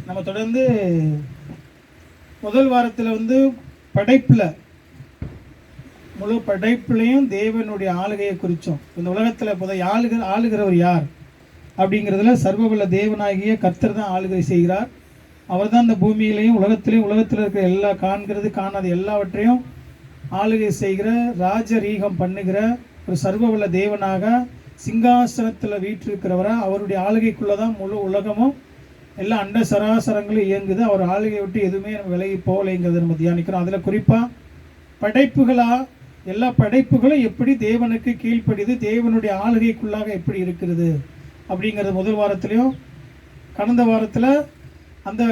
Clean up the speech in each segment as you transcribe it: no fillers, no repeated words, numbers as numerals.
நம்ம தொடர்ந்து முதல் வாரத்தில் படைப்பில் முழு படைப்புலையும் தேவனுடைய ஆளுகையை குறித்தோம். இந்த உலகத்தில் ஆளுகிறவர் யார் அப்படிங்கிறதுல சர்வவல்ல தேவனாகிய கர்த்தர் தான் ஆளுகை செய்கிறார். அவர் தான் இந்த பூமியிலையும் உலகத்திலையும் உலகத்தில் இருக்கிற எல்லா காண்கிறது காணாத எல்லாவற்றையும் ஆளுகை செய்கிற ராஜரீகம் பண்ணுகிற ஒரு சர்வவல்ல தேவனாக சிங்காசனத்தில் வீற்றிருக்கிறவராக அவருடைய ஆளுகைக்குள்ளே தான் முழு உலகமும் எல்லா அண்ட சராசரங்களும் இயங்குது. அவர் ஆளுகை விட்டு எதுவுமே நம்ம விலகி போகலைங்கிறத நம்ம தியானிக்கிறோம். அதில் குறிப்பாக படைப்புகளாக எல்லா படைப்புகளும் எப்படி தேவனுக்கு கீழ்ப்படிது, தேவனுடைய ஆளுகைக்குள்ளாக எப்படி இருக்கிறது அப்படிங்கிறது முதல் வாரத்திலையும், கடந்த வாரத்தில் அந்த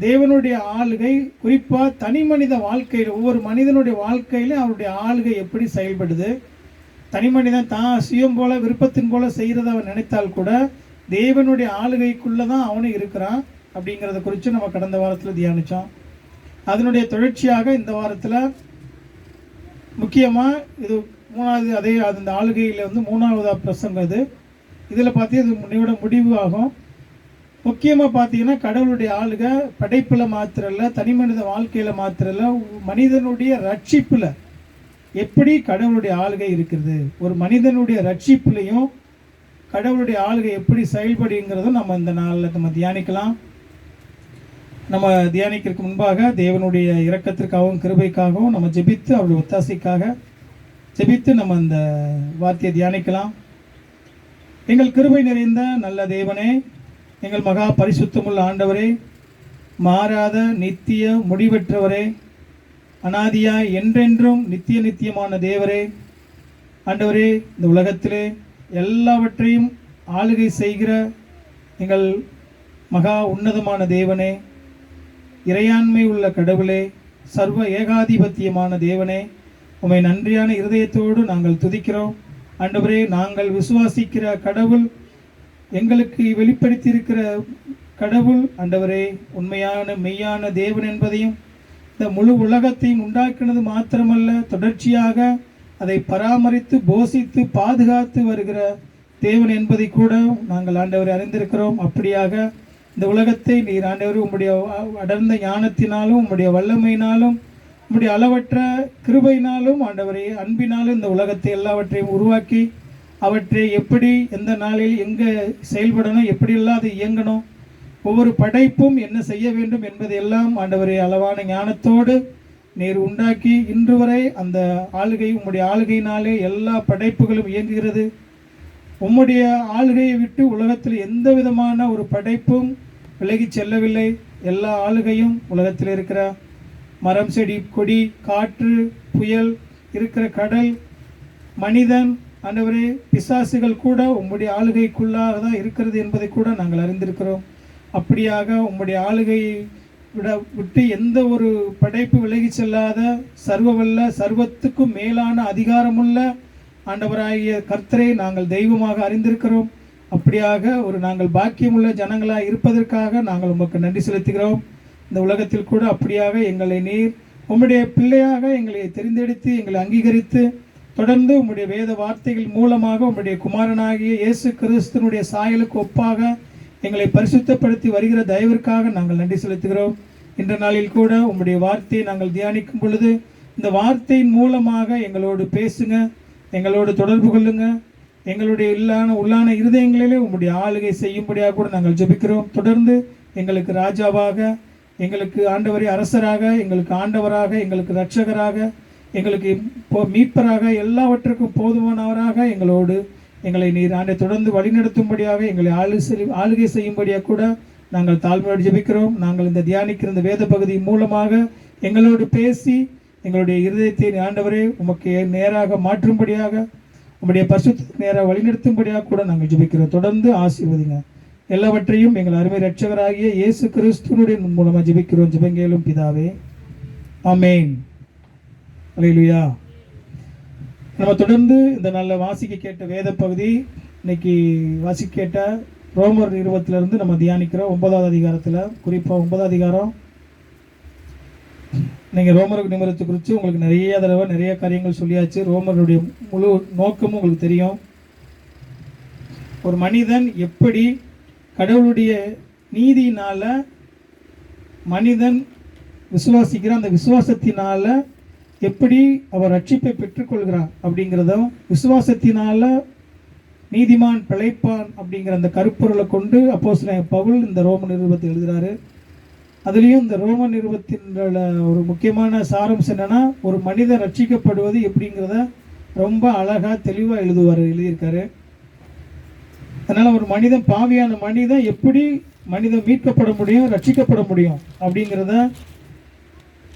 தேவனுடைய ஆளுகை குறிப்பாக தனி மனித வாழ்க்கையில் ஒவ்வொரு மனிதனுடைய வாழ்க்கையிலும் அவருடைய ஆளுகை எப்படி செயல்படுது. தனி மனிதன் தான் சுயம் போல விருப்பத்தின் போல செய்கிறத அவன் நினைத்தால் கூட தேவனுடைய ஆளுகைக்குள்ளே தான் அவனும் இருக்கிறான் அப்படிங்கிறத குறித்து நம்ம கடந்த வாரத்தில் தியானித்தோம். அதனுடைய தொடர்ச்சியாக இந்த வாரத்தில் முக்கியமாக இது மூணாவது அந்த ஆளுகையில் மூணாவதாக பிரசங்கம் இது. இதில் பார்த்தீங்கன்னா இது முன்னையோட முடிவு ஆகும். முக்கியமாக பார்த்தீங்கன்னா கடவுளுடைய ஆளுகை படைப்பில் மாத்திரல்ல, தனி மனித வாழ்க்கையில் மாத்திரல்ல, மனிதனுடைய ரட்சிப்பில் எப்படி கடவுளுடைய ஆளுகை இருக்கிறது, ஒரு மனிதனுடைய ரட்சிப்புலையும் கடவுளுடைய ஆளுகை எப்படி செயல்படுங்கிறதும் நம்ம இந்த நாளில் நம்ம தியானிக்கலாம். நம்ம தியானிக்கிறதுக்கு முன்பாக தேவனுடைய இரக்கத்திற்காகவும் கிருபைக்காகவும் நம்ம ஜெபித்து அவருடைய ஒத்தாசைக்காக ஜெபித்து நம்ம இந்த வார்த்தையை தியானிக்கலாம். எங்கள் கிருபை நிறைந்த நல்ல தேவனே, எங்கள் மகா பரிசுத்தமுள்ள ஆண்டவரே, மாறாத நித்திய முடிவற்றவரே, அனாதியாய் என்றென்றும் நித்திய நித்தியமான தேவரே, ஆண்டவரே, இந்த உலகத்திலே எல்லாவற்றையும் ஆளுகை செய்கிற எங்கள் மகா உன்னதமான தேவனே, இறையாண்மை உள்ள கடவுளே, சர்வ ஏகாதிபத்தியமான தேவனே, உம்மை நன்றியான இருதயத்தோடு நாங்கள் துதிக்கிறோம். ஆண்டவரே, நாங்கள் விசுவாசிக்கிற கடவுள், எங்களுக்கு வெளிப்படுத்தியிருக்கிற கடவுள் ஆண்டவரே உண்மையான மெய்யான தேவன் என்பதையும், இந்த முழு உலகத்தையும் உண்டாக்கினது மாத்திரமல்ல, தொடர்ச்சியாக அதை பராமரித்து போஷித்து பாதுகாத்து வருகிற தேவன் என்பதை கூட நாங்கள் ஆண்டவரை அறிந்திருக்கிறோம். அப்படியாக இந்த உலகத்தை நீர் ஆண்டவர் உம்முடைய அடர்ந்த ஞானத்தினாலும் உம்முடைய வல்லமையினாலும் உம்முடைய அளவற்ற கிருபையினாலும் ஆண்டவரை அன்பினாலும் இந்த உலகத்தை எல்லாவற்றையும் உருவாக்கி அவற்றை எப்படி எந்த நாளில் எங்கே செயல்படணும், எப்படியெல்லாம் அது இயங்கணும், ஒவ்வொரு படைப்பும் என்ன செய்ய வேண்டும் என்பதையெல்லாம் ஆண்டவரை அளவான ஞானத்தோடு நீர் உண்டாக்கி இன்று வரை அந்த ஆளுகை உம்முடைய ஆளுகையினாலே எல்லா படைப்புகளும் இயங்குகிறது. உம்முடைய ஆளுகையை விட்டு உலகத்தில் எந்த விதமான ஒரு படைப்பும் விலகி செல்லவில்லை. எல்லா ஆளுகையும் உலகத்தில் இருக்கிற மரம், செடி, கொடி, காற்று, புயல், இருக்கிற கடல், மனிதன், ஆண்டவரே, பிசாசுகள் கூட உம்முடைய ஆளுகைக்குள்ளாக தான் இருக்கிறது என்பதை கூட நாங்கள் அறிந்திருக்கிறோம். அப்படியாக உம்முடைய ஆளுகையை விட்டு எந்த ஒரு படைப்பு விலகி செல்லாத சர்வவல்ல சர்வத்துக்கும் மேலான அதிகாரமுள்ள ஆண்டவராகிய கர்த்தரை நாங்கள் தெய்வமாக அறிந்திருக்கிறோம். அப்படியாக நாங்கள் பாக்கியமுள்ள ஜனங்களாக இருப்பதற்காக நாங்கள் உமக்கு நன்றி செலுத்துகிறோம். இந்த உலகத்தில் கூட அப்படியாக எங்களை நீர் உம்முடைய பிள்ளையாக எங்களை தெரிந்தெடுத்து எங்களை அங்கீகரித்து தொடர்ந்து உம்முடைய வேத வார்த்தைகள் மூலமாக உம்முடைய குமாரனாகிய இயேசு கிறிஸ்துனுடைய சாயலுக்கு ஒப்பாக எங்களை பரிசுத்தப்படுத்தி வருகிற தயவிற்காக நாங்கள் நன்றி செலுத்துகிறோம். இன்ற நாளில் கூட உம்முடைய வார்த்தையை நாங்கள் தியானிக்கும் பொழுது இந்த வார்த்தையின் மூலமாக எங்களோடு பேசுங்க, எங்களோடு தொடர்பு கொள்ளுங்க, எங்களுடைய உள்ளான இருதயங்களிலே உம்முடைய ஆளுகை செய்யும்படியாக கூட நாங்கள் ஜெபிக்கிறோம். தொடர்ந்து எங்களுக்கு ராஜாவாக, எங்களுக்கு ஆண்டவரே அரசராக, எங்களுக்கு ஆண்டவராக, எங்களுக்கு இரட்சகராக, எங்களுக்கு மீட்பராக, எல்லாவற்றுக்கும் போதுமானவராக எங்களை நீர் ஆண்டை தொடர்ந்து வழிநடத்தும்படியாக எங்களை ஆளுகை செய்யும்படியாக கூட நாங்கள் தாழ்மையோடு ஜெபிக்கிறோம். நாங்கள் இந்த தியானிக்கிற இந்த வேத பகுதி மூலமாக எங்களோடு பேசி எங்களுடைய இருதயத்தை ஆண்டவரே உமக்கு நேராக மாற்றும்படியாக உம்முடைய பரிசுத்தத்துக்கு நேராக வழிநடத்தும்படியாக கூட நாங்கள் ஜெபிக்கிறோம். தொடர்ந்து ஆசீர்வதிங்க. எல்லாவற்றையும் எங்கள் அருமை இரட்சகராகிய இயேசு கிறிஸ்துவினுடைய மூலமாக ஜெபிக்கிறோம். ஜெபங்கேலும் பிதாவே, ஆமென். அல்லேலூயா. நம்ம தொடர்ந்து இந்த நல்ல வாசிக்க கேட்ட வேத பகுதி இன்னைக்கு வாசிக்க கேட்ட ரோமர் நிறுவத்திலிருந்து நம்ம தியானிக்கிறோம். 9வது அதிகாரத்தில், குறிப்பாக 9வது அதிகாரம். நீங்கள் ரோமருக்கு நிமிடத்தை குறித்து உங்களுக்கு நிறைய தடவை நிறைய காரியங்கள் சொல்லியாச்சு. ரோமருடைய முழு நோக்கமும் உங்களுக்கு தெரியும். ஒரு மனிதன் எப்படி கடவுளுடைய நீதியினால் மனிதன் விசுவாசிக்கிறான், அந்த விசுவாசத்தினால எப்படி அவர் ரட்சிப்பை பெற்றுக்கொள்கிறான் அப்படிங்கிறதும், விசுவாசத்தினால நீதிமான் பிழைப்பான் அப்படிங்கிற அந்த கருப்பொருளை கொண்டு அப்போஸ்தலன் பவுல் இந்த ரோம நிருபத்தை எழுதுகிறாரு. அதுலேயும் இந்த ரோம நிருபத்தின் ஒரு முக்கியமான சாரம்சம் என்னென்னா, ஒரு மனிதன் ரட்சிக்கப்படுவது எப்படிங்கிறத ரொம்ப அழகாக தெளிவாக எழுதியிருக்காரு. அதனால் ஒரு மனிதன், பாவியான மனிதன் எப்படி மனிதன் மீட்கப்பட முடியும், ரட்சிக்கப்பட முடியும் அப்படிங்கிறத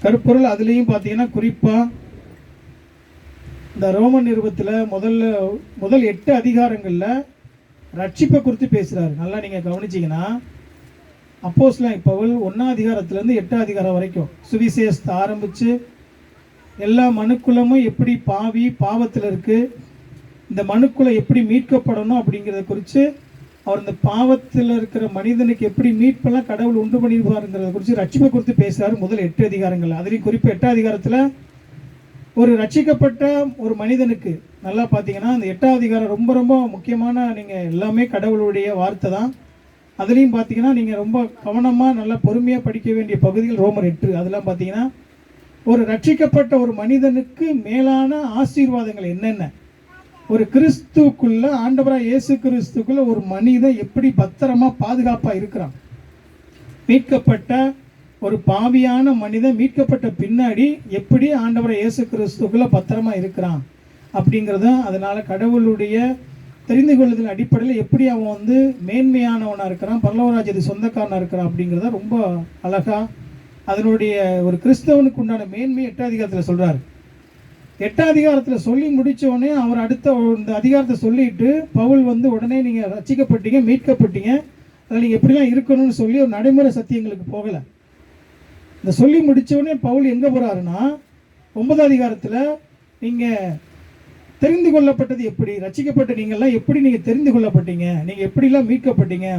கருப்பொருள். அதுலேயும் பார்த்தீங்கன்னா குறிப்பாக இந்த ரோம நிருபத்தில் முதல் 8 அதிகாரங்களில் ரட்சிப்பை குறித்து பேசுகிறாரு. நல்லா நீங்கள் கவனிச்சிங்கன்னா, அப்போஸ்தலன் பவுல் 1ஆம் அதிகாரத்துலேருந்து 8ஆம் அதிகாரம் வரைக்கும் சுவிசேஷத்தை ஆரம்பித்து எல்லா மனுக்குலமும் எப்படி பாவத்தில் இருக்குது, இந்த மனுக்குலை எப்படி மீட்கப்படணும் அப்படிங்கிறத குறித்து, அவர் இந்த பாவத்தில் இருக்கிற மனிதனுக்கு எப்படி மீட்பெல்லாம் கடவுள் உண்டு பண்ணியிருப்பாருங்கிறத குறித்து ரட்சிப்பை குறித்து பேசுகிறார் முதல் 8 அதிகாரங்கள். அதுலேயும் குறிப்பாக 8ஆம் அதிகாரத்தில் ஒரு ரட்சிக்கப்பட்ட ஒரு மனிதனுக்கு நல்லா பார்த்தீங்கன்னா இந்த 8ஆம் அதிகாரம் ரொம்ப ரொம்ப முக்கியமான, நீங்கள் எல்லாமே கடவுளுடைய வார்த்தை தான். அதுலேயும் பார்த்தீங்கன்னா நீங்கள் ரொம்ப கவனமாக நல்லா பொறுமையாக படிக்க வேண்டிய பகுதிகள் ரோமர் 8. அதெல்லாம் பார்த்தீங்கன்னா ஒரு ரட்சிக்கப்பட்ட ஒரு மனிதனுக்கு மேலான ஆசீர்வாதங்கள் என்னென்ன, ஒரு கிறிஸ்துக்குள்ள, ஆண்டவராக இயேசு கிறிஸ்துக்குள்ள ஒரு மனிதன் எப்படி பத்திரமா பாதுகாப்பாக இருக்கிறான், மீட்கப்பட்ட ஒரு பாவியான மனிதன் மீட்கப்பட்ட பின்னாடி எப்படி ஆண்டவராக இயேசு கிறிஸ்துக்குள்ள பத்திரமா இருக்கிறான் அப்படிங்கிறத, அதனால கடவுளுடைய தெரிந்து கொள்ளுதல் அடிப்படையில் எப்படி அவன் வந்து மேன்மையானவனாக இருக்கிறான், பரலோகராஜ்யத்துக்கு சொந்தக்காரனாக இருக்கிறான் அப்படிங்கிறத ரொம்ப அழகாக அதனுடைய ஒரு கிறிஸ்தவனுக்கு உண்டான மேன்மை 8ஆம் அதிகாரத்தில் சொல்கிறார். 8ஆம் அதிகாரத்தில் சொல்லி முடித்தோடனே அவர் அடுத்த இந்த அதிகாரத்தை சொல்லிட்டு பவுல் வந்து உடனே நீங்கள் ரட்சிக்கப்பட்டீங்க, மீட்கப்பட்டீங்க, அதில் நீங்கள் எப்படிலாம் இருக்கணும்னு சொல்லி ஒரு நடைமுறை சத்தியங்களுக்கு போகலை. இந்த சொல்லி முடித்தோடனே பவுல் எங்கே போகிறாருன்னா 9ஆம் அதிகாரத்தில் நீங்கள் தெரிந்து கொள்ளப்பட்டது எப்படி, ரட்சிக்கப்பட்ட நீங்கள்லாம் எப்படி நீங்கள் தெரிந்து கொள்ளப்பட்டீங்க, நீங்கள் எப்படிலாம் மீட்கப்பட்டீங்க,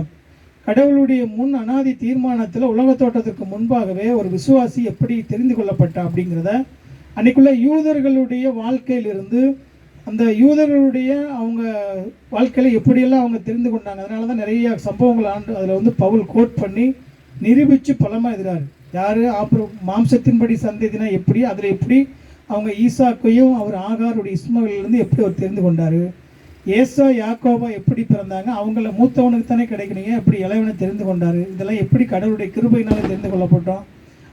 கடவுளுடைய முன் அனாதி தீர்மானத்தில் உலகத்தோட்டத்திற்கு முன்பாகவே ஒரு விசுவாசி எப்படி தெரிந்து கொள்ளப்பட்டா அப்படிங்கிறத, அன்றைக்குள்ள யூதர்களுடைய வாழ்க்கையிலிருந்து அந்த யூதர்களுடைய அவங்க வாழ்க்கையில் எப்படியெல்லாம் அவங்க தெரிந்து கொண்டாங்க. அதனால தான் நிறைய சம்பவங்கள் அதில் வந்து பவுல் கோட் பண்ணி நிரூபித்து பலமாக எழுதுறாரு. யார் அப்புறம் மாம்சத்தின்படி சந்ததினா எப்படி, அதில் எப்படி அவங்க ஈசாக்கையும் அவர் ஆகாருடைய இஸ்மவேலிருந்து எப்படி அவர் தெரிந்து கொண்டார், ஏசா யாக்கோபா எப்படி பிறந்தாங்க, அவங்கள மூத்தவனுக்கு தானே கிடைக்கணுங்க, எப்படி இளைவனை தெரிந்து கொண்டார், இதெல்லாம் எப்படி கடவுளுடைய கிருபையினால தெரிந்து கொள்ளப்பட்டோம்.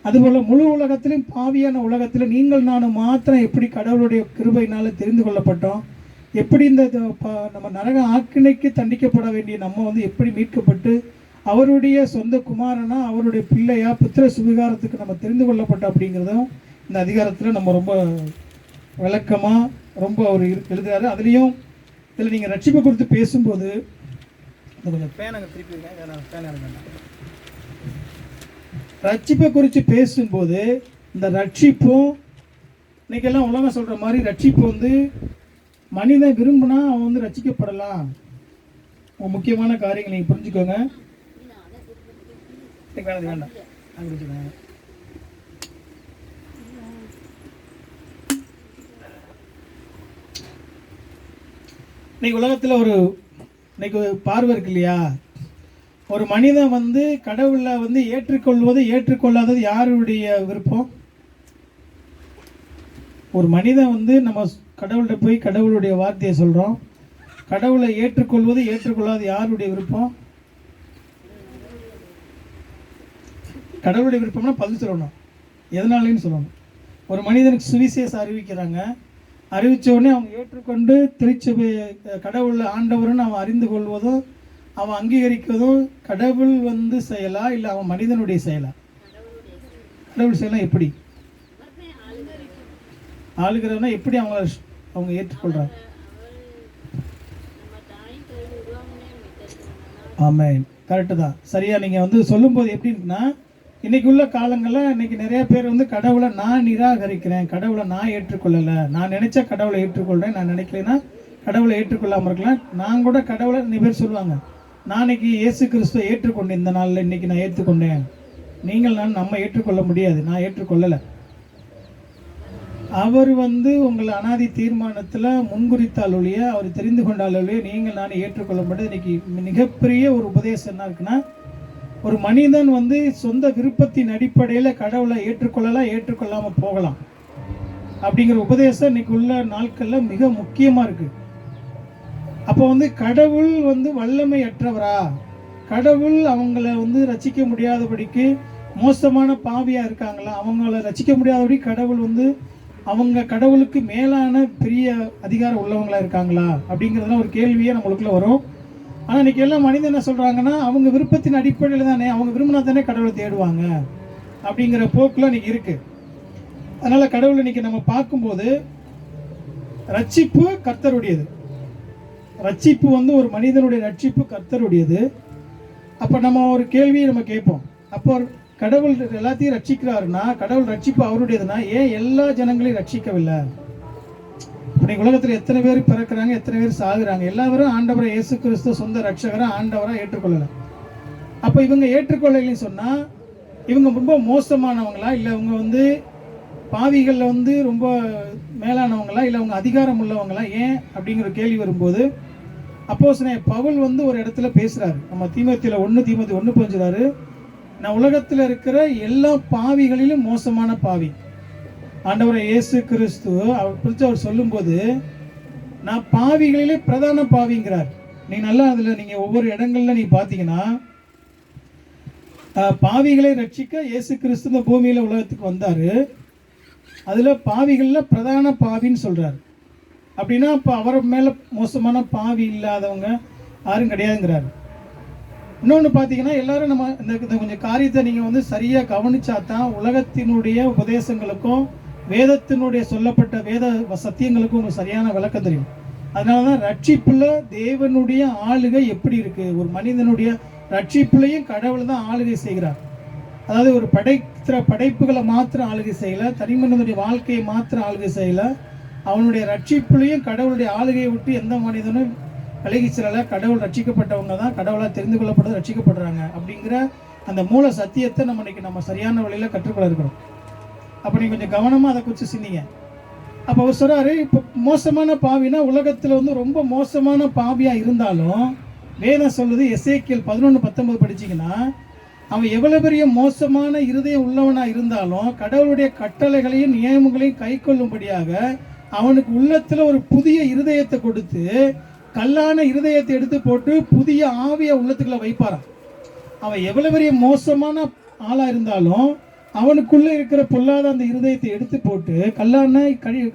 அதுபோல் முழு உலகத்திலும் பாவியான உலகத்தில் நீங்கள் நானும் மாத்திரம் எப்படி கடவுளுடைய கிருபையினால் தெரிந்து கொள்ளப்பட்டோம், எப்படி இந்த நம்ம நரக ஆக்கினைக்கு தண்டிக்கப்பட வேண்டிய நம்ம வந்து எப்படி மீட்கப்பட்டு அவருடைய சொந்த குமாரனா அவருடைய பிள்ளையா புத்திர சுவிகாரத்துக்கு நம்ம தெரிந்து கொள்ளப்பட்டோம் அப்படிங்கிறதும் இந்த அதிகாரத்தில் நம்ம ரொம்ப விளக்கமாக ரொம்ப அவர் எழுதுறாரு. அதுலேயும் இதில் நீங்கள் ரட்சிப்பை குறித்து பேசும்போது கொஞ்சம் பேனங்க திருப்பி பேன ரட்சிப்பை குறித்து பேசும்போது இந்த ரட்சிப்பும் இன்றைக்கெல்லாம் உலகம் சொல்கிற மாதிரி ரட்சிப்பு வந்து மனிதன் விரும்பினா அவன் வந்து ரட்சிக்கப்படலாம். முக்கியமான காரியங்கள் நீங்கள் புரிஞ்சுக்கோங்க. வேண்டாம் புரிஞ்சுக்கோங்க. இன்னைக்கு உலகத்தில் இன்னைக்கு பார்வை இருக்கு இல்லையா, ஒரு மனிதன் வந்து கடவுளை வந்து ஏற்றுக்கொள்வது ஏற்றுக்கொள்ளாதது யாருடைய விருப்பம்? ஒரு மனிதன் வந்து நம்ம கடவுள்கிட்ட போய் கடவுளுடைய வார்த்தையை சொல்கிறோம், கடவுளை ஏற்றுக்கொள்வது ஏற்றுக்கொள்ளாத யாருடைய விருப்பம்? கடவுளுடைய விருப்பம்னா பதில் சொல்லணும், எதனாலேன்னு சொல்லணும். ஒரு மனிதனுக்கு சுவிசேஷம் அறிவிக்கிறாங்க, அறிவித்த உடனே அவங்க ஏற்றுக்கொண்டு திருச்சபை கடவுளை ஆண்டவர்னு அவன் அறிந்து கொள்வதும் அவன் அங்கீகரிக்கிறதும் கடவுள் வந்து செயலா இல்லை அவன் மனிதனுடைய செயலா? கடவுள் செயலாம். எப்படி ஆளுகிறவனா எப்படி அவங்க ஏற்றுக்கொள்றாங்க? ஆமாம், கரெக்டு தான், சரியா. நீங்கள் வந்து சொல்லும்போது எப்படி இருக்குன்னா, இன்றைக்கி உள்ள காலங்களில் இன்றைக்கி நிறைய பேர் வந்து கடவுளை நான் நிராகரிக்கிறேன், கடவுளை நான் ஏற்றுக்கொள்ளலை, நான் நினச்சா கடவுளை ஏற்றுக்கொள்கிறேன், நான் நினைக்கலைன்னா கடவுளை ஏற்றுக்கொள்ளாமல் இருக்கலாம். நான் கூட கடவுளை நிறைய பேர் சொல்லுவாங்க, நான் இன்னைக்கு இயேசு கிறிஸ்துவை ஏற்றுக்கொண்டேன், இந்த நாளில் இன்றைக்கி நான் ஏற்றுக்கொண்டேன். நீங்கள் நம்ம ஏற்றுக்கொள்ள முடியாது, நான் ஏற்றுக்கொள்ளலை. அவர் வந்து உங்கள் அனாதி தீர்மானத்தில் முன்குறித்தால் ஒழிய, அவர் தெரிந்து கொண்டால் ஒழிய நீங்கள் நான் ஏற்றுக்கொள்ளப்பட்டது. இன்னைக்கு மிகப்பெரிய ஒரு உபதேசம் என்ன இருக்குன்னா, ஒரு மனிதன் வந்து சொந்த விருப்பத்தின் அடிப்படையில் கடவுளை ஏற்றுக்கொள்ளலாம், ஏற்றுக்கொள்ளாமல் போகலாம் அப்படிங்கிற உபதேசம் இன்னைக்கு உள்ள நாட்களில் மிக முக்கியமாக இருக்குது. அப்போ வந்து கடவுள் வந்து வல்லமையற்றவரா, கடவுள் அவங்கள வந்து ரசிக்க முடியாதபடிக்கு மோசமான பாவியாக இருக்காங்களா, அவங்கள ரசிக்க முடியாதபடி கடவுள் வந்து அவங்க கடவுளுக்கு மேலான பெரிய அதிகாரம் உள்ளவங்களா இருக்காங்களா அப்படிங்கிறதுலாம் ஒரு கேள்வியே நம்மளுக்குள்ள வரும். ஆனால் இன்றைக்கி எல்லாம் மனிதன் என்ன சொல்கிறாங்கன்னா, அவங்க விருப்பத்தின் அடிப்படையில் தானே, அவங்க விரும்பினா தானே கடவுளை தேடுவாங்க அப்படிங்கிற போக்குலாம் இன்றைக்கி இருக்குது. அதனால் கடவுளை இன்றைக்கி நம்ம பார்க்கும்போது ரட்சிப்பு கர்த்தருடையது. ரட்சிப்பு வந்து ஒரு மனிதனுடைய ரட்சிப்பு கர்த்தருடையது. அப்போ நம்ம ஒரு கேள்வியை நம்ம கேட்போம், அப்போ கடவுள் எல்லாத்தையும் ரட்சிக்கிறாருன்னா, கடவுள் ரட்சிப்பு அவருடையதுன்னா ஏன் எல்லா ஜனங்களையும் ரட்சிக்கவில்லை? இன்னைக்கு உலகத்தில் எத்தனை பேர் பிறக்கிறாங்க, எத்தனை பேர் சாகுறாங்க, எல்லாரும் ஆண்டவரை இயேசு கிறிஸ்து சொந்த ரட்சகராக ஆண்டவராக ஏற்றுக்கொள்ளலை. அப்போ இவங்க ஏற்றுக்கொள்ளலைன்னு சொன்னால் இவங்க ரொம்ப மோசமானவங்களா, இல்லை இவங்க வந்து பாவிகளில் வந்து ரொம்ப மேலானவங்களா, இல்லை அவங்க அதிகாரம் உள்ளவங்களா, ஏன் அப்படிங்கிற கேள்வி வரும்போது அப்போஸ்தலன் பவுல் வந்து ஒரு இடத்துல பேசுகிறாரு. நம்ம தீமோத்தேயுல 1 தீமோத்தேயு 1 சொல்கிறாரு, நான் உலகத்தில் இருக்கிற எல்லா பாவிகளிலும் மோசமான பாவி. ஆண்டவரை இயேசு கிறிஸ்து அவர் குறித்து அவர் சொல்லும்போது நான் பாவிகளிலே பிரதான பாவிங்கிறார். நீ நல்லா அதில் நீங்கள் ஒவ்வொரு இடங்கள்ல நீ பார்த்தீங்கன்னா, பாவிகளை ரட்சிக்க இயேசு கிறிஸ்து இந்த பூமியில் உலகத்துக்கு வந்தார். அதில் பாவிகளில் பிரதான பாவின்னு சொல்கிறார். அப்படின்னா இப்போ அவர் மேலே மோசமான பாவி இல்லாதவங்க யாரும் கிடையாதுங்கிறார். இன்னொன்று பார்த்தீங்கன்னா, எல்லாரும் நம்ம இந்த கொஞ்சம் காரியத்தை நீங்கள் வந்து சரியாக கவனிச்சா தான் உலகத்தினுடைய உபதேசங்களுக்கும் வேதத்தினுடைய சொல்லப்பட்ட வேத சத்தியங்களுக்கும் உங்களுக்கு சரியான விளக்கம் தெரியும். அதனால தான் ரட்சிப்பில் தேவனுடைய ஆளுகை எப்படி இருக்குது, ஒரு மனிதனுடைய ரட்சிப்புலையும் கடவுள் தான் ஆளுகை செய்கிறார். அதாவது ஒரு படைப்புகளை மாத்திரம் ஆளுகை செய்யலை, தனிமனிதனுடைய வாழ்க்கையை மாத்திரம் ஆளுகை செய்யலை, அவனுடைய ரட்சிப்புலையும் கடவுளுடைய ஆளுகையை விட்டு எந்த மனிதனும் விலகி செல்லலை. கடவுள் ரட்சிக்கப்பட்டவங்க தான் கடவுளாக தெரிந்து கொள்ளப்பட்டது ரட்சிக்கப்படுறாங்க அப்படிங்கிற அந்த மூல சத்தியத்தை நம்ம இன்னைக்கு நம்ம சரியான வழியில் கற்றுக்கொள்ள இருக்கிறோம். அப்போ நீங்கள் கொஞ்சம் கவனமாக அதை குறித்து சிந்திங்க. அப்போ அவர் சொல்கிறாரு, இப்போ மோசமான பாவினா உலகத்தில் வந்து ரொம்ப மோசமான பாவியாக இருந்தாலும் வேதம் சொல்லுது, எசேக்கியேல் 11:19 படிச்சிங்கன்னா, அவன் எவ்வளோ பெரிய மோசமான இருதயம் உள்ளவனாக இருந்தாலும் கடவுளுடைய கட்டளைகளையும் நியமங்களையும் கை கொள்ளும்படியாக அவனுக்கு உள்ளத்தில் ஒரு புதிய இருதயத்தை கொடுத்து கல்லான இருதயத்தை எடுத்து போட்டு புதிய ஆவிய உள்ளத்துக்குள்ள வைப்பாரான். அவன் எவ்வளவு பெரிய மோசமான ஆளாக இருந்தாலும் அவனுக்குள்ளே இருக்கிற பொல்லாத அந்த இருதயத்தை எடுத்து போட்டு, கல்லான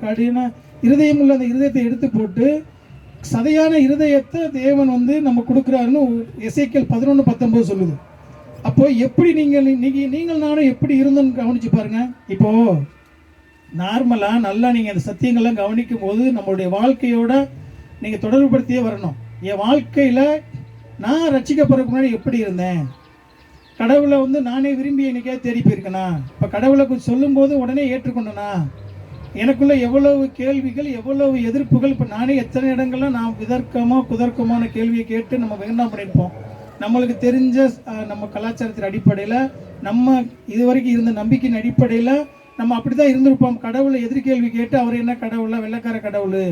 கடின இருதயம் உள்ள அந்த இருதயத்தை எடுத்து போட்டு சதையான இருதயத்தை தேவன் வந்து நம்ம கொடுக்குறாருன்னு எசேக்கியேல் 11:19 சொல்லுது. அப்போ எப்படி நீங்கள் நானும் எப்படி இருந்தோன்னு கவனிச்சு பாருங்க. இப்போ நார்மலாக நல்லா நீங்கள் அந்த சத்தியங்கள்லாம் கவனிக்கும் போது நம்மளுடைய வாழ்க்கையோட நீங்கள் தொடர்புபடுத்தியே வரணும். என் வாழ்க்கையில் நான் ரட்சிக்கப்படுறதுக்கு முன்னாடி எப்படி இருந்தேன், கடவுளை வந்து நானே விரும்பி எனக்கே தேடி போயிருக்கேனா, இப்போ கடவுளை சொல்லும்போது உடனே ஏற்றுக்கொண்டனா, எனக்குள்ள எவ்வளவு கேள்விகள் எவ்வளவு எதிர்ப்புகள், இப்போ நானே எத்தனை இடங்கள்ல நான் குதர்க்கமான கேள்வியை கேட்டு நம்ம வேண்டாம் பண்ணியிருப்போம். நம்மளுக்கு தெரிஞ்ச நம்ம கலாச்சாரத்தின் அடிப்படையில் நம்ம இதுவரைக்கும் இருந்த நம்பிக்கையின் அடிப்படையில் நம்ம அப்படி தான் இருந்திருப்போம். கடவுளை எதிர்கேள்வி கேட்டு அவர் என்ன கடவுளா, வெள்ளைக்கார கடவுள்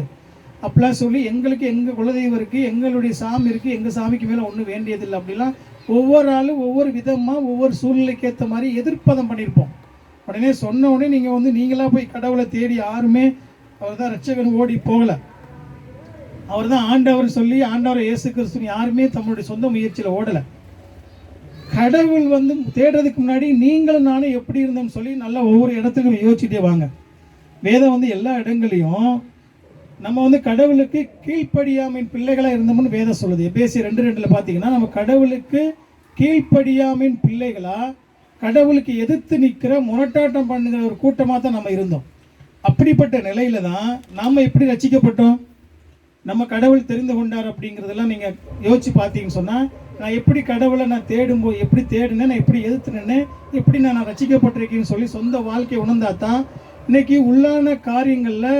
அப்படிலாம் சொல்லி எங்களுக்கு எங்கள் குலதெய்வம் இருக்குது, எங்களுடைய சாமி இருக்குது, எங்கள் சாமிக்கு மேலே ஒன்றும் வேண்டியதில்லை அப்படிலாம் ஒவ்வொரு ஆளும் ஒவ்வொரு விதமாக ஒவ்வொரு சூழ்நிலைக்கு ஏற்ற மாதிரி எதிர்ப்பதம் பண்ணியிருப்போம். உடனே சொன்ன உடனே நீங்கள் வந்து நீங்களாக போய் கடவுளை தேடி யாருமே அவர் தான் ரட்சகன் ஓடி போகலை. அவர் தான் ஆண்டவர் சொல்லி ஆண்டவரை இயேசு கிறிஸ்துன்னு யாருமே தம்முடைய சொந்த முயற்சியில் ஓடலை. கடவுள் வந்து தேடுறதுக்கு முன்னாடி நீங்களும் நானும் எப்படி இருந்தோம்னு சொல்லி நல்லா ஒவ்வொரு இடத்துக்கும் யோசிச்சுட்டே வாங்க. வேதம் வந்து எல்லா இடங்களையும் நம்ம வந்து கடவுளுக்கு கீழ்ப்படியாமையின் பிள்ளைகளாக இருந்தோம்னு வேதம் சொல்லுது. எபேசியர் 2:2 பார்த்தீங்கன்னா, நம்ம கடவுளுக்கு கீழ்ப்படியாமையின் பிள்ளைகளா, கடவுளுக்கு எதிர்த்து நிற்கிற முரட்டாட்டம் பண்ணுகிற ஒரு கூட்டமாக தான் நம்ம இருந்தோம். அப்படிப்பட்ட நிலையில தான் நாம் எப்படி ரட்சிக்கப்பட்டோம், நம்ம கடவுள் தெரிந்து கொண்டார் அப்படிங்கிறதெல்லாம் நீங்கள் யோசிச்சு பார்த்தீங்கன்னு சொன்னால், நான் எப்படி கடவுளை நான் தேடும்போது எப்படி தேடினேன், நான் எப்படி எதிர்த்துனேன்னு, எப்படி நான் ரட்சிக்கப்பட்டிருக்கேன்னு சொல்லி சொந்த வாழ்க்கையை உணர்ந்தா தான் இன்னைக்கு உள்ளான காரியங்களில்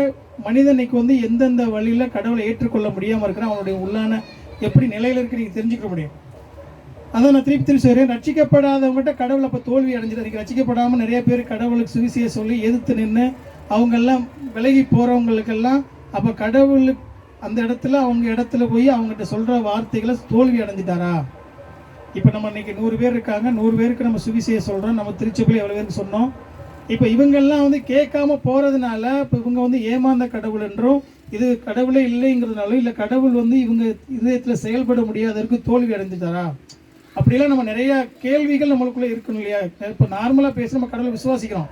மனிதனுக்கு வந்து எந்தெந்த வழியில் கடவுளை ஏற்றுக்கொள்ள முடியாமல் இருக்கிறான், அவனுடைய உள்ளான எப்படி நிலையில் இருக்கு நீங்கள் தெரிஞ்சுக்க முடியும். அதான் நான் திருப்பி சொல்கிறேன், ரட்சிக்கப்படாதவங்ககிட்ட கடவுளை அப்போ தோல்வி அடைஞ்சிட்டு, ரட்சிக்கப்படாமல் நிறைய பேர் கடவுளுக்கு சுவிசேஷம் சொல்லி எதிர்த்து நின்று அவங்கெல்லாம் விலகி போகிறவங்களுக்கெல்லாம் அப்போ கடவுளுக்கு அந்த இடத்துல அவங்க இடத்துல போய் அவங்ககிட்ட சொல்கிற வார்த்தைகளை தோல்வி அடைஞ்சிட்டாரா? இப்போ நம்ம இன்றைக்கி 100 பேர் இருக்காங்க, 100 பேருக்கு நம்ம சுவிசேஷம் சொல்கிறோம், நம்ம திருச்சபையில் எவ்வளோ பேருக்கு சொன்னோம். இப்போ இவங்கெல்லாம் கேட்காம போகிறதுனால இப்போ இவங்க ஏமாந்த கடவுள் என்றும் இது கடவுளே இல்லைங்கிறதுனாலும் இல்லை கடவுள் இவங்க இதயத்தில் செயல்பட முடியாததற்கு தோல்வி அடைஞ்சிட்டாரா? அப்படிலாம் நம்ம நிறையா கேள்விகள் நம்மளுக்குள்ளே இருக்கணும் இல்லையா? இப்போ நார்மலாக பேசி நம்ம கடவுளை விசுவாசிக்கிறோம்,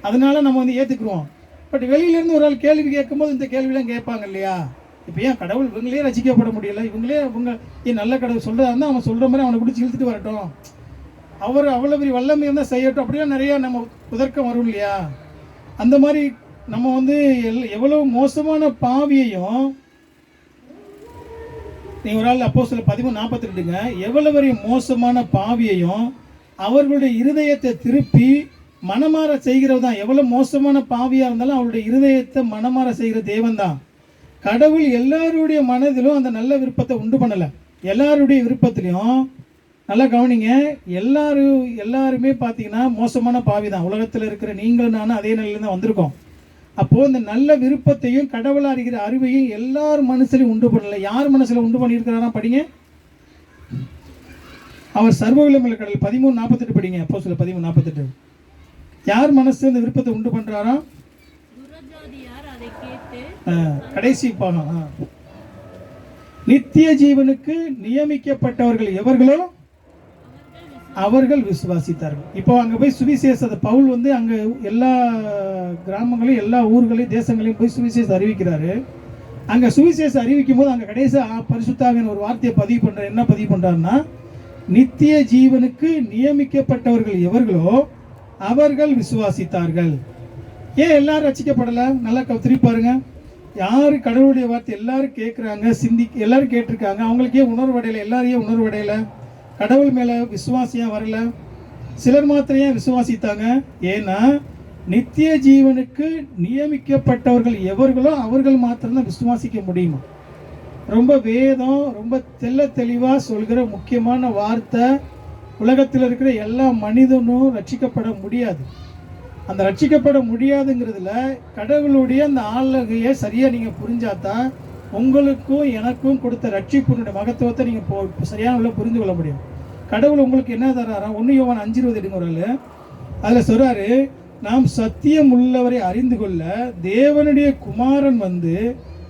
அதனால நம்ம ஏற்றுக்குருவோம். பட் வெளியிலேருந்து ஒரு ஆள் கேள்வி கேட்கும்போது இந்த கேள்விலாம் கேட்பாங்க இல்லையா? இப்போ ஏன் கடவுள் இவங்களே ரசிக்கப்பட முடியல, இவங்க ஏன் நல்ல கடவுள் சொல்கிறாருன்னா அவன் சொல்கிற மாதிரி அவனை பிடிச்சி இழுத்துட்டு வரட்டும், அவர் அவ்வளோ பெரிய வல்லமை இருந்தால் செய்யட்டும், அப்படிலாம் நிறையா நம்ம குதர்க்கம் வரும் இல்லையா? அந்த மாதிரி நம்ம எவ்வளோ மோசமான பாவியையும் நீங்கள் ஒரு ஆள் அப்போஸ்தலர் 13:42 எவ்வளோ பெரிய மோசமான பாவியையும் அவர்களுடைய இருதயத்தை திருப்பி மனமாற செய்கிறது தான். எவ்வளோ மோசமான பாவியாக இருந்தாலும் அவருடைய இருதயத்தை மனமாற செய்கிற தேவன் தான். கடவுள் எல்லாருடைய மனதிலும் அந்த நல்ல விருப்பத்தை உண்டு பண்ணலை. எல்லாருடைய விருப்பத்திலையும் நல்லா கவனிங்க, எல்லாருமே பார்த்தீங்கன்னா மோசமான பாவி தான். உலகத்தில் இருக்கிற நீங்களும் நானும் அதே நிலையில் தான் வந்திருக்கோம். அப்போது இந்த நல்ல விருப்பத்தையும் கடவுளாக அறிகிற அறிவையும் எல்லார் மனசுலையும் உண்டு பண்ணலை. யார் மனசில் உண்டு பண்ணியிருக்கிறாரா? படிங்க, அவர் சர்வ வல்லமையுள்ள கடவுள். 13:48 படிங்க, அப்போஸ்தலர் 13:48. யார் மனசு இந்த விருப்பத்தை உண்டு பண்ணுறாரா? கடைசி பாகம். நித்திய ஜீவனுக்கு நியமிக்கப்பட்டவர்கள் எவர்களோ அவர்கள் விசுவாசித்தார்கள். இப்போ அங்கே போய் சுவிசேஷத்தை பவுல் அங்கே எல்லா கிராமங்களையும் எல்லா ஊர்களையும் தேசங்களையும் போய் சுவிசேஷம் அறிவிக்கிறாரு. அங்கே சுவிசேஷம் அறிவிக்கும் போது அங்கே கடைசி பரிசுத்தாவின் ஒரு வார்த்தையை பதிவு பண்ணுறார். என்ன பதிவு பண்ணுறாருன்னா, நித்திய ஜீவனுக்கு நியமிக்கப்பட்டவர்கள் எவர்களோ அவர்கள் விசுவாசித்தார்கள். ஏன் எல்லாரும் ரசிக்கப்படலை? நல்லா திருப்பி பாருங்க. யார் கடவுளுடைய வார்த்தை எல்லாரும் கேட்குறாங்க, எல்லாரும் கேட்டிருக்காங்க, அவங்களுக்கே உணர்வடையலை. எல்லாரையும் உணர்வடையலை. கடவுள் மேலே விசுவாசியாக வரல. சிலர் மாத்திரையே விசுவாசித்தாங்க. ஏன்னா நித்திய ஜீவனுக்கு நியமிக்கப்பட்டவர்கள் எவர்களோ அவர்கள் மாத்திரம்தான் விசுவாசிக்க முடியுமா? ரொம்ப வேதம் ரொம்ப தெளிவாக சொல்கிற முக்கியமான வார்த்தை. உலகத்தில் இருக்கிற எல்லா மனிதனும் ரட்சிக்கப்பட முடியாது. அந்த ரட்சிக்கப்பட முடியாதுங்கிறதுல கடவுளுடைய அந்த ஆளுகையை சரியாக நீங்கள் புரிஞ்சாதான் உங்களுக்கும் எனக்கும் கொடுத்த ரட்சிப்பினுடைய மகத்துவத்தை நீங்கள் சரியான உள்ள புரிந்து கொள்ள முடியும். கடவுள் உங்களுக்கு என்ன தர்றாரா? 1 யோவான் 5:20 எடுங்கிறாரு. அதில் சொல்கிறாரு, நாம் சத்தியம் உள்ளவரை அறிந்து கொள்ள தேவனுடைய குமாரன்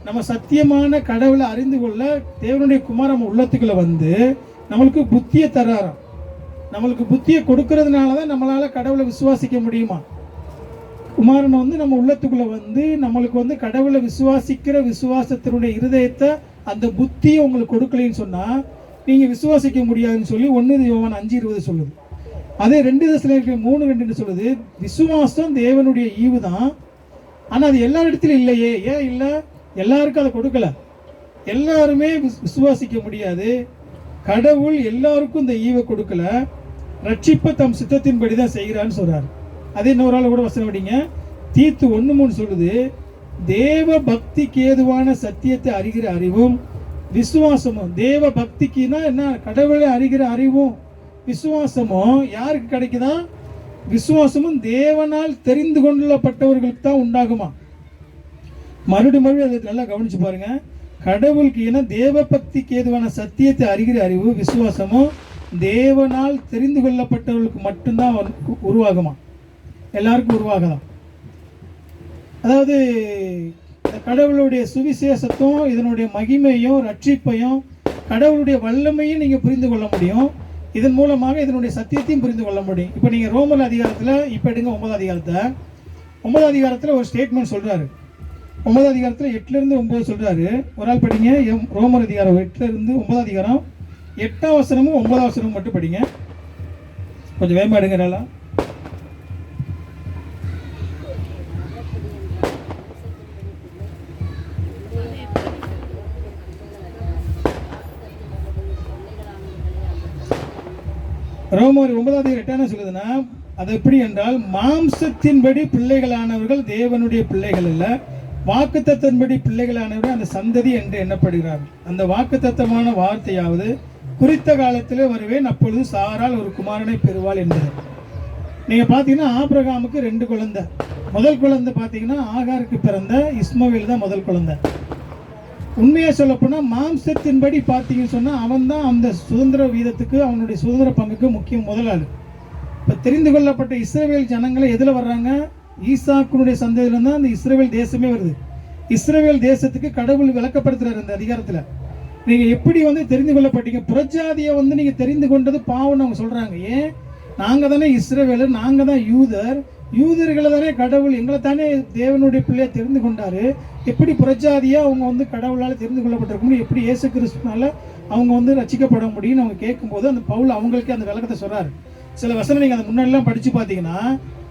நம்ம சத்தியமான கடவுளை அறிந்து கொள்ள தேவனுடைய குமாரன் உள்ளத்துக்குள்ளே நம்மளுக்கு புத்தியை தர்றாராம். நம்மளுக்கு புத்தியை கொடுக்கறதுனால தான் நம்மளால் கடவுளை விசுவாசிக்க முடியுமா? குமாரன் நம்ம உள்ளத்துக்குள்ளே நம்மளுக்கு கடவுளை விசுவாசிக்கிற விசுவாசத்தினுடைய இருதயத்தை அந்த புத்தியை உங்களுக்கு கொடுக்கலன்னு சொன்னால் நீங்கள் விசுவாசிக்க முடியாதுன்னு சொல்லி 1 யோவான் 5:20 சொல்லுது. அதே 2 தெசலோனிக்கேயர் 3:2 சொல்லுது, விசுவாசம் தேவனுடைய ஈவு தான், ஆனால் அது எல்லா இடத்துலையும் இல்லையே. ஏன் இல்லை? எல்லாருக்கும் அதை கொடுக்கல. எல்லாருமே விசுவாசிக்க முடியாது. கடவுள் எல்லாருக்கும் இந்த ஈவை கொடுக்கல. ரட்சிப்பை தம் சித்தத்தின்படி தான் செய்கிறான்னு சொல்கிறார். அதே இன்னொரு ஆள் கூட வசனம் படிங்க, தீத்து 1:3 சொல்லுது, தேவ பக்திக்கு ஏதுவான சத்தியத்தை அறிகிற அறிவும் விசுவாசமும். தேவ பக்திக்குன்னா என்ன? கடவுளை அறிகிற அறிவும் விசுவாசமும் யாருக்கு கிடைக்குதா? விசுவாசமும் தேவனால் தெரிந்து கொள்ளப்பட்டவர்களுக்கு தான் உண்டாகுமா? மறுபடியும் அதை நல்லா கவனிச்சு பாருங்க. கடவுளுக்கு ஏன்னா தேவ பக்திக்கு ஏதுவான சத்தியத்தை அறிகிற அறிவு விசுவாசமும் தேவனால் தெரிந்து கொள்ளப்பட்டவர்களுக்கு மட்டும்தான் உருவாகுமா? எல்லாருக்கும் உருவாகலாம். அதாவது கடவுளுடைய சுவிசேஷத்தும் இதனுடைய மகிமையும் ரட்சிப்பையும் கடவுளுடைய வல்லமையும் நீங்கள் புரிந்து கொள்ள முடியும். இதன் மூலமாக இதனுடைய சத்தியத்தையும் புரிந்து கொள்ள முடியும். இப்போ நீங்கள் ரோமர் அதிகாரத்தில் இப்போ எடுங்க 9 அதிகாரத்தை. 9 அதிகாரத்தில் ஒரு ஸ்டேட்மெண்ட் சொல்கிறாரு. 9 அதிகாரத்தில் 8-9 சொல்கிறாரு. ஒரு ஆள் படிங்க. ரோமர் அதிகாரம் 8-9 அதிகாரம் 8ஆம் வசனமும் 9ஆம் வசனமும் மட்டும் படிங்க. கொஞ்சம் வேகமாக எடுங்க. நல்லா ரோமர் 9:8 சொல்லுதுன்னா, அது எப்படி என்றால், மாம்சத்தின்படி பிள்ளைகளானவர்கள் தேவனுடைய பிள்ளைகள் அல்ல, வாக்குத்தத்தத்தின்படி பிள்ளைகளானவர்கள் அந்த சந்ததி என்று எண்ணப்படுகிறார்கள். அந்த வாக்குத்தத்தமான வார்த்தையாவது குறித்த காலத்தில் வருவேன், அப்பொழுது சாரால் ஒரு குமாரனை பெறுவாள் என்பது. நீங்கள் பார்த்தீங்கன்னா ஆபிரகாமுக்கு 2 குழந்தை. முதல் குழந்தை பார்த்தீங்கன்னா ஆகாருக்கு பிறந்த இஸ்மவேல் தான் முதல் குழந்தை. உண்மையாக சொல்லப்போனால் மாம்சத்தின்படி பார்த்தீங்கன்னு சொன்னால் அவன் தான் அந்த சுதந்திர வீதத்துக்கு, அவனுடைய சுதந்திர பங்குக்கு முக்கியம் முதல் ஆள். இப்போ தெரிந்து கொள்ளப்பட்ட இஸ்ரவேல் ஜனங்களை எதில் வர்றாங்க? ஈசாக்குனுடைய சந்ததியில தான் அந்த இஸ்ரவேல் தேசமே வருது. இஸ்ரவேல் தேசத்துக்கு கடவுள் விளக்கப்படுத்துறாரு இந்த அதிகாரத்தில். நீங்கள் எப்படி வந்து தெரிந்து கொள்ளப்பட்டீங்க? புறஜாதியை வந்து நீங்கள் தெரிந்து கொண்டது பாவம்னு அவங்க சொல்கிறாங்க. ஏன்? நாங்கள் தானே இஸ்ரவேலர், நாங்கள் தான் யூதர், யூதர்களை தானே கடவுள் எங்களை தானே தேவனுடைய பிள்ளையை தெரிந்து கொண்டாரு. எப்படி புறஜாதியாக அவங்க வந்து கடவுளால் தெரிந்து கொள்ளப்பட்டிருக்க முடியும்? எப்படி இயேசு கிறிஸ்துனால அவங்க வந்து ரசிக்கப்பட முடியும்னு அவங்க கேட்கும்போது அந்த பவுல் அவங்களுக்கே அந்த விளக்கத்தை சொல்கிறாரு. சில வசனம் நீங்கள் அந்த முன்னாடிலாம் படித்து பார்த்தீங்கன்னா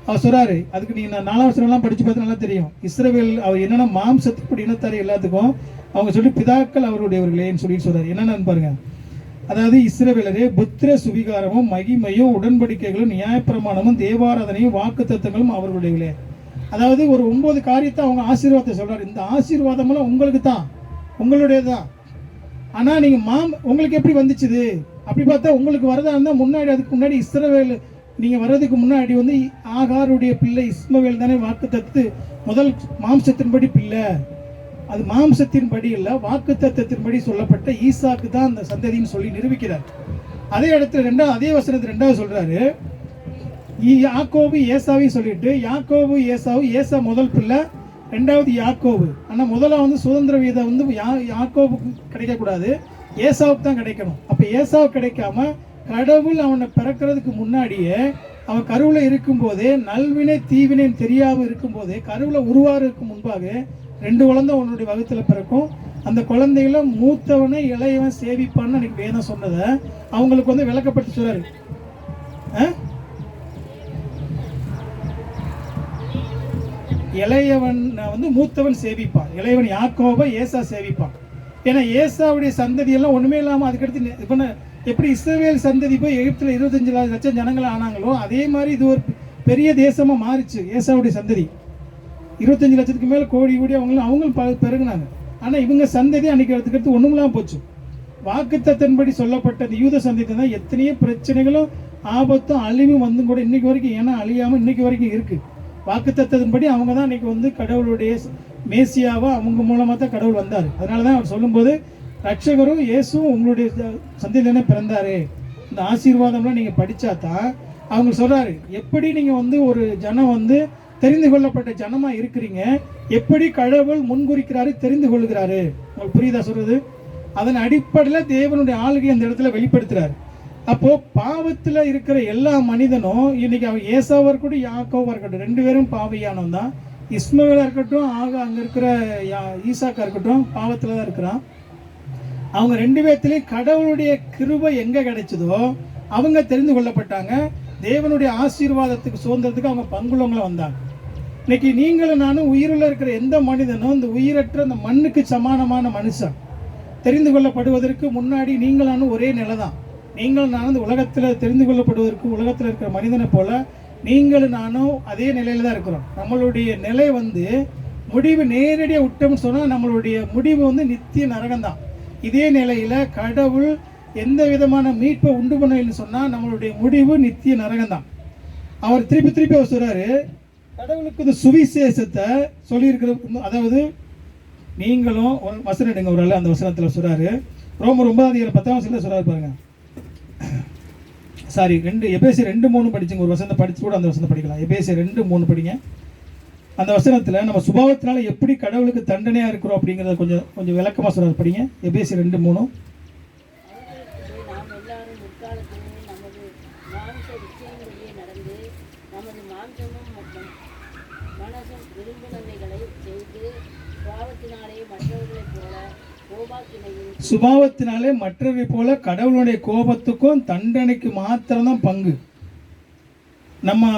அவர் சொல்கிறாரு. அதுக்கு நீங்கள் நான் 4 வசனம்லாம் படித்து பார்த்தா நல்லா தெரியும். இஸ்ரவேல் அவர் என்னென்ன மாம்சத்துப்படி இனத்தார் எல்லாத்துக்கும் அவங்க சொல்லி பிதாக்கள் அவருடையவர்களேன்னு சொல்லிட்டு சொல்கிறார். என்னென்னு பாருங்க. அதாவது இஸ்ரவேலரே, புத்திர சுவிகாரமும் மகிமையும் உடன்படிக்கைகளும் நியாயப்பிரமாணமும் தேவாராதனையும் வாக்கு தத்தங்களும் அவர்களுடையவர்களே. அதாவது ஒரு 9 காரியத்தை அவங்க ஆசீர்வாதத்தை சொல்கிறார். இந்த ஆசீர்வாதமெல்லாம் உங்களுக்கு தான், உங்களுடையது தான். ஆனால் நீங்கள் உங்களுக்கு எப்படி வந்துச்சுது அப்படி பார்த்தா உங்களுக்கு வரதா இருந்தால் முன்னாடி, அதுக்கு முன்னாடி இஸ்ரவேல் நீங்கள் வர்றதுக்கு முன்னாடி வந்து ஆகாருடைய பிள்ளை இஸ்மவேல் தானே வாக்கு தத்து முதல் மாம்சத்தின்படி பிள்ளை. அது மாம்சத்தின்படி இல்லை, வாக்கு தத்தத்தின்படி சொல்லப்பட்ட ஈசாக்கு தான் அந்த சந்ததின்னு சொல்லி நிரூபிக்கிறார். அதே இடத்துல அதே வசனத்தில் 2வது சொல்றாரு, யாக்கோபு ஏசாவையும் சொல்லிட்டு, யாக்கோபு ஏசாவு, ஏசா முதல் பிள்ளை, 2வது யாக்கோபு. ஆனால் முதல்ல வந்து சுதந்திர வீதம் வந்து யாக்கோபுக்கு கிடைக்கக்கூடாது, ஏசாவுக்கு தான் கிடைக்கணும். அப்போ ஏசாவுக்கு கிடைக்காம கடவுள் அவனை பிறக்கிறதுக்கு முன்னாடியே அவன் கருவில் இருக்கும்போதே, நல்வினை தீவினைன்னு தெரியாமல் இருக்கும்போதே, கருவில் உருவாருக்கு முன்பாக 2 குழந்தை உன்னுடைய வகுத்தில் பிறக்கும். அந்த குழந்தைகளை மூத்தவனை இளையவன் சேவிப்பான்னு எனக்கு வேதம் சொன்னதை அவங்களுக்கு வந்து விளக்கப்பட்டு சொல்றாரு. இளையவன் வந்து மூத்தவன் சேவிப்பான், இளையவன் யாக்கோபை ஏசா சேவிப்பான். ஏன்னா ஏசாவுடைய சந்ததியெல்லாம் ஒன்றுமே இல்லாமல் அதுக்கடுத்து இப்போ எப்படி இஸ்ரவேல் சந்ததி போய் எகிப்தில் 25 லட்சம் ஜனங்கள் ஆனாங்களோ அதே மாதிரி இது ஒரு பெரிய தேசமாக மாறிச்சு. ஏசாவுடைய சந்ததி 25 லட்சத்துக்கு மேலே கோடி அவங்களும் பெருகினாங்க. ஆனால் இவங்க சந்ததி அன்றைக்கி அடுத்துக்கடுத்து ஒன்றுமெல்லாம் போச்சு. வாக்குத்தத்தின்படி சொல்லப்பட்ட இந்த யூத சந்ததி தான் எத்தனையோ பிரச்சனைகளும் ஆபத்தும் அழிவும் வந்தும் கூட இன்னைக்கு வரைக்கும், ஏன்னா அழியாமல் இன்னைக்கு வரைக்கும் இருக்குது. வாக்குத்தத்தின்படி அவங்க தான் இன்றைக்கி வந்து கடவுளுடைய மேசியாவாக அவங்க மூலமாக தான் கடவுள் வந்தார். அதனால தான் அவர் சொல்லும்போது ரட்சகரும் இயேசுவும் உங்களுடைய சந்ததியிலே பிறந்தாரு. இந்த ஆசீர்வாதம்லாம் நீங்கள் படித்தா தான் அவங்க சொல்கிறாரு, எப்படி நீங்கள் வந்து ஒரு ஜனம் வந்து தெரிந்து கொள்ளப்பட்ட ஜனமாக இருக்கிறீங்க, எப்படி கடவுள் முன்குறிக்கிறாரு, தெரிந்து கொள்கிறாரு. உங்களுக்கு புரியுதா சொல்கிறது? அதன் அடிப்படையில் தேவனுடைய ஆளுகை அந்த இடத்துல வெளிப்படுத்துகிறார். அப்போது பாவத்தில் இருக்கிற எல்லா மனிதனும் இன்னைக்கு அவன் ஏசாவாக இருக்கட்டும் யாக்கோவாக இருக்கட்டும் 2 பேரும் பாவியானவன் தான். இஸ்மவேலாக இருக்கட்டும் அங்கே இருக்கிற ஈசாக்கா இருக்கட்டும் பாவத்தில் தான் இருக்கிறான். அவங்க 2 பேர்த்துலேயும் கடவுளுடைய கிருபை எங்கே கிடைச்சதோ அவங்க தெரிந்து கொள்ளப்பட்டாங்க. தேவனுடைய ஆசீர்வாதத்துக்கு சுதந்திரத்துக்கு அவங்க பங்குள்ளவங்களும் வந்தாங்க. இன்னைக்கு நீங்களும் நானும் உயிருள்ள இருக்கிற எந்த மனிதனும் இந்த உயிரற்ற அந்த மண்ணுக்கு சமானமான மனுஷன் தெரிந்து கொள்ளப்படுவதற்கு முன்னாடி நீங்கள் நானும் ஒரே நிலை தான். நீங்கள் நானும் இந்த உலகத்தில் தெரிந்து கொள்ளப்படுவதற்கு உலகத்தில் இருக்கிற மனிதனை போல நீங்களும் நானும் அதே நிலையில் தான் இருக்கிறோம். நம்மளுடைய நிலை வந்து முடிவு நேரடியாக விட்டோம்னு சொன்னால் நம்மளுடைய முடிவு வந்து நித்திய நரகம்தான். இதே நிலையில் கடவுள் எந்த விதமான மீட்பை உண்டு பண்ணலைன்னு சொன்னால் நம்மளுடைய முடிவு நித்திய நரகம்தான். அவர் திருப்பி அவர் சொல்கிறாரு, கடவுளுக்கு இந்த சுவிசேஷத்தை சொல்லியிருக்கிற, அதாவது நீங்களும் வசனம் எடுங்க ஒரு அந்த வசனத்தில் சொல்கிறாரு. ரோமர் 9:10 சொல்கிறாரு பாருங்க. சாரி, எபேசியர் 2:3 படிச்சுங்க. ஒரு வசனத்தை படிச்சு கூட அந்த வசனத்தை படிக்கலாம். எபேசியர் 2:3 படிங்க. அந்த வசனத்தில் நம்ம சுபாவத்தினால எப்படி கடவுளுக்கு தண்டனையாக இருக்கிறோம் அப்படிங்கிறத கொஞ்சம் விளக்கமாக சொல்கிறார். படிங்க எபேசியர் 2:3. சுபாவத்தினாலே மற்றவரை போல கடவுளுடைய கோபத்துக்கும் தண்டனைக்கு மாத்திரம்தான் பங்கு. நம்ம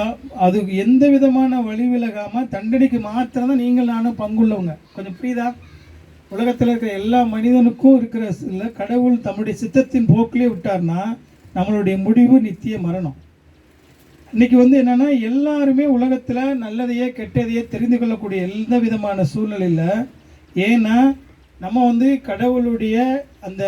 அதுக்கு எந்த விதமான வழி விலகாமல் தண்டனைக்கு மாத்திரம்தான் நீங்கள் நானும் பங்குள்ளவங்க. கொஞ்சம் புரியுதா? உலகத்தில் இருக்கிற எல்லா மனிதனுக்கும் இருக்கிற இல்லை, கடவுள் தம்முடைய சித்தத்தின் போக்கிலே விட்டார்னா நம்மளுடைய முடிவு நித்திய மரணம். இன்றைக்கி வந்து என்னென்னா எல்லாருமே உலகத்தில் நல்லதையே கெட்டதையே தெரிந்து கொள்ளக்கூடிய எந்த விதமான சூழ்நிலையில், ஏன்னா நம்ம வந்து கடவுளுடைய அந்த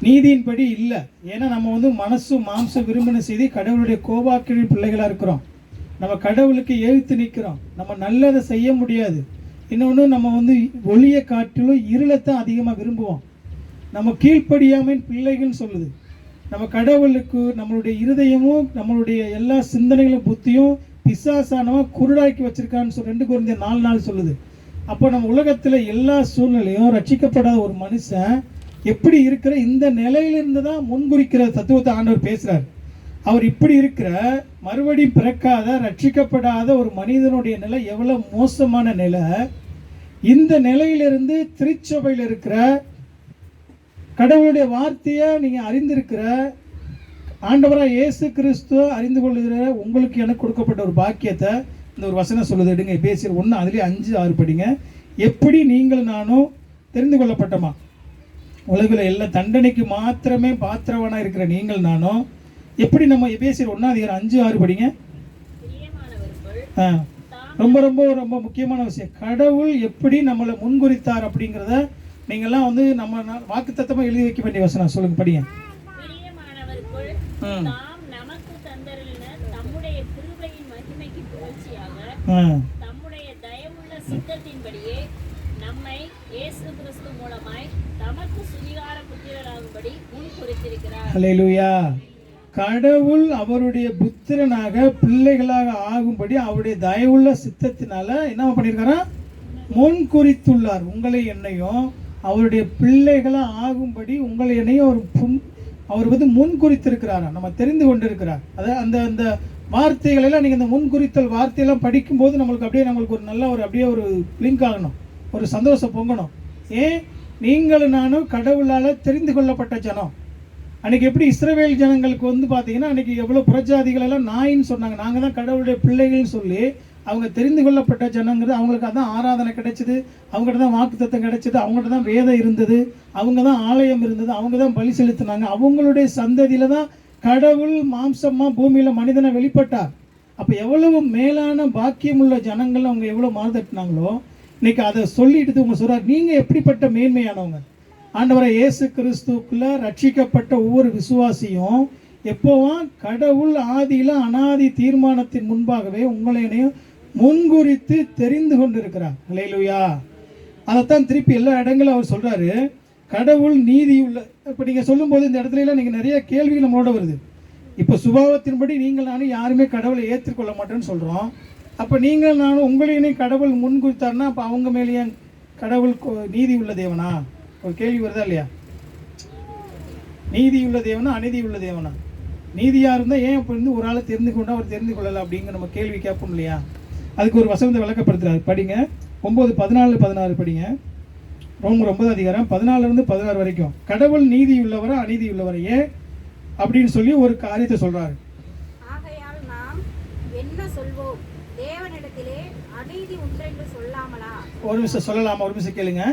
நீதியின்படி இல்லை. ஏன்னா நம்ம வந்து மனசு மாம்ச விரும்பின செய்தி கடவுளுடைய கோபாக்கின் பிள்ளைகளாக இருக்கிறோம். நம்ம கடவுளுக்கு எழுத்து நிற்கிறோம். நம்ம நல்லதை செய்ய முடியாது. இன்னொன்று, நம்ம வந்து ஒளியை காட்டிலும் இருளைத்தான் அதிகமாக விரும்புவோம். நம்ம கீழ்ப்படியாமல் பிள்ளைகள்னு சொல்லுது. நம்ம கடவுளுக்கு நம்மளுடைய இருதயமும் நம்மளுடைய எல்லா சிந்தனைகளும் புத்தியும் பிசாசானவன் குருடாக்கி வச்சிருக்கான்னு சொல்லி 2 கொரிந்தியர் 4:4 சொல்லுது. அப்போ நம்ம உலகத்தில் எல்லா சூழ்நிலையும் ரட்சிக்கப்படாத ஒரு மனுஷன் எப்படி இருக்கிற இந்த நிலையிலிருந்து தான் முன்குறிக்கிற தத்துவத்தை ஆண்டவர் பேசுகிறார். அவர் இப்படி இருக்கிற மறுபடியும் பிறக்காத ரட்சிக்கப்படாத ஒரு மனிதனுடைய நிலை எவ்வளோ மோசமான நிலை. இந்த நிலையிலிருந்து திருச்சபையில் இருக்கிற கடவுளுடைய வார்த்தையை நீங்கள் அறிந்திருக்கிற ஆண்டவராக இயேசு கிறிஸ்துவ அறிந்து கொள்ளுகிற உங்களுக்கு எனக்கு கொடுக்கப்பட்ட ஒரு பாக்கியத்தை இந்த ஒரு வசனம் சொல்லுது. எடுங்க பேசி 1 அதுலேயே 5-6 படிங்க. எப்படி நீங்கள் நானும் தெரிந்து கொள்ளப்பட்டோமா? உலகில் எல்லா தண்டனைக்கு மாத்திரமே பாத்திரவனாக இருக்கிற நீங்கள் நானும் எப்படி நம்ம எபேசியர் 1:5-6 படிங்க. ரொம்ப ரொம்ப ரொம்ப முக்கியமான விஷயம். கடவுள் எப்படி நம்மளை முன்குறித்தார் அப்படிங்கிறத நீங்கள்லாம் வந்து நம்ம வாக்குத்தத்தமாக எழுதி வைக்க வேண்டிய வசனம். சொல்லுங்க, படிங்க. தம்முடைய தயவுள்ள சித்தத்தின்படியே நம்மை இயேசு கிறிஸ்து மூலமாய் தமக்கு சுவிகார புத்திரராகும்படி முன் குறித்திருக்கிறார். ஹல்லேலூயா. கடவுள் அவருடைய புத்திரனாக பிள்ளைகளாக ஆகும்படி அவருடைய தயவுள்ள சித்தத்தினால என்ன பண்ணியிருக்காரா? முன் குறித்துள்ளார். உங்களை என்னையும் அவருடைய பிள்ளைகளாக ஆகும்படி உங்களை என்னையும் அவர் வந்து முன் குறித்திருக்கிறாரா, நம்ம தெரிந்து கொண்டிருக்கிறார். அதாவது அந்த அந்த வார்த்தைகளெல்லாம் நீங்கள் இந்த முன்குறித்தல் வார்த்தையெல்லாம் படிக்கும்போது நம்மளுக்கு ஒரு நல்ல அப்படியே ஒரு லிங்க் ஆகணும், ஒரு சந்தோஷம் பொங்கணும். ஏன்? நீங்களும் நானும் கடவுளால் தெரிந்து கொள்ளப்பட்ட ஜனம். அன்றைக்கி எப்படி இஸ்ரவேல் ஜனங்களுக்கு வந்து பார்த்தீங்கன்னா அன்றைக்கி எவ்வளோ புறஜாதிகளெல்லாம் நாயின்னு சொன்னாங்க. நாங்கள் தான் கடவுளுடைய பிள்ளைகள்னு சொல்லி அவங்க தெரிந்து கொள்ளப்பட்ட ஜனங்கிறது. அவங்களுக்கு அதான் ஆராதனை கிடைச்சிது, அவங்ககிட்ட தான் வாக்குத்தத்தம் கிடைச்சிது, அவங்ககிட்ட தான் வேதம் இருந்தது, அவங்க தான் ஆலயம் இருந்தது, அவங்க தான் பலி செலுத்தினாங்க. அவங்களுடைய சந்ததியில் தான் கடவுள் மாம்சமாக பூமியில் மனிதனை வெளிப்பட்டார். அப்போ எவ்வளவு மேலான பாக்கியமுள்ள ஜனங்கள் அவங்க எவ்வளோ மாறுதட்டினாங்களோ இன்னைக்கு அதை சொல்லிட்டு உங்க சொல்கிறார், நீங்கள் எப்படிப்பட்ட மேன்மையானவங்க. ஆண்டவரை இயேசு கிறிஸ்துக்குள்ள ரட்சிக்கப்பட்ட ஒவ்வொரு விசுவாசியும் எப்போவா கடவுள் ஆதியில் அனாதி தீர்மானத்தின் முன்பாகவே உங்களையும் முன்குறித்து தெரிந்து கொண்டிருக்கிறார். ஹல்லேலூயா. அதைத்தான் திருப்பி எல்லா இடங்களும் அவர் சொல்கிறாரு, கடவுள் நீதி உள்ள. இப்போ நீங்கள் சொல்லும்போது இந்த இடத்துலலாம் நீங்கள் நிறைய கேள்விகள் நம்மளோட வருது. இப்போ சுபாவத்தின்படி நீங்கள் நானும் யாருமே கடவுளை ஏற்றுக்கொள்ள மாட்டேன்னு சொல்கிறோம். அப்போ நீங்கள் நானும் உங்களையும் கடவுள் முன்குறித்தார்னா அப்போ அவங்க மேலேயே கடவுள் நீதி உள்ள தேவனா? ஒரு கேள்வி வருதா இல்லையா? நீதி உள்ள தேவனா அநீதி உள்ள தேவனா? நீதியாக இருந்தால் ஏன் இப்போ இருந்து ஒரு ஆளை தெரிந்து கொண்டா அவர் தெரிந்து கொள்ளலை அப்படிங்கிற நம்ம கேள்வி கேட்போம் இல்லையா? அதுக்கு ஒரு வசனத்தை விளக்கப்படுத்துறாரு. படிங்க 9:14-16 படிங்க. ரோமர் 9:14-16 வரைக்கும். கடவுள் நீதி உள்ளவரா அநீதி உள்ளவரா ஏன் அப்படின்னு சொல்லி ஒரு காரியத்தை சொல்றாரு. ஆகையால் நாம் என்ன சொல்வோம்? தேவனிடத்திலே அநீதி உண்டென்று சொல்லாமலா? ஒரு நிமிஷம் சொல்லலாமா? ஒரு நிமிஷம் கேளுங்க.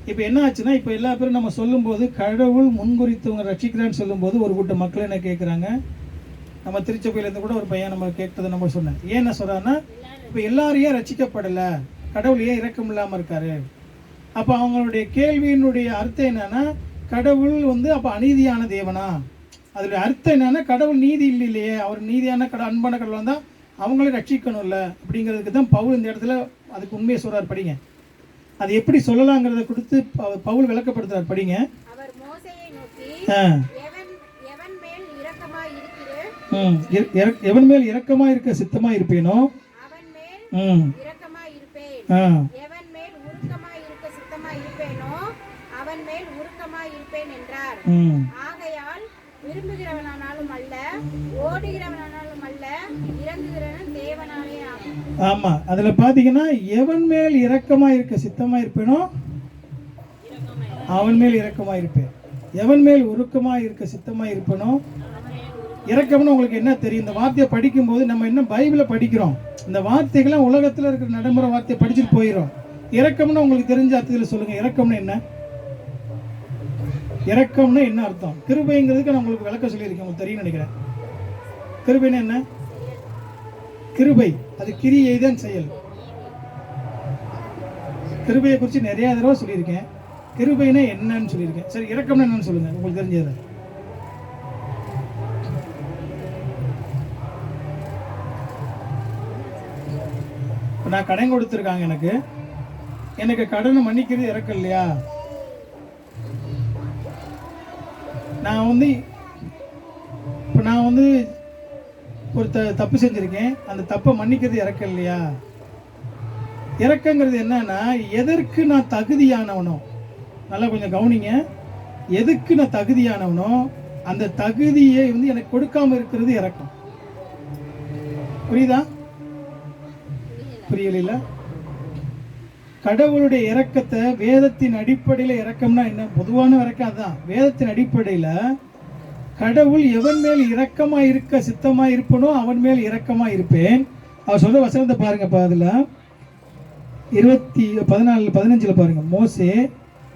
இப்போ என்ன ஆச்சுன்னா, இப்போ எல்லா பேரும் நம்ம சொல்லும்போது கடவுள் முன்குறித்தவங்க ரட்சிக்கிறான்னு சொல்லும்போது ஒரு கூட்டம் மக்கள் என்ன கேட்குறாங்க, நம்ம திருச்சபையிலேருந்து கூட ஒரு பையன் நம்ம கேட்டதை நம்ம சொன்னேன். ஏன் என்ன சொல்கிறான்னா, இப்போ எல்லாரையும் ரட்சிக்கப்படலை, கடவுள் ஏன் இரக்கம் இல்லாமல் இருக்காரு? அப்போ அவங்களுடைய கேள்வியினுடைய அர்த்தம் என்னன்னா, கடவுள் வந்து அப்போ அநீதியான தேவனா? அதோடைய அர்த்தம் என்னன்னா, கடவுள் நீதி இல்லையே, அவர் நீதியான அன்பான கடவுளாக இருந்தால் அவங்களே ரட்சிக்கணும்ல அப்படிங்கிறதுக்கு தான் பவுல் இந்த இடத்துல அதுக்கு உண்மையை சொல்கிறார். படிங்க, அது எப்படி சொல்லலாங்கிறத கொடுத்து பவுல் விளக்கப்படுத்துறார். படிங்க. அவர் மோசேயை நோக்கி, எவன் மேல் இரக்கமாக இருக்க சித்தமாக இருப்பேனோ அவன் மேல் இரக்கமாக இருப்பேன், எவன் மேல் உருக்கமாக இருக்க சித்தமாக இருப்பேனோ அவன் மேல் உருக்கமாக இருப்பேன் என்றார். ஆகையால் விரும்புகிறவனானாலும் அல்ல, ஓடுகிறவனானாலும் அல்ல, இறங்குகிறவன் தேவனாலே ஆகும். ஆமா, அதுல பாத்தீங்கன்னா எவன் மேல் இரக்கமா இருக்க சித்தமா இருப்பேனோ அவன் மேல் இரக்கமா இருப்பேன், எவன் மேல் உருக்கமா இருக்க சித்தமா இருப்பேனோ. இரக்கம்னு உங்களுக்கு என்ன தெரியும்? இந்த வார்த்தையை படிக்கும்போது நம்ம என்ன பைபிளை படிக்கிறோம், இந்த வார்த்தைகள்லாம் உலகத்துல இருக்கிற நடைமுறை வார்த்தையை படிச்சுட்டு போயிடும். இரக்கம்னு உங்களுக்கு தெரிஞ்ச அர்த்தத்தில் சொல்லுங்க. இரக்கம்னு என்ன? இரக்கம்னு என்ன அர்த்தம்? கிருபைங்கிறதுக்கு நான் உங்களுக்கு விளக்க சொல்லியிருக்கேன், உங்களுக்கு தெரியும் நினைக்கிறேன். கிருபைன்னு என்ன? கிருபை அது கிரியை தான் செயல். கிருபையை குறித்து நிறைய தடவை சொல்லியிருக்கேன். கிருபைனா என்னன்னு சொல்லியிருக்கேன். சரி, இரக்கம்னா என்னன்னு சொல்லுங்க உங்களுக்கு தெரிஞ்சதை. இப்போ நான் கடன் கொடுத்துருக்காங்க, எனக்கு கடனை மன்னிக்கிறது இறக்கம் இல்லையா? நான் வந்து ஒரு தப்பு செஞ்சுருக்கேன், அந்த தப்பை மன்னிக்கிறது இறக்கம் இல்லையா? இறக்கங்கிறது என்னன்னா, எதற்கு நான் தகுதியானவனோ, நல்லா கொஞ்சம் கவனிங்க, எதுக்கு நான் தகுதியானவனோ அந்த தகுதியை வந்து எனக்கு கொடுக்காம இருக்கிறது இறக்கம். புரியுதா? புரியல? கடவுளுடைய இரக்கத்தை வேதத்தின் அடிப்படையில், இரக்கம்னா என்ன, பொதுவான இரக்கம் அதுதான். வேதத்தின் அடிப்படையில் கடவுள் எவன் மேல் இரக்கமா இருக்க சித்தமா இருப்பனோ அவன் மேல் இரக்கமா இருப்பேன். அவர் சொல்ற வசனத்தை பாருங்கப்பா, அதுல 14:15 பாருங்க. மோசே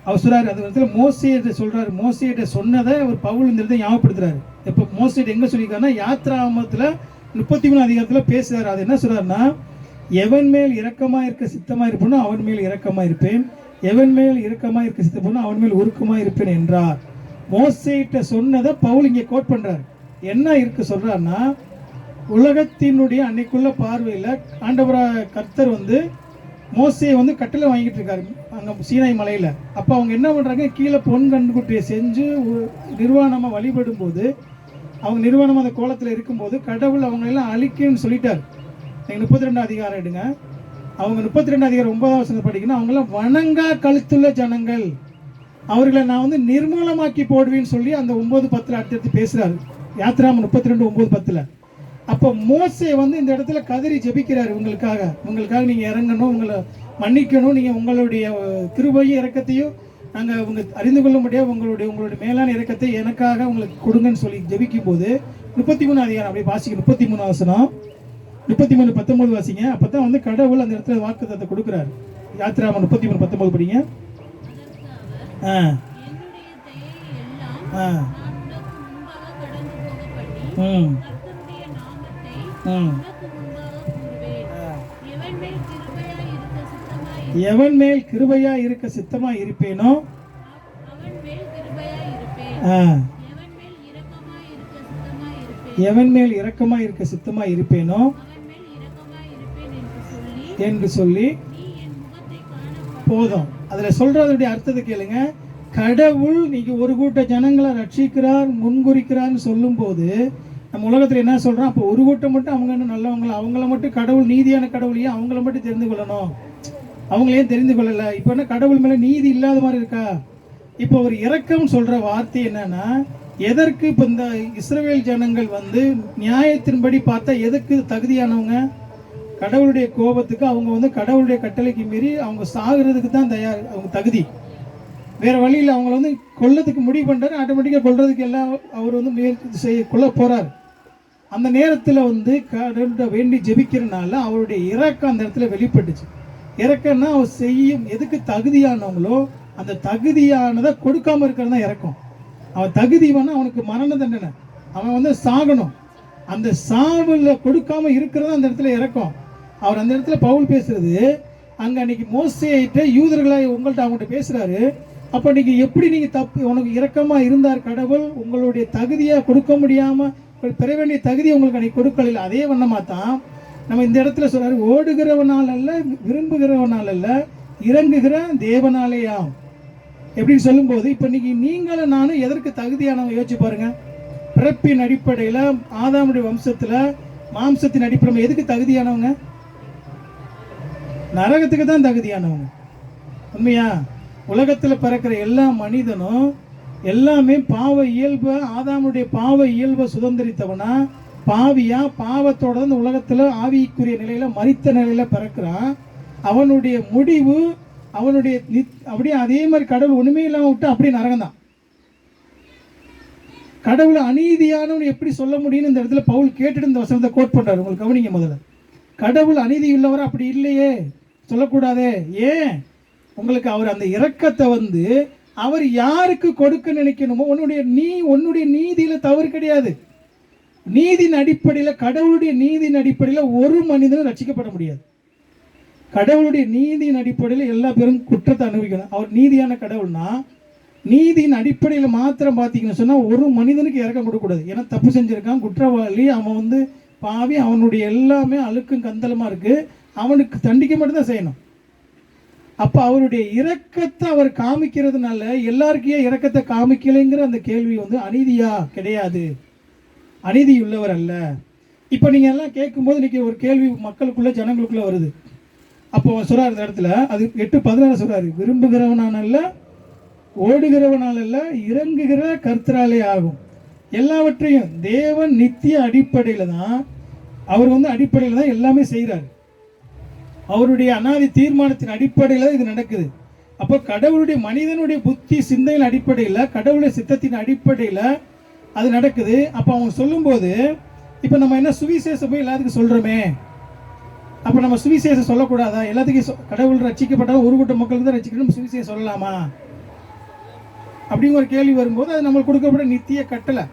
அவர் சொல்றாரு, அந்த இடத்துல மோசேட்ட சொல்றாரு, மோசேட்ட சொன்னதை அவர் பவுல் இந்த இடத்துல ஞாபகப்படுத்துறாரு. இப்போ மோசேட்ட எங்க சொல்லியிருக்காருன்னா யாத்ராகமத்துல 33 அதிகாரத்துல பேசுறாரு. அது என்ன சொல்றாருன்னா, எவன் மேல் இரக்கமா இருக்க சித்தமா இருப்பனோ அவன் மேல் இரக்கமா இருப்பேன், எவன் மேல் இரக்கமா இருக்க சித்தப்பனோ அவன் மேல் உருக்கமா இருப்பேன் என்றார். மோசேட்ட சொன்னதை பவுல் இங்கே கோட் பண்றாரு. என்ன இருக்கு சொல்றாருன்னா, உலகத்தினுடைய அன்னைக்குள்ள பார்வையில் ஆண்டவராக கர்த்தர் வந்து மோசையை வந்து கட்டளை வாங்கிட்டு இருக்காரு அங்கே சீனாய் மலையில். அப்போ அவங்க என்ன பண்ணுறாங்க, கீழே பொன் கண்டுக்குட்டியை செஞ்சு நிர்வாணமாக வழிபடும் போது, அவங்க நிர்வாணமாக அந்த கோலத்தில் இருக்கும்போது கடவுள் அவங்களெல்லாம் அழிக்கணும்னு சொல்லிட்டார். நீங்கள் 32 அதிகாரம் எடுங்க, அவங்க 32 அதிகாரம் 9வது வசனம் படிக்கணும். அவங்களாம் வணங்கா கழுத்துள்ள ஜனங்கள், அவர்களை நான் வந்து நிர்மூலமாக்கி போடுவேன்னு சொல்லி அந்த 9:10 அடுத்தடுத்து பேசுகிறாரு. யாத்ராகமம் 32:9-10. அப்போ மோசே வந்து இந்த இடத்துல கதறி ஜெபிக்கிறார், உங்களுக்காக நீங்கள் இறங்கணும், உங்களை மன்னிக்கணும், நீங்கள் உங்களுடைய கிருபையும் இரக்கத்தையும் நாங்கள் உங்க அறிந்து கொள்ள முடியாது, உங்களுடைய மேலான இரக்கத்தை எனக்காக உங்களுக்கு கொடுங்கன்னு சொல்லி ஜெபிக்கும் போது 33 அதிகாரம் அப்படியே வாசிக்க, 33 வசனம் 33:19 வாசிங்க. அப்போ தான் வந்து கடவுள் அந்த இடத்துல வாக்குத்தத்தத்தை கொடுக்குறாரு. யாத்ராகமம் 33:19 படிங்க. எவன் மேல் கிருபையா இருக்க சித்தமா இருப்பேனோ எவன் மேல் இரக்கமா இருக்க சித்தமா இருப்பேனோ என்று சொல்லி போதும். அதுல சொல்றதுடைய அர்த்தத்தை கேளுங்க. கடவுள் நீங்க ஒரு கூட்ட ஜனங்களை ரட்சிக்கிறார், முன்குறிக்கிறார்னு சொல்லும் போது நம்ம உலகத்துல என்ன சொல்றோம், அப்போ ஒரு கூட்டம் மட்டும் அவங்க என்ன நல்லவங்களா, அவங்கள மட்டும் கடவுள் நீதியான கடவுளையே அவங்கள மட்டும் தெரிந்து கொள்ளணும், அவங்களையும் தெரிந்து கொள்ளல. இப்போ என்ன கடவுள் மேல நீதி இல்லாத மாதிரி இருக்கா? இப்போ ஒரு இரக்கம் சொல்ற வார்த்தை என்னன்னா, எதற்கு இப்போ இந்த இஸ்ரவேல் ஜனங்கள் வந்து நியாயத்தின்படி பார்த்தா எதுக்கு தகுதியானவங்க? கடவுளுடைய கோபத்துக்கு அவங்க வந்து கடவுளுடைய கட்டளைக்கு மீறி அவங்க சாகுறதுக்கு தான் தயார், அவங்க தகுதி. வேற வழியில் அவங்கள வந்து கொல்லத்துக்கு முடிவு பண்ணுறாரு, ஆட்டோமேட்டிக்காக கொல்றதுக்கு எல்லாம் அவர் வந்து முயற்சி கொல்ல போறார். அந்த நேரத்தில் வந்து கடவுள்கிட்ட வேண்டி ஜெபிக்கிறனால அவருடைய இரக்கம் அந்த இடத்துல வெளிப்பட்டுச்சு. இறக்கம்னா அவர் செய்யும் எதுக்கு தகுதியானவங்களோ அந்த தகுதியானதை கொடுக்காம இருக்கிறது தான் இறக்கம். அவன் தகுதி வேணா அவனுக்கு மரண தண்டனை, அவன் வந்து சாகணும், அந்த சாவில் கொடுக்காம இருக்கிறதா அந்த இடத்துல இறக்கம். அவர் அந்த இடத்துல பவுல் பேசுறது அங்கே அன்னைக்கு மோசேயிட்ட யூதர்களாக உங்கள்கிட்ட அவங்கள்ட்ட பேசுறாரு. அப்போ நீங்கள் எப்படி நீங்கள் தப்பு, உனக்கு இரக்கமாக இருந்தார் கடவுள், உங்களுடைய தகுதியாக கொடுக்க முடியாமல் பெற வேண்டிய தகுதியை உங்களுக்கு அன்னைக்கு கொடுக்கல. அதே வண்ணமாக தான் நம்ம இந்த இடத்துல சொல்றாரு, ஓடுகிறவனால் அல்ல விரும்புகிறவனால் அல்ல இறங்குகிற தேவனாலேயாம். எப்படின்னு சொல்லும்போது இப்போ நீங்களும் நானும் எதற்கு தகுதியானவங்க யோசிச்சு பாருங்க. பிறப்பின் அடிப்படையில் ஆதாமுடைய வம்சத்தில் மாம்சத்தின் அடிப்படையில் எதுக்கு தகுதியானவங்க? நரகத்துக்கு தான் தகுதியானவங்க. உண்மையா? உலகத்தில் பிறக்கிற எல்லா மனிதனும் எல்லாமே பாவ இயல்பை, ஆதாமுடைய பாவ இயல்பை சுதந்திரித்தவனா பாவியா பாவத்தோட இந்த உலகத்தில் ஆவிக்குரிய நிலையில மரித்த நிலையில பிறக்கிறான். அவனுடைய முடிவு அவனுடைய அப்படியே அதே மாதிரி கடவுள் ஒண்ணுமே இல்லாம விட்டு அப்படியே நரகம் தான். கடவுள் அநீதியானவன் எப்படி சொல்ல முடியும்னு இந்த இடத்துல பவுல் கேட்டுட்டு இந்த வசனத்தை கோட் பண்றாரு. உங்களுக்கு கவனிங்க, முதல்ல கடவுள் அநீதி உள்ளவர் அப்படி இல்லையே சொல்லக்கூடாதே. ஏன்? உங்களுக்கு அவர் அந்த இரக்கத்தை வந்து அவர் யாருக்கு கொடுக்க நினைக்கணுமோ, உன்னுடைய நீதியில தவறு கிடையாது. நீதியின் அடிப்படையில், கடவுளுடைய நீதியின் அடிப்படையில் ஒரு மனிதனும் ரட்சிக்கப்பட முடியாது. கடவுளுடைய நீதியின் அடிப்படையில் எல்லா பேரும் குற்றத்தை அனுபவிக்கணும். அவர் நீதியான கடவுள்னா நீதியின் அடிப்படையில் மாத்திரம் பார்த்தீங்கன்னு சொன்னால் ஒரு மனிதனுக்கு இறக்கம் கொடுக்கக்கூடாது. ஏன்னா தப்பு செஞ்சுருக்கான், குற்றவாளி, அவன் வந்து பாவி, அவனுடைய எல்லாமே அழுக்கும் கந்தலமாக இருக்குது. அவனுக்கு தண்டிக்க மட்டும்தான் செய்யணும். அப்போ அவருடைய இரக்கத்தை அவர் காமிக்கிறதுனால எல்லாருக்கும் ஏன் இரக்கத்தை காமிக்கலைங்கிற அந்த கேள்வி வந்து அநீதியா? கிடையாது, அநீதி உள்ளவர் அல்ல. இப்போ நீங்கள் எல்லாம் கேட்கும்போது இன்றைக்கி ஒரு கேள்வி மக்களுக்குள்ளே ஜனங்களுக்குள்ளே வருது. அப்போ சொல்கிறார் இந்த இடத்துல, அது 8:16 சொல்கிறாரு, விரும்புகிறவனான அல்ல, ஓடுகிறவனால் அல்ல, இறங்குகிற கர்த்தராலே ஆகும். எல்லாவற்றையும் தேவன் நித்திய அடிப்படையில் தான், அவர் வந்து அடிப்படையில் தான் எல்லாமே செய்கிறார். அவருடைய அனாதி தீர்மானத்தின் அடிப்படையில் தான் இது நடக்குது. அப்போ கடவுளுடைய மனிதனுடைய புத்தி சிந்தையின் அடிப்படையில், கடவுளுடைய சித்தத்தின் அடிப்படையில் அது நடக்குது. அப்போ அவங்க சொல்லும்போது, இப்போ நம்ம என்ன சுவிசேஷம் போய் எல்லாத்துக்கும் சொல்கிறோமே, அப்போ நம்ம சுவிசேஷம் சொல்லக்கூடாதா? எல்லாத்துக்கும் கடவுள் ரட்சிக்கப்பட்டாலும் ஒரு கூட்ட மக்களுக்கு தான் ரட்சிக்கணும், சுவிசேஷம் சொல்லலாமா அப்படிங்கிற ஒரு கேள்வி வரும்போது, அது நம்மளுக்கு கொடுக்கப்பட்ட நித்திய கட்டளை.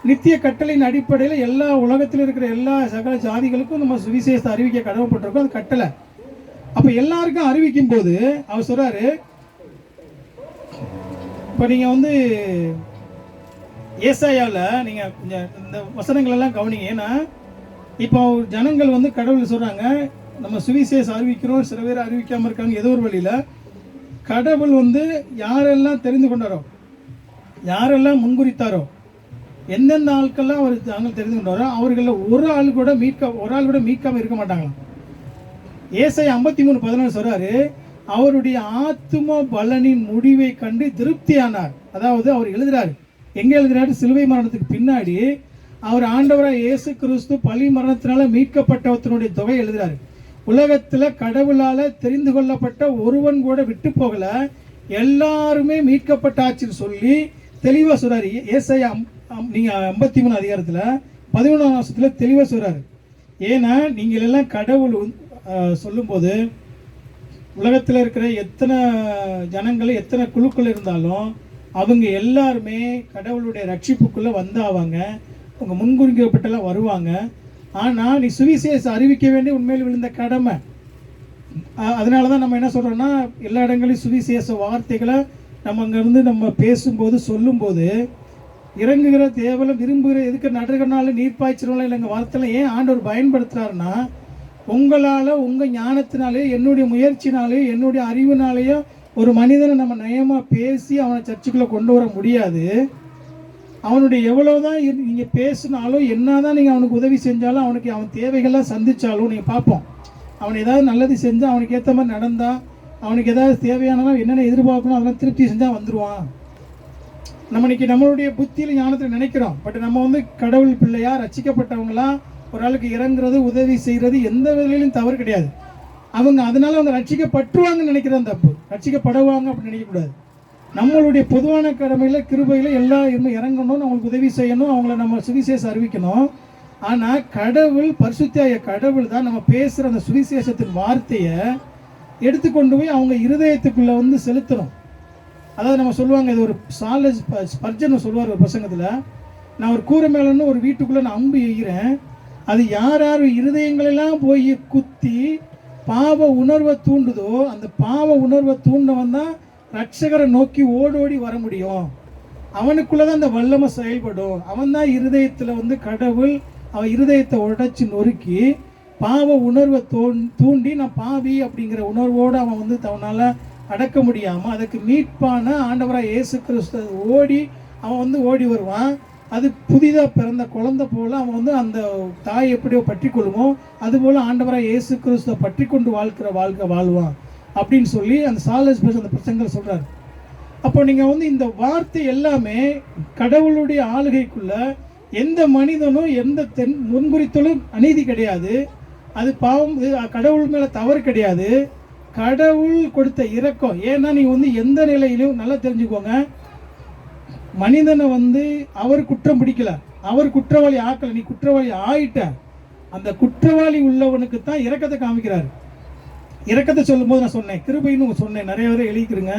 நித்திய கட்டளையின் அடிப்படையில் எல்லா உலகத்தில் இருக்கிற எல்லா சகல ஜாதிகளுக்கும் நம்ம சுவிசேஷத்தை அறிவிக்க கடமைப்பட்டிருக்கோம், அது கட்டளை. அப்போ எல்லாருக்கும் அறிவிக்கும் போது அவர் சொல்கிறாரு, இப்போ நீங்கள் வந்து ஏசாயாவில் நீங்கள் கொஞ்சம் இந்த வசனங்கள் எல்லாம் கவனிங்க. ஏன்னா இப்போ ஜனங்கள் வந்து கடவுள் சொல்கிறாங்க, நம்ம சுவிசேஷம் அறிவிக்கிறோம், சில பேர் அறிவிக்காமல் இருக்காங்க. ஏதோ ஒரு வழியில் கடவுள் வந்து யாரெல்லாம் தெரிந்து கொண்டாரோ, யாரெல்லாம் முன்குறித்தாரோ, எந்தெந்த ஆட்கள்லாம் அவர் நாங்கள் தெரிந்து கொண்டாரோ அவர்களில் ஒரு ஆள் கூட மீட்காமல் இருக்க மாட்டாங்களாம். ஏசாயா 53:14 சொல்கிறாரு, அவருடைய ஆத்தும பலனின் முடிவை கண்டு திருப்தியானார். அதாவது அவர் எழுதுறாரு, எங்கே எழுதுறாரு? சிலுவை மரணத்துக்கு பின்னாடி அவர் ஆண்டவராக இயேசு கிறிஸ்து பழி மரணத்தினால மீட்கப்பட்டவத்தினுடைய தொகை எழுதுறாரு. உலகத்தில் கடவுளால் தெரிந்து கொள்ளப்பட்ட ஒருவன் கூட விட்டு போகல, எல்லாருமே மீட்கப்பட்டாச்சுன்னு சொல்லி தெளிவாக சொல்கிறாரு. ஏசாயா நீங்கள் 53 அதிகாரத்தில் 11ஆம் வருஷத்தில் தெளிவாக சொல்கிறாரு. ஏன்னா நீங்கள் எல்லாம் கடவுள் சொல்லும்போது உலகத்தில் இருக்கிற எத்தனை ஜனங்கள் எத்தனை குழுக்கள் இருந்தாலும் அவங்க எல்லாருமே கடவுளுடைய ரட்சிப்புக்குள்ளே வந்தாவாங்க, அவங்க முன்குறிக்கப்பட்டெல்லாம் வருவாங்க. ஆனால் நீ சுவிசேஷம் அறிவிக்க வேண்டிய உண்மையில் விழுந்த கடமை. அதனால தான் நம்ம என்ன சொல்கிறோன்னா, எல்லா இடங்களையும் சுவிசேஷ வார்த்தைகளை நம்ம அங்கேருந்து நம்ம பேசும்போது சொல்லும்போது, இறங்குகிற தேவலம் விரும்புகிற எதுக்கு நடுகிறனால நீர் பாய்ச்சினால இல்லைங்க வார்த்தைலாம் ஏன் ஆண்டவர் பயன்படுத்துகிறாருன்னா, உங்களால் உங்கள் ஞானத்தினாலேயோ என்னுடைய முயற்சினாலேயோ என்னுடைய அறிவினாலேயோ ஒரு மனிதனை நம்ம நயமாக பேசி அவனை சர்ச்சுக்குள்ளே கொண்டு வர முடியாது. அவனுடைய எவ்வளோதான் நீங்கள் பேசினாலும் என்ன தான் நீங்கள் அவனுக்கு உதவி செஞ்சாலும் அவனுக்கு அவன் தேவைகள்லாம் சந்தித்தாலும் நீங்கள் பார்ப்போம், அவன் ஏதாவது நல்லது செஞ்சால் அவனுக்கு ஏற்ற மாதிரி நடந்தால் அவனுக்கு ஏதாவது தேவையானதான் என்னென்ன எதிர்பார்க்கணும் அதெல்லாம் திருப்தி செஞ்சால் வந்துடுவான். நம்ம இன்னைக்கு நம்மளுடைய புத்தியில் ஞானத்தில் நினைக்கிறோம், பட் நம்ம வந்து கடவுள் பிள்ளையா ரட்சிக்கப்பட்டவங்களா ஒரு ஆளுக்கு இறங்குறது உதவி செய்கிறது எந்த விதத்திலையும் தவறு கிடையாது. அவங்க அதனால அவங்க ரட்சிக்கப்பட்டுருவாங்கன்னு நினைக்கிறது தப்பு, ரட்சிக்கப்படுவாங்க அப்படின்னு நினைக்கக்கூடாது. நம்மளுடைய பொதுவான கடமையில் கிருபையில் எல்லாரும் இறங்கணும், அவங்களுக்கு உதவி செய்யணும், அவங்கள நம்ம சுவிசேஷம் அறிவிக்கணும். ஆனால் கடவுள் பரிசுத்தாய கடவுள் தான் நம்ம பேசுகிற அந்த சுவிசேஷத்தின் வார்த்தையை எடுத்துக்கொண்டு போய் அவங்க இருதயத்துக்குள்ளே வந்து செலுத்தணும். அதாவது நம்ம சொல்லுவாங்க, இது ஒரு சார்லஸ் ஸ்பர்ஜன் சொல்லுவார் ஒரு பிரசங்கத்தில், நான் ஒரு கூரை மேலேன்னு ஒரு வீட்டுக்குள்ளே நான் அம்பு எய்கிறேன், அது யார் யார் இருதயங்களெல்லாம் போய் குத்தி பாவ உணர்வை தூண்டுதோ அந்த பாவ உணர்வை தூண்டவன் தான் ரட்சகரை நோக்கி ஓடோடி வர முடியும். அவனுக்குள்ளே தான் அந்த வல்லமை செயல்படும். அவன் தான் இருதயத்தில் வந்து கடவுள் அவன் இருதயத்தை உடைச்சி நொறுக்கி பாவ உணர்வை தூண்டி நான் பாவி அப்படிங்கிற உணர்வோடு அவன் வந்து அவனால் அடக்க முடியாமல் அதுக்கு மீட்பான ஆண்டவராக இயேசு கிறிஸ்து அவன் வந்து ஓடி வருவான். அது புதிதாக பிறந்த குழந்தை போல் அவன் வந்து அந்த தாய் எப்படியோ பற்றி கொள்ளுமோ அதுபோல் ஆண்டவராக இயேசு கிறிஸ்துவை பற்றி கொண்டு வாழ்க்கை வாழ்வான் அப்படின்னு சொல்லி அந்த சார்லஸ் ஸ்பர்ஜன் அந்த பிரசங்கத்தில் சொல்கிறார். அப்போ நீங்கள் வந்து இந்த வார்த்தை எல்லாமே கடவுளுடைய ஆளுகைக்குள்ள எந்த மனிதனும் எந்த முன்குறித்தலும் அநீதி கிடையாது, அது பாவம், கடவுள் மேலே தவறு கிடையாது, கடவுள் கொடுத்த இரக்கம். ஏன்னா நீங்கள் வந்து எந்த நிலையிலும் நல்லா தெரிஞ்சுக்கோங்க, மனிதனை வந்து அவர் குற்றம் பிடிக்கல, அவர் குற்றவாளி ஆக்கலை, நீ குற்றவாளி ஆயிட்ட. அந்த குற்றவாளி உள்ளவனுக்கு தான் இரக்கத்தை காமிக்கிறார். இரக்கத்தை சொல்லும்போது நான் சொன்னேன் கிருபைன்னு சொன்னேன், நிறைய பேர் எழுதிக்கிறேங்க.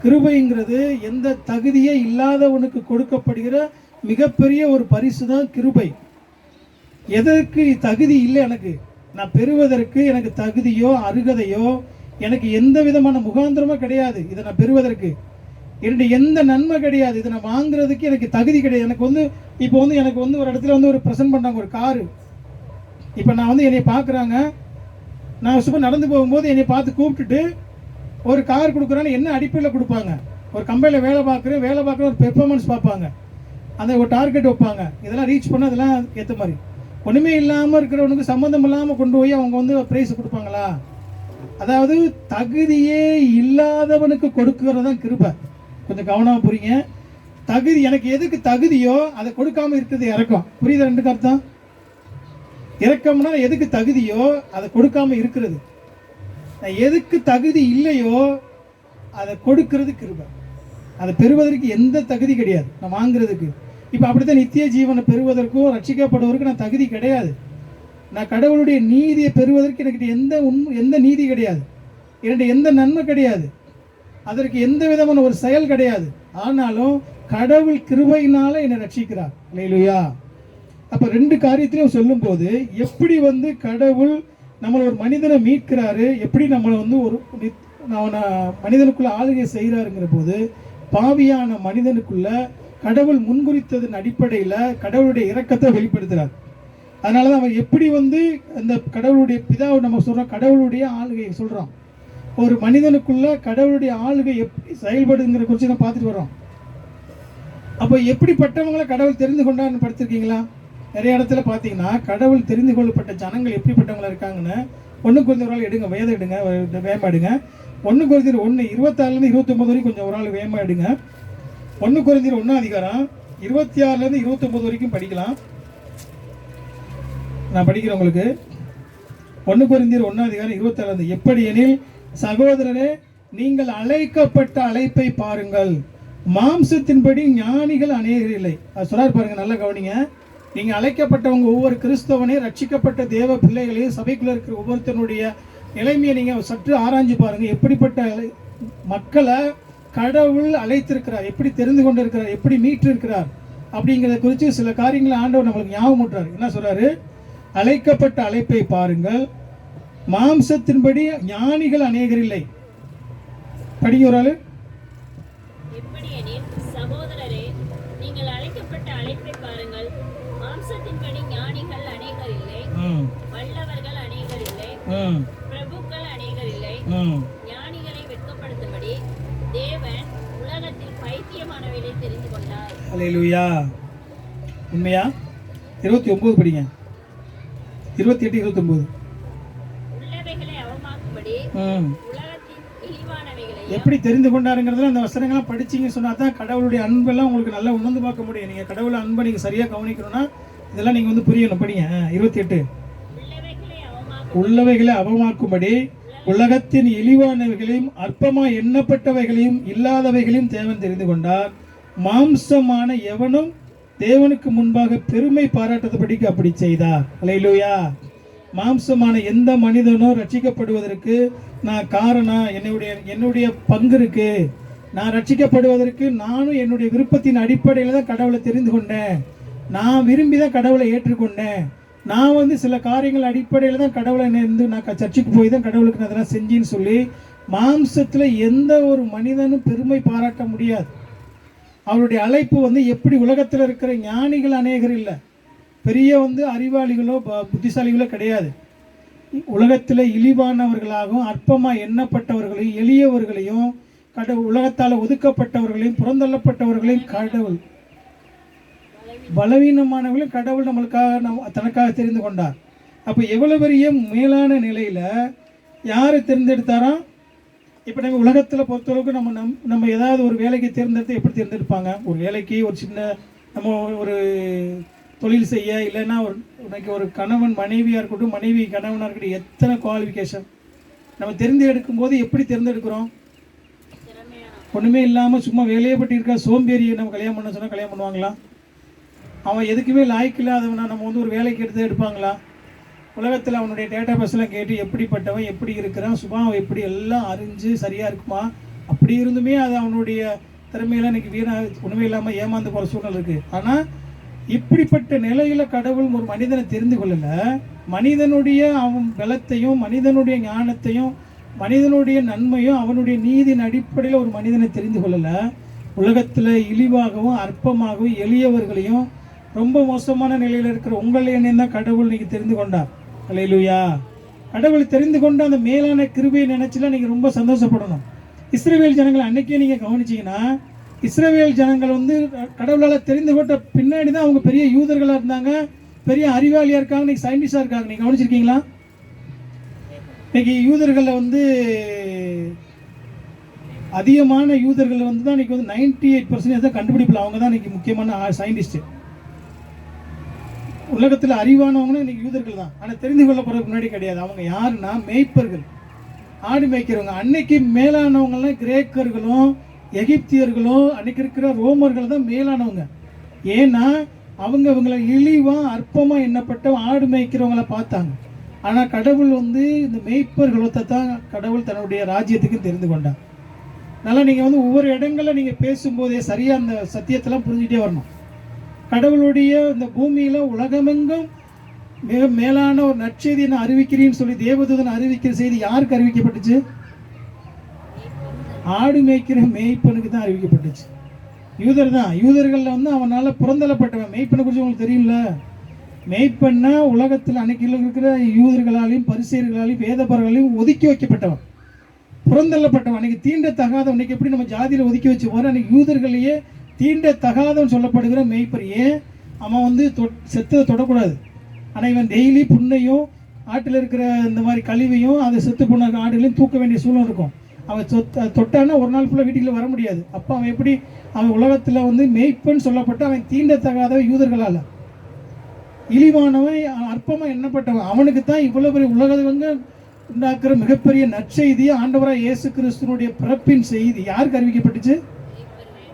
கிருபைங்கிறது எந்த தகுதியே இல்லாதவனுக்கு கொடுக்கப்படுகிற மிகப்பெரிய ஒரு பரிசு தான் கிருபை. எதற்கு தகுதி இல்லை எனக்கு, நான் பெறுவதற்கு எனக்கு தகுதியோ அருகதையோ எனக்கு எந்த விதமான முகாந்திரமோ கிடையாது. இதை நான் பெறுவதற்கு என்னுடைய எந்த நன்மை கிடையாது, இதை நான் வாங்குறதுக்கு எனக்கு தகுதி கிடையாது. எனக்கு வந்து இப்போ வந்து எனக்கு வந்து ஒரு இடத்துல வந்து ஒரு ப்ரெசென்ட் பண்ணாங்க ஒரு காரு. இப்போ நான் வந்து என்னை பார்க்குறாங்க, நான் சும்மா நடந்து போகும்போது என்னை பார்த்து கூப்பிட்டுட்டு ஒரு கார் கொடுக்குறான்னு என்ன அடிப்படையில் கொடுப்பாங்க? ஒரு கம்பெனியில் வேலை பார்க்குற ஒரு பெர்ஃபார்மன்ஸ் பார்ப்பாங்க, அந்த ஒரு டார்கெட் வைப்பாங்க, இதெல்லாம் ரீச் பண்ண அதெல்லாம் ஏற்ற மாதிரி. ஒன்றுமே இல்லாமல் இருக்கிறவனுக்கு சம்மந்தம் இல்லாமல் கொண்டு போய் அவங்க வந்து ப்ரைஸ் கொடுப்பாங்களா? அதாவது தகுதியே இல்லாதவனுக்கு கொடுக்கறது தான் கிருபை. கொஞ்சம் கவனமாக புரியுங்க. தகுதி, எனக்கு எதுக்கு தகுதியோ அதை கொடுக்காம இருக்கிறது இறக்கம். புரியுது? ரெண்டுக்கு அர்த்தம். இறக்கம்னா எதுக்கு தகுதியோ அதை கொடுக்காம இருக்கிறது. நான் எதுக்கு தகுதி இல்லையோ அதை கொடுக்கிறது கிருபை. அதை பெறுவதற்கு எந்த தகுதி கிடையாது நான் வாங்குறதுக்கு. இப்போ அப்படித்தான் நித்திய ஜீவனை பெறுவதற்கும் ரட்சிக்கப்படுவதற்கு நான் தகுதி கிடையாது. நான் கடவுளுடைய நீதியை பெறுவதற்கு எனக்கு எந்த நீதி கிடையாது, என்னுடைய எந்த நன்மை கிடையாது, அதற்கு எந்த விதமான ஒரு செயல் கிடையாது. ஆனாலும் கடவுள் கிருபையினால என்னை ரட்சிக்கிறார். அல்லேலூயா. அப்போ ரெண்டு காரியத்திலையும் சொல்லும்போது எப்படி வந்து கடவுள் நம்மளை ஒரு மனிதனை மீட்கிறாரு, எப்படி நம்மளை வந்து ஒரு மனிதனுக்குள்ள ஆளுகை செய்கிறாருங்கிற போது பாவியான மனிதனுக்குள்ள கடவுள் முன்குறித்ததன் அடிப்படையில் கடவுளுடைய இரக்கத்தை வெளிப்படுத்துகிறார். அதனால தான் அவன் எப்படி வந்து அந்த கடவுளுடைய பிதாவை நம்ம சொல்கிறோம், கடவுளுடைய ஆளுகையை சொல்கிறோம். ஒரு மனிதனுக்குள்ள கடவுளுடைய ஆளுகை எப்படி செயல்படுங்கிற குறித்து நம்ம பார்த்துட்டு வரோம். அப்போ எப்படிப்பட்டவங்களை கடவுள் தெரிந்து கொண்டான்னு படிச்சிருக்கீங்களா? நிறைய இடத்துல பார்த்தீங்கன்னா கடவுள் தெரிந்து கொள்ளப்பட்ட ஜனங்கள் எப்படிப்பட்டவங்களா இருக்காங்கன்னு 1 கொரிந்தியர் எடுங்க, வேதம் எடுங்க, வேகமாக எடுங்க. 1 கொரிந்தியர் 1 26 29 வரைக்கும் கொஞ்சம் ஒரு ஆள் வேகமாக எடுங்க. 1 கொரிந்தியர் 1 அதிகாரம் 26 29 வரைக்கும் படிக்கலாம். நான் படிக்கிறேன் உங்களுக்கு. 1 கொரிந்தியர் 1 அதிகாரம் 26. எப்படி எனில் சகோதரரே, நீங்கள் அழைக்கப்பட்ட அழைப்பை பாருங்கள். மாம்சத்தின்படி ஞானிகள் அநேகர் இல்லை. அது சொன்னார் பாருங்க, நல்லா கவனிங்க. நீங்கள் அழைக்கப்பட்டவங்க ஒவ்வொரு கிறிஸ்தவனே ரட்சிக்கப்பட்ட தேவ பிள்ளைகளையும் சபைக்குள்ள இருக்கிற ஒவ்வொருத்தனுடைய நிலைமையை நீங்கள் சற்று ஆராய்ஞ்சு பாருங்க. எப்படிப்பட்ட மக்களை கடவுள் அழைத்திருக்கிறார், எப்படி தெரிந்து கொண்டு இருக்கிறார், எப்படி மீட்டு இருக்கிறார் அப்படிங்கிறத குறித்து சில காரியங்களை ஆண்டவர் நம்மளுக்கு ஞாபகம் ஊட்டுறாரு. என்ன சொல்றாரு? அழைக்கப்பட்ட அழைப்பை பாருங்கள், மாம்சத்தின்படி ஞானிகள் அநேகர் இல்லை. படிங்க ஒரு ஆளு. எப்படியெனில் சகோதரரே, நீங்கள் அழைக்கப்பட்ட அழைப்பை பாருங்கள், மாம்சத்தின்படி ஞானிகள் அநேகர் இல்லை, வல்லவர்கள் அநேகர் இல்லை, பிரபுக்கள் அநேகர் இல்லை. ஞானிகளை வெட்கப்படுத்தும்படி தேவன் உலகத்தில் பைத்தியமானவர்களை தெரிந்து கொண்டார். அல்லேலூயா. உண்மையா? 29 படிங்க. 28 29. உள்ளவைகளை அவமாக்கும்படி உலகத்தின் இழிவானவைகளை எப்படி தெரிந்து கொண்டாருங்கிறதுல அந்த வசனங்கள்லாம் படிச்சிங்க சொன்னா தான் கடவுளுடைய அன்பெல்லாம் உங்களுக்கு நல்லா உணர்ந்து பார்க்க முடியும். நீங்கள் கடவுளை அன்பை நீங்கள் சரியாக கவனிக்கணும்னா இதெல்லாம் நீங்கள் வந்து புரியணும். படிங்க. 28. உள்ளவைகளை அவமாக்கும்படி உலகத்தின் இழிவானவைகளையும் அற்பமாய் எண்ணப்பட்டவைகளையும் இல்லாதவைகளையும் தேவன் தெரிந்து கொண்டார். மாம்சமான எவனும் தேவனுக்கு முன்பாக பெருமை பாராட்டத்தபடிக்கு அப்படி செய்தார். அல்லேலூயா. மாம்சமான எந்த மனிதனும் ரட்சிக்கப்படுவதற்கு நான் காரணம், என்னுடைய பங்கு இருக்கு. நான் ரட்சிக்கப்படுவதற்கு நானும் என்னுடைய விருப்பத்தின் அடிப்படையில் தான் கடவுளை தெரிந்து கொண்டேன். நான் விரும்பி தான் கடவுளை ஏற்றுக்கொண்டேன். நான் வந்து சில காரியங்கள் அடிப்படையில் தான் கடவுளை இருந்து நான் சர்ச்சுக்கு போய் தான் கடவுளுக்கு நான் அதெல்லாம் செஞ்சின்னு சொல்லி மாம்சத்தில் எந்த ஒரு மனிதனும் பெருமை பாராட்ட முடியாது. அவருடைய அழைப்பு வந்து எப்படி உலகத்தில் இருக்கிற ஞானிகள் அநேகர் இல்லை, பெரிய வந்து அறிவாளிகளோ புத்திசாலிகளோ கிடையாது. உலகத்தில் இழிவானவர்களாகவும் அற்பமாக எண்ணப்பட்டவர்களையும் எளியவர்களையும் கடவுள், உலகத்தால் ஒதுக்கப்பட்டவர்களையும் புறந்தள்ளப்பட்டவர்களையும் கடவுள், பலவீனமானவர்களையும் கடவுள் நம்மளுக்காக தனக்காக தெரிந்து கொண்டார். அப்போ எவ்வளோ பெரிய மேலான நிலையில் யாரை தேர்ந்தெடுத்தாரோ. இப்போ நம்ம உலகத்தில் பொறுத்தளவுக்கு நம்ம ஏதாவது ஒரு வேலைக்கு தேர்ந்தெடுத்து எப்படி தேர்ந்தெடுப்பாங்க? ஒரு வேலைக்கு ஒரு சின்ன நம்ம ஒரு தொழில் செய்ய, இல்லைன்னா ஒரு கணவன் மனைவியாக இருக்கட்டும், மனைவி கணவனாக இருக்கட்டும், எத்தனை குவாலிஃபிகேஷன் நம்ம தேர்ந்தெடுக்கும் போது எப்படி தேர்ந்தெடுக்கிறோம்? ஒன்றுமே இல்லாமல் சும்மா வேலையை பட்டு இருக்க சோம்பேறியை நம்ம கல்யாணம் பண்ண சொன்னால் கல்யாணம் பண்ணுவாங்களா? அவன் எதுக்குமே லாய்க்கு இல்லாதவனா நம்ம வந்து ஒரு வேலைக்கு எடுத்து எடுப்பாங்களா? உலகத்தில் அவனுடைய டேட்டா பேஸ்லாம் கேட்டு எப்படிப்பட்டவன், எப்படி இருக்கிறான், சுபாவம் எப்படி எல்லாம் அறிஞ்சு சரியாக இருக்குமா? அப்படி இருந்துமே அது அவனுடைய திறமையெல்லாம் இன்றைக்கி வீணாக ஒன்றுமே இல்லாமல் ஏமாந்து போகிற சூழ்நிலை இருக்குது. ஆனால் இப்படிப்பட்ட நிலையில் கடவுள் ஒரு மனிதனை தெரிந்து கொள்ளலை. மனிதனுடைய அவன் பலத்தையும் மனிதனுடைய ஞானத்தையும் மனிதனுடைய நன்மையும் அவனுடைய நீதியின் அடிப்படையில் ஒரு மனிதனை தெரிந்து கொள்ளலை. உலகத்தில் இழிவாகவும் அற்பமாகவும் எளியவர்களையும் ரொம்ப மோசமான நிலையில் இருக்கிற உங்களையும் தான் கடவுள் இன்னைக்கு தெரிந்து கொண்டார். அல்லேலூயா. கடவுள் தெரிந்து கொண்டு அந்த மேலான கிருபையை நினைச்சுலாம் நீங்கள் ரொம்ப சந்தோஷப்படணும். இஸ்ரவேல் ஜனங்களை அன்னைக்கே நீங்கள் கவனிச்சிங்கன்னா, இஸ்ரவேல் ஜனங்கள் வந்து கடவுளால் தெரிந்து கொண்ட பின்னாடி தான் அவங்க பெரிய யூதர்களாக இருந்தாங்க, பெரிய அறிவாளியாக இருக்காங்க, இன்னைக்கு சயின்டிஸ்டாக இருக்காங்க. நீங்கள் கவனிச்சிருக்கீங்களா? இன்னைக்கு யூதர்களில் வந்து அதிகமான யூதர்கள் வந்து தான் இன்னைக்கு வந்து 98% தான் கண்டுபிடிப்பில் அவங்க தான் இன்னைக்கு முக்கியமான சயின்டிஸ்ட்டு. உலகத்தில் அறிவானவங்களும் இன்னைக்கு யூதர்கள் தான். ஆனால் தெரிந்து கொள்ளப்படுறதுக்கு முன்னாடி கிடையாது. அவங்க யாருன்னா மேய்ப்பர்கள், ஆடு மேய்க்கிறவங்க. அன்னைக்கு மேலானவங்கலாம் கிரேக்கர்களும் எகிப்தியர்களும் அன்னைக்கு இருக்கிற ரோமர்கள் தான் மேலானவங்க. ஏன்னா அவங்க இவங்களை இழிவாக அற்பமாக எண்ணப்பட்ட ஆடு மேய்க்கிறவங்கள பார்த்தாங்க. ஆனால் கடவுள் வந்து இந்த மேய்ப்பர்களத்தை தான் கடவுள் தன்னுடைய ராஜ்யத்துக்கு தெரிந்து கொண்டார். அதனால் நீங்கள் வந்து ஒவ்வொரு இடங்களில் நீங்கள் பேசும்போதே சரியாக அந்த சத்தியத்தெல்லாம் புரிஞ்சுட்டே வரணும். கடவுளுடைய இந்த பூமியில் உலகமெங்கும் மிக மேலான ஒரு நற்செய்தியை நான் அறிவிக்கிறேன்னு சொல்லி தேவதூதன் அறிவிக்கிற செய்தி யாருக்கு அறிவிக்கப்பட்டுச்சு? ஆடு மேய்க்கிற மேய்ப்பனுக்கு தான் அறிவிக்கப்பட்டுச்சு. யூதர் தான். யூதர்களில் வந்து அவனால் புறந்தள்ளப்பட்டவன். மேய்ப்பனை குறித்து உங்களுக்கு தெரியும்ல. மேய்ப்பன்னா உலகத்தில் அன்னைக்கு இருக்கிற யூதர்களாலையும் பரிசேயர்களாலையும் வேதபரர்களாலையும் ஒதுக்கி வைக்கப்பட்டவன், புறந்தள்ளப்பட்டவன். அன்னைக்கு தீண்டத்தகாதவன். இன்னைக்கு எப்படி நம்ம ஜாதியில் ஒதுக்கி வச்சு போகிற அன்னைக்கு யூதர்களையே தீண்டத்தகாதவன் சொல்லப்படுகிற மேய்ப்பர். ஏன்? அவன் வந்து செத்ததை தொடக்கூடாது. ஆனால் இவன் டெய்லி புண்ணையும் ஆட்டில் இருக்கிற இந்த மாதிரி கழிவையும் அதை செத்து போன ஆடுகளையும் தூக்க வேண்டிய சூழ்நிலை இருக்கும். அவன் தொட்டானா ஒரு நாள் ஃபுல்லாக வீட்டுக்குள்ளே வர முடியாது. அப்போ அவன் எப்படி? அவன் உலகத்தில் வந்து மேய்ப்பன்னு சொல்லப்பட்ட அவன் தீண்டத்தகாதவன், யூதர்களால் இழிவானவன், அற்பமாக எண்ணப்பட்டவன். அவனுக்கு தான் இவ்வளோ பெரிய உலகங்க உண்டாக்குற மிகப்பெரிய நற்செய்தியை ஆண்டவராக இயேசு கிறிஸ்துவனுடைய பிறப்பின் செய்தி யாருக்கு அறிவிக்கப்பட்டுச்சு?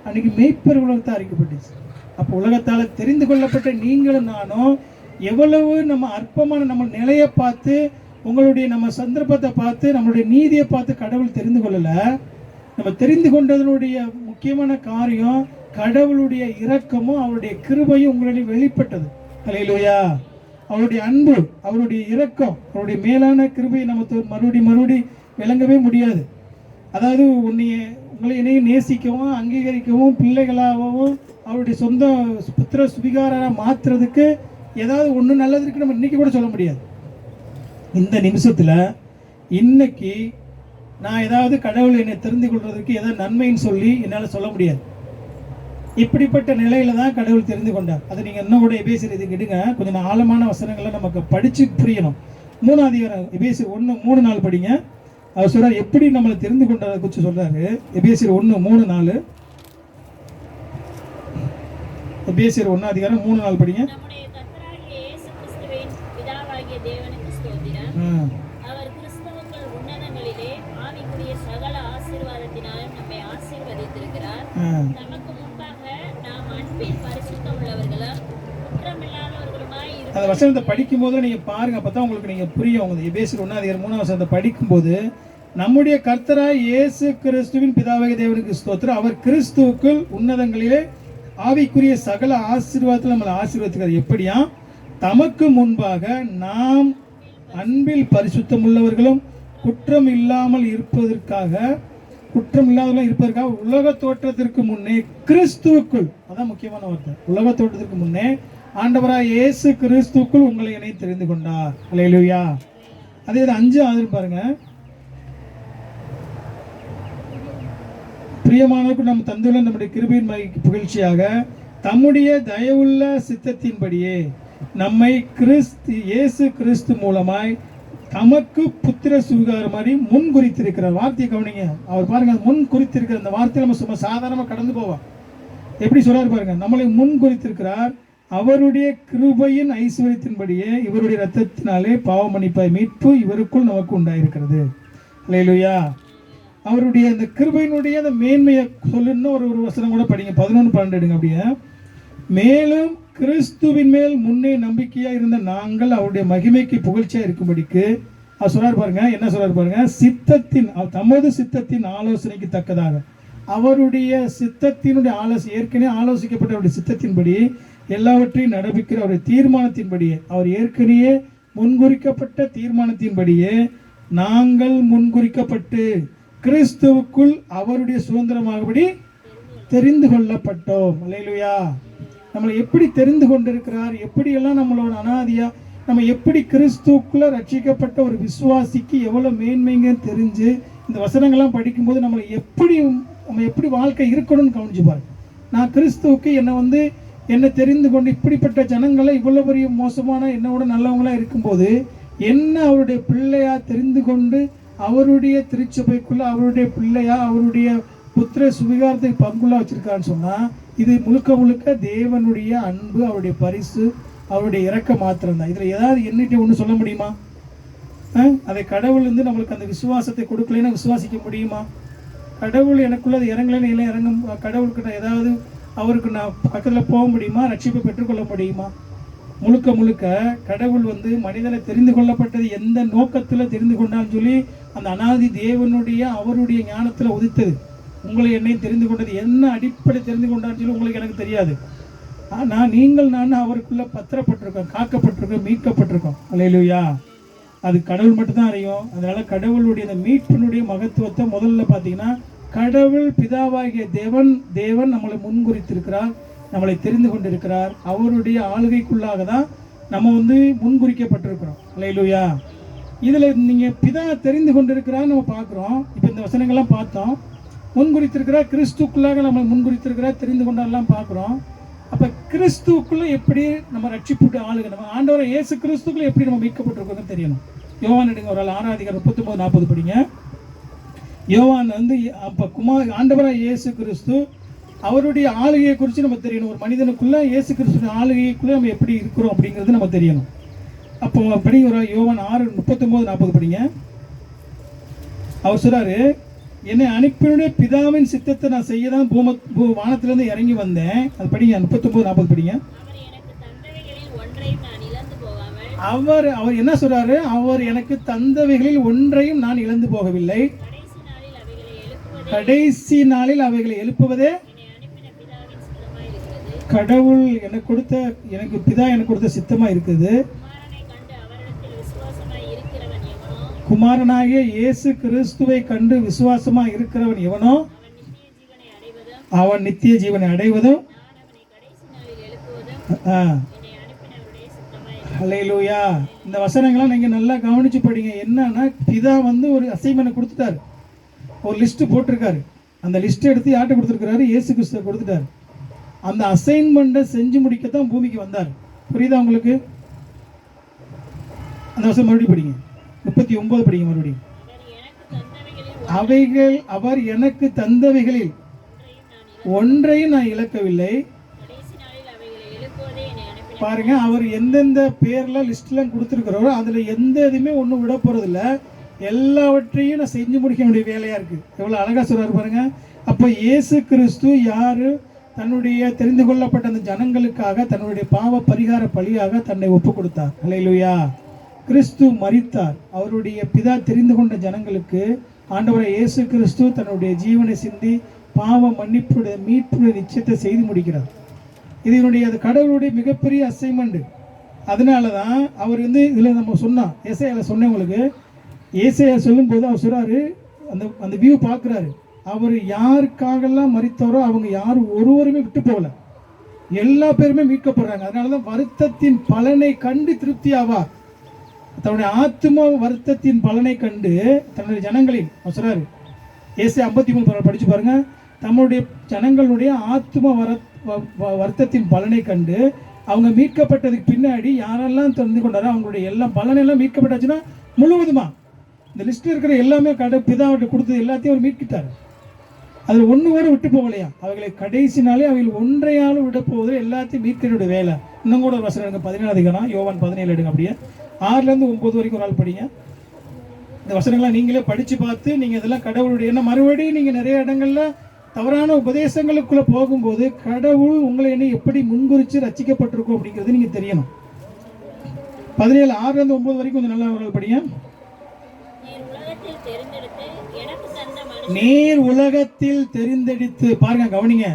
அன்னைக்கு மேய்ப்பர்களுக்கு தான் அறிவிக்கப்பட்டுச்சு. அப்போ உலகத்தால் தெரிந்து கொள்ளப்பட்ட நீங்களும் நானும் எவ்வளவு நம்ம அற்பமான நம்ம நிலையை பார்த்து, உங்களுடைய நம்ம சந்தர்ப்பத்தை பார்த்து, நம்மளுடைய நீதியை பார்த்து கடவுள் தெரிந்து கொள்ளலை. நம்ம தெரிந்து கொண்டதனுடைய முக்கியமான காரியம் கடவுளுடைய இரக்கமும் அவருடைய கிருபையும் உங்களுடைய வெளிப்பட்டது. அல்லேலூயா. அவருடைய அன்பு, அவருடைய இரக்கம், அவருடைய மேலான கிருபையை நம்ம மறுபடி விளங்கவே முடியாது. அதாவது உங்களை என்னையும் நேசிக்கவும் அங்கீகரிக்கவும் பிள்ளைகளாகவும் அவருடைய சொந்த புத்திர சுவிகாராக மாற்றுறதுக்கு ஏதாவது ஒன்று நல்லதுக்கு நம்ம இன்றைக்கி கூட சொல்ல முடியாது. இந்த நிமிஷத்தில் இன்னைக்கு நான் ஏதாவது கடவுள் என்னை தெரிந்து கொள்வதற்கு ஏதாவது நன்மைன்னு சொல்லி என்னால் சொல்ல முடியாது. இப்படிப்பட்ட நிலையில தான் கடவுள் தெரிந்து கொண்டார். அதை நீங்கள் இன்னும் கூட எபேசியர் இதுக்கு எடுங்க. கொஞ்சம் ஆழமான வசனங்களை நமக்கு படித்து புரியணும். 3ஆம் அதிகாரம் எபேசியர் 1:3-4 படிங்க. அவர் சொல்றார் எப்படி நம்மளை தெரிந்து கொண்டதை குறித்து சொல்றாரு. எபேசியர் 1:3-4. எபேசியர் 1ஆம் அதிகாரம் 3-4 படிங்க. நம்முடைய கர்த்தராகிய இயேசு கிறிஸ்துவின் பிதாவாகிய தேவனுக்கு ஸ்தோத்திரம். அவர் கிறிஸ்துவுக்குள் உன்னதங்களிலே ஆவிக்குரிய சகல ஆசீர்வாதத்தினாலும் நம்மை ஆசீர்வதித்திருக்கிறார். நமக்கு முன்பாக நாம் அன்பில் பரிசுத்தம் உள்ளவர்களும் குற்றமில்லாதவர்களுமாய் அந்த வசனத்தை படிக்கும் போது நீங்க பாருங்க, அப்பதான் உங்களுக்கு நீங்க புரியும். எபேசியர் 1ஆம் அதிகாரம் 3ஆம் வசனத்தை படிக்கும்போது நம்முடைய கர்த்தராய் இயேசு கிறிஸ்துவின் பிதாவாகிய தேவனுக்கு ஸ்தோத்திரம். அவர் கிறிஸ்துவுக்குள் உன்னதங்களிலே ஆவிக்குரிய சகல ஆசீர்வாதத்தில் நம்மளை ஆசீர்வதிக்கிறார். எப்படியா? தமக்கு முன்பாக நாம் அன்பில் பரிசுத்தம் உள்ளவர்களும் குற்றம் இல்லாமல் இருப்பதற்காக உலக தோற்றத்திற்கு முன்னே கிறிஸ்துவுக்குள், அதான் முக்கியமான வார்த்தை, உலக தோற்றத்திற்கு முன்னே ஆண்டவராய் இயேசு கிறிஸ்துவுக்குள் உங்களை என்னை தெரிந்து கொண்டார். அல்லேலூயா. அதே 5 பாருங்க. பிரியமானவருக்கு நாம் தந்துள்ள நம்முடைய கிருபையின் புகழ்ச்சியாக தம்முடைய தயவுள்ள சித்தத்தின்படியே நம்மை இயேசு கிறிஸ்து மூலமாய் தமக்கு புத்திர சுவிகாரமாடி முன் குறித்திருக்கிறார். வார்த்தையை கவனிங்க. அவர் பாருங்க, முன் குறித்திருக்கிற அந்த வார்த்தையை நம்ம சும்மா சாதாரணமாக கடந்து போவோம். எப்படி சொல்றாரு பாருங்க. நம்மளை முன் குறித்திருக்கிறார். அவருடைய கிருபையின் ஐஸ்வர்யத்தின்படியே இவருடைய இரத்தத்தினாலே பாவ மன்னிப்பாய் மீட்பு இவருக்குள் நமக்கு உண்டாயிருக்கிறது. அல்லேலூயா. அவருடைய அந்த கிருபையினுடைய அந்த மேன்மையை சொல்லுன்னு ஒரு வசனம் கூட படிங்க. 11-12 எடுங்க. அப்படியே மேலும் கிறிஸ்துவின் மேல் முன்னே நம்பிக்கையா இருந்த நாங்கள் அவருடைய மகிமைக்கு புகழ்ச்சியா இருக்கும்படிக்கு அவர் சொல்றாரு பாருங்க. என்ன சொல்றாரு பாருங்க. தமது சித்தத்தின் ஆலோசனைக்கு தக்கதாக அவருடைய சித்தத்தினுடைய ஏற்கனவே ஆலோசிக்கப்பட்ட அவருடைய சித்தத்தின்படி எல்லாவற்றையும் நடப்பிக்கிற அவருடைய தீர்மானத்தின்படியே, அவர் ஏற்கனவே முன்குறிக்கப்பட்ட தீர்மானத்தின்படியே நாங்கள் முன்குறிக்கப்பட்டு கிறிஸ்துவுக்குள் அவருடைய சுதந்திரமாகபடி தெரிந்து கொள்ளப்பட்டோம். அல்லேலூயா. நம்மளை எப்படி தெரிந்து கொண்டிருக்கிறார், எப்படியெல்லாம் நம்மளோட அனாதியா நம்ம எப்படி கிறிஸ்துக்குள்ள ரட்சிக்கப்பட்ட ஒரு விசுவாசிக்கு எவ்வளோ மேன்மைங்கன்னு தெரிஞ்சு இந்த வசனங்கள்லாம் படிக்கும்போது நம்ம எப்படி வாழ்க்கை இருக்கணும்னு கவனிச்சு பாருங்க. நான் கிறிஸ்துவுக்கு என்னை தெரிந்து கொண்டு இப்படிப்பட்ட ஜனங்களை இவ்வளோ பெரிய மோசமான என்னோட நல்லவங்களாக இருக்கும்போது என்ன அவருடைய பிள்ளையா தெரிந்து கொண்டு அவருடைய திருச்சபைக்குள்ள அவருடைய பிள்ளையா அவருடைய புத்திர சுவிகாரத்தை பங்குள்ள வச்சிருக்கான்னு சொன்னால் இது முழுக்க முழுக்க தேவனுடைய அன்பு, அவருடைய பரிசு, அவருடைய இறக்க மாத்திரம் தான். இதில் ஏதாவது எண்ணிட்டு ஒன்று சொல்ல முடியுமா? அதை கடவுள் நம்மளுக்கு அந்த விசுவாசத்தை கொடுக்கலைன்னா விசுவாசிக்க முடியுமா? கடவுள் எனக்குள்ள அது இறங்கலைன்னு இல்லை இறங்கும் கடவுளுக்கு நான் ஏதாவது அவருக்கு நான் பக்கத்தில் போக முடியுமா? ரட்சிப்பை பெற்றுக்கொள்ள முடியுமா? முழுக்க முழுக்க கடவுள் மனிதனை தெரிந்து கொள்ளப்பட்டது எந்த நோக்கத்தில் தெரிந்து கொண்டான்னு சொல்லி அந்த அனாதி தேவனுடைய அவருடைய ஞானத்தில் உதித்தது. உங்களை என்னையும் தெரிந்து கொண்டது என்ன அடிப்படை தெரிந்து கொண்டான்னு சொல்லி உங்களுக்கு எனக்கு தெரியாது. ஆனால் நான் அவருக்குள்ள பத்திரப்பட்டிருக்கோம், காக்கப்பட்டிருக்கோம், மீட்கப்பட்டிருக்கோம். அல்லேலூயா. அது கடவுள் மட்டும்தான் அறியும். அதனால கடவுளுடைய அந்த மீட்பினுடைய மகத்துவத்தை முதல்ல பார்த்தீங்கன்னா கடவுள் பிதாவாகிய தேவன் நம்மளை முன்குறித்திருக்கிறார், நம்மளை தெரிந்து கொண்டிருக்கிறார். அவருடைய ஆளுகைக்குள்ளாக தான் நம்ம முன்குறிக்கப்பட்டிருக்கிறோம். அல்லேலூயா. இதில் நீங்கள் பிதா தெரிந்து கொண்டிருக்கிறான்னு நம்ம பார்க்குறோம். இப்போ இந்த வசனங்கள்லாம் பார்த்தோம். முன்குறித்திருக்கிறார், கிறிஸ்துக்குள்ளாக நம்மளை முன்குறித்திருக்கிறார், தெரிந்து கொண்டாரெல்லாம் பார்க்குறோம். அப்போ கிறிஸ்துக்குள்ளே எப்படி நம்ம ரட்சிப்புட்டு ஆளுங்க நம்ம ஆண்டவரை இயேசு கிறிஸ்துக்குள்ளே எப்படி நம்ம மீட்கப்பட்டிருக்கோன்னு தெரியணும். யோவான் எடுங்க ஒரு 6 39-40 படிங்க. யோவான் அப்போ ஆண்டவராக இயேசு கிறிஸ்து அவருடைய ஆளுகையை குறித்து நம்ம தெரியணும். ஒரு மனிதனுக்குள்ள இயேசு கிறிஸ்துவின் ஆளுகைக்குள்ளே நம்ம எப்படி இருக்கிறோம் அப்படிங்கிறது நம்ம தெரியணும். அப்போ படிங்க ஒரு யோவான் 6:39-40 படிங்க. அவர் சொல்றாரு, என்னை அனுப்பினுடைய பிதாவின் சித்தத்தை நான் செய்ய தான் வானத்திலிருந்து இறங்கி வந்தேன். அது படிங்க 39-40 படிங்க. அவர் என்ன சொல்றாரு? அவர் எனக்கு தந்தவைகளில் ஒன்றையும் நான் இழந்து போகவில்லை. கடைசி நாளில் அவைகளை எழுப்புவதே கடவுள் எனக்கு பிதா எனக்கு கொடுத்த சித்தமா இருக்குது. குமாரனாகிய இயேசு கிறிஸ்துவை கண்டு விசுவாசமா இருக்கிறவன் எவனோ அவன் நித்திய ஜீவனை அடைவதும். ஹல்லேலூயா. இந்த வசனங்கள்லாம் நீங்க நல்லா கவனிச்சு படிங்க. என்னன்னா பிதா ஒரு அசைன்மெண்ட் கொடுத்துட்டாரு, ஒரு லிஸ்ட் போட்டிருக்காரு. அந்த லிஸ்ட் எடுத்து யார்கிட்ட கொடுத்துருக்காரு? இயேசு கிறிஸ்துவை கொடுத்துட்டாரு. அந்த அசைன்மெண்ட்டை செஞ்சு முடிக்கத்தான் பூமிக்கு வந்தார். புரியுதா உங்களுக்கு? அந்த வசனம் மறுபடியும் படிங்க, 39 படிங்க மறுபடியும். அவர் எனக்கு தந்தவைகளில் ஒன்றையும் நான் இழக்கவில்லை. பாருங்க, அவர் எந்தெந்த பேர்ல லிஸ்ட்லாம் கொடுத்துருக்கிறோரோ அதுல எந்த இதுவுமே ஒன்றும் விட போறதில்ல. எல்லாவற்றையும் நான் செஞ்சு முடிக்க வேண்டிய வேலையா இருக்கு. எவ்வளவு அழகா சொல்றாரு பாருங்க. அப்போ இயேசு கிறிஸ்து யாரு? தன்னுடைய தெரிந்து கொள்ளப்பட்ட அந்த ஜனங்களுக்காக தன்னுடைய பாவ பரிகார பலியாக தன்னை ஒப்பு கொடுத்தார். அல்லேலூயா. கிறிஸ்து மரித்தார். அவருடைய பிதா தெரிந்து கொண்ட ஜனங்களுக்கு ஆண்டவரை இயேசு கிறிஸ்து தன்னுடைய ஜீவனை சிந்தி பாவ மன்னிப்புடைய மீட்புடைய நிச்சயத்தை செய்து முடிக்கிறார். இது கடவுளுடைய மிகப்பெரிய அசைன்மெண்ட். அதனால தான் அவர் இதில் நம்ம சொன்னோம், ஏசாயாவில் சொன்னேன் உங்களுக்கு. ஏசாயா சொல்லும்போது அவர் சொல்கிறாரு, அந்த வியூ பார்க்குறாரு. அவர் யாருக்காகலாம் மரித்தாரோ அவங்க யாரும் ஒருவருமே விட்டு போகல, எல்லா பேருமே மீட்கப்படுறாங்க. அதனால தான் வருத்தத்தின் பலனை கண்டு திருப்தி ஆவார். தன்னுடைய ஆத்மா வருத்தத்தின் பலனை கண்டு தன்னுடைய ஜனங்களின் அவர் சொல்கிறாரு, ஏசாயா 53 படித்து பாருங்க. தம்முடைய ஜனங்களுடைய ஆத்மா வருத்தத்தின் பலனை கண்டு அவங்க மீட்கப்பட்டதுக்கு பின்னாடி யாரெல்லாம் தெரிந்து கொண்டாரோ அவங்களுடைய எல்லா பலனெல்லாம் மீட்கப்பட்டாச்சுன்னா முழுவதுமா இந்த லிஸ்ட்டில் இருக்கிற எல்லாமே பிதாவிட்ட கொடுத்தது எல்லாத்தையும் அவர் மீட்கிட்டார். அதில் ஒன்று கூட விட்டு போகலையா? அவைகளை கடைசி நாளே அவைகள் ஒன்றையாலும் விட போவது எல்லாத்தையும் மீட்கனுடைய வேலை. இன்னும் கூட ஒரு வசனம் எடுங்க, 17 யோவான் 17 எடுங்க. அப்படியே 6-9 வரைக்கும் ஒரு ஆள் படிங்க. இந்த வசனங்கள்லாம் நீங்களே படித்து பார்த்து நீங்கள் இதெல்லாம் கடவுளுடைய என்ன மறுபடியும் நீங்கள் நிறைய இடங்களில் தவறான உபதேசங்களுக்குள்ளே போகும்போது கடவுள் உங்களை என்ன எப்படி முன்குறித்து ரசிக்கப்பட்டிருக்கும் அப்படிங்கிறது நீங்கள் தெரியணும். 17 6-9 வரைக்கும் கொஞ்சம் நல்லா ஒரு படிங்க. நீர் உலகத்தில் தெரிந்தெடுத்து, பாருங்க கவனிங்க,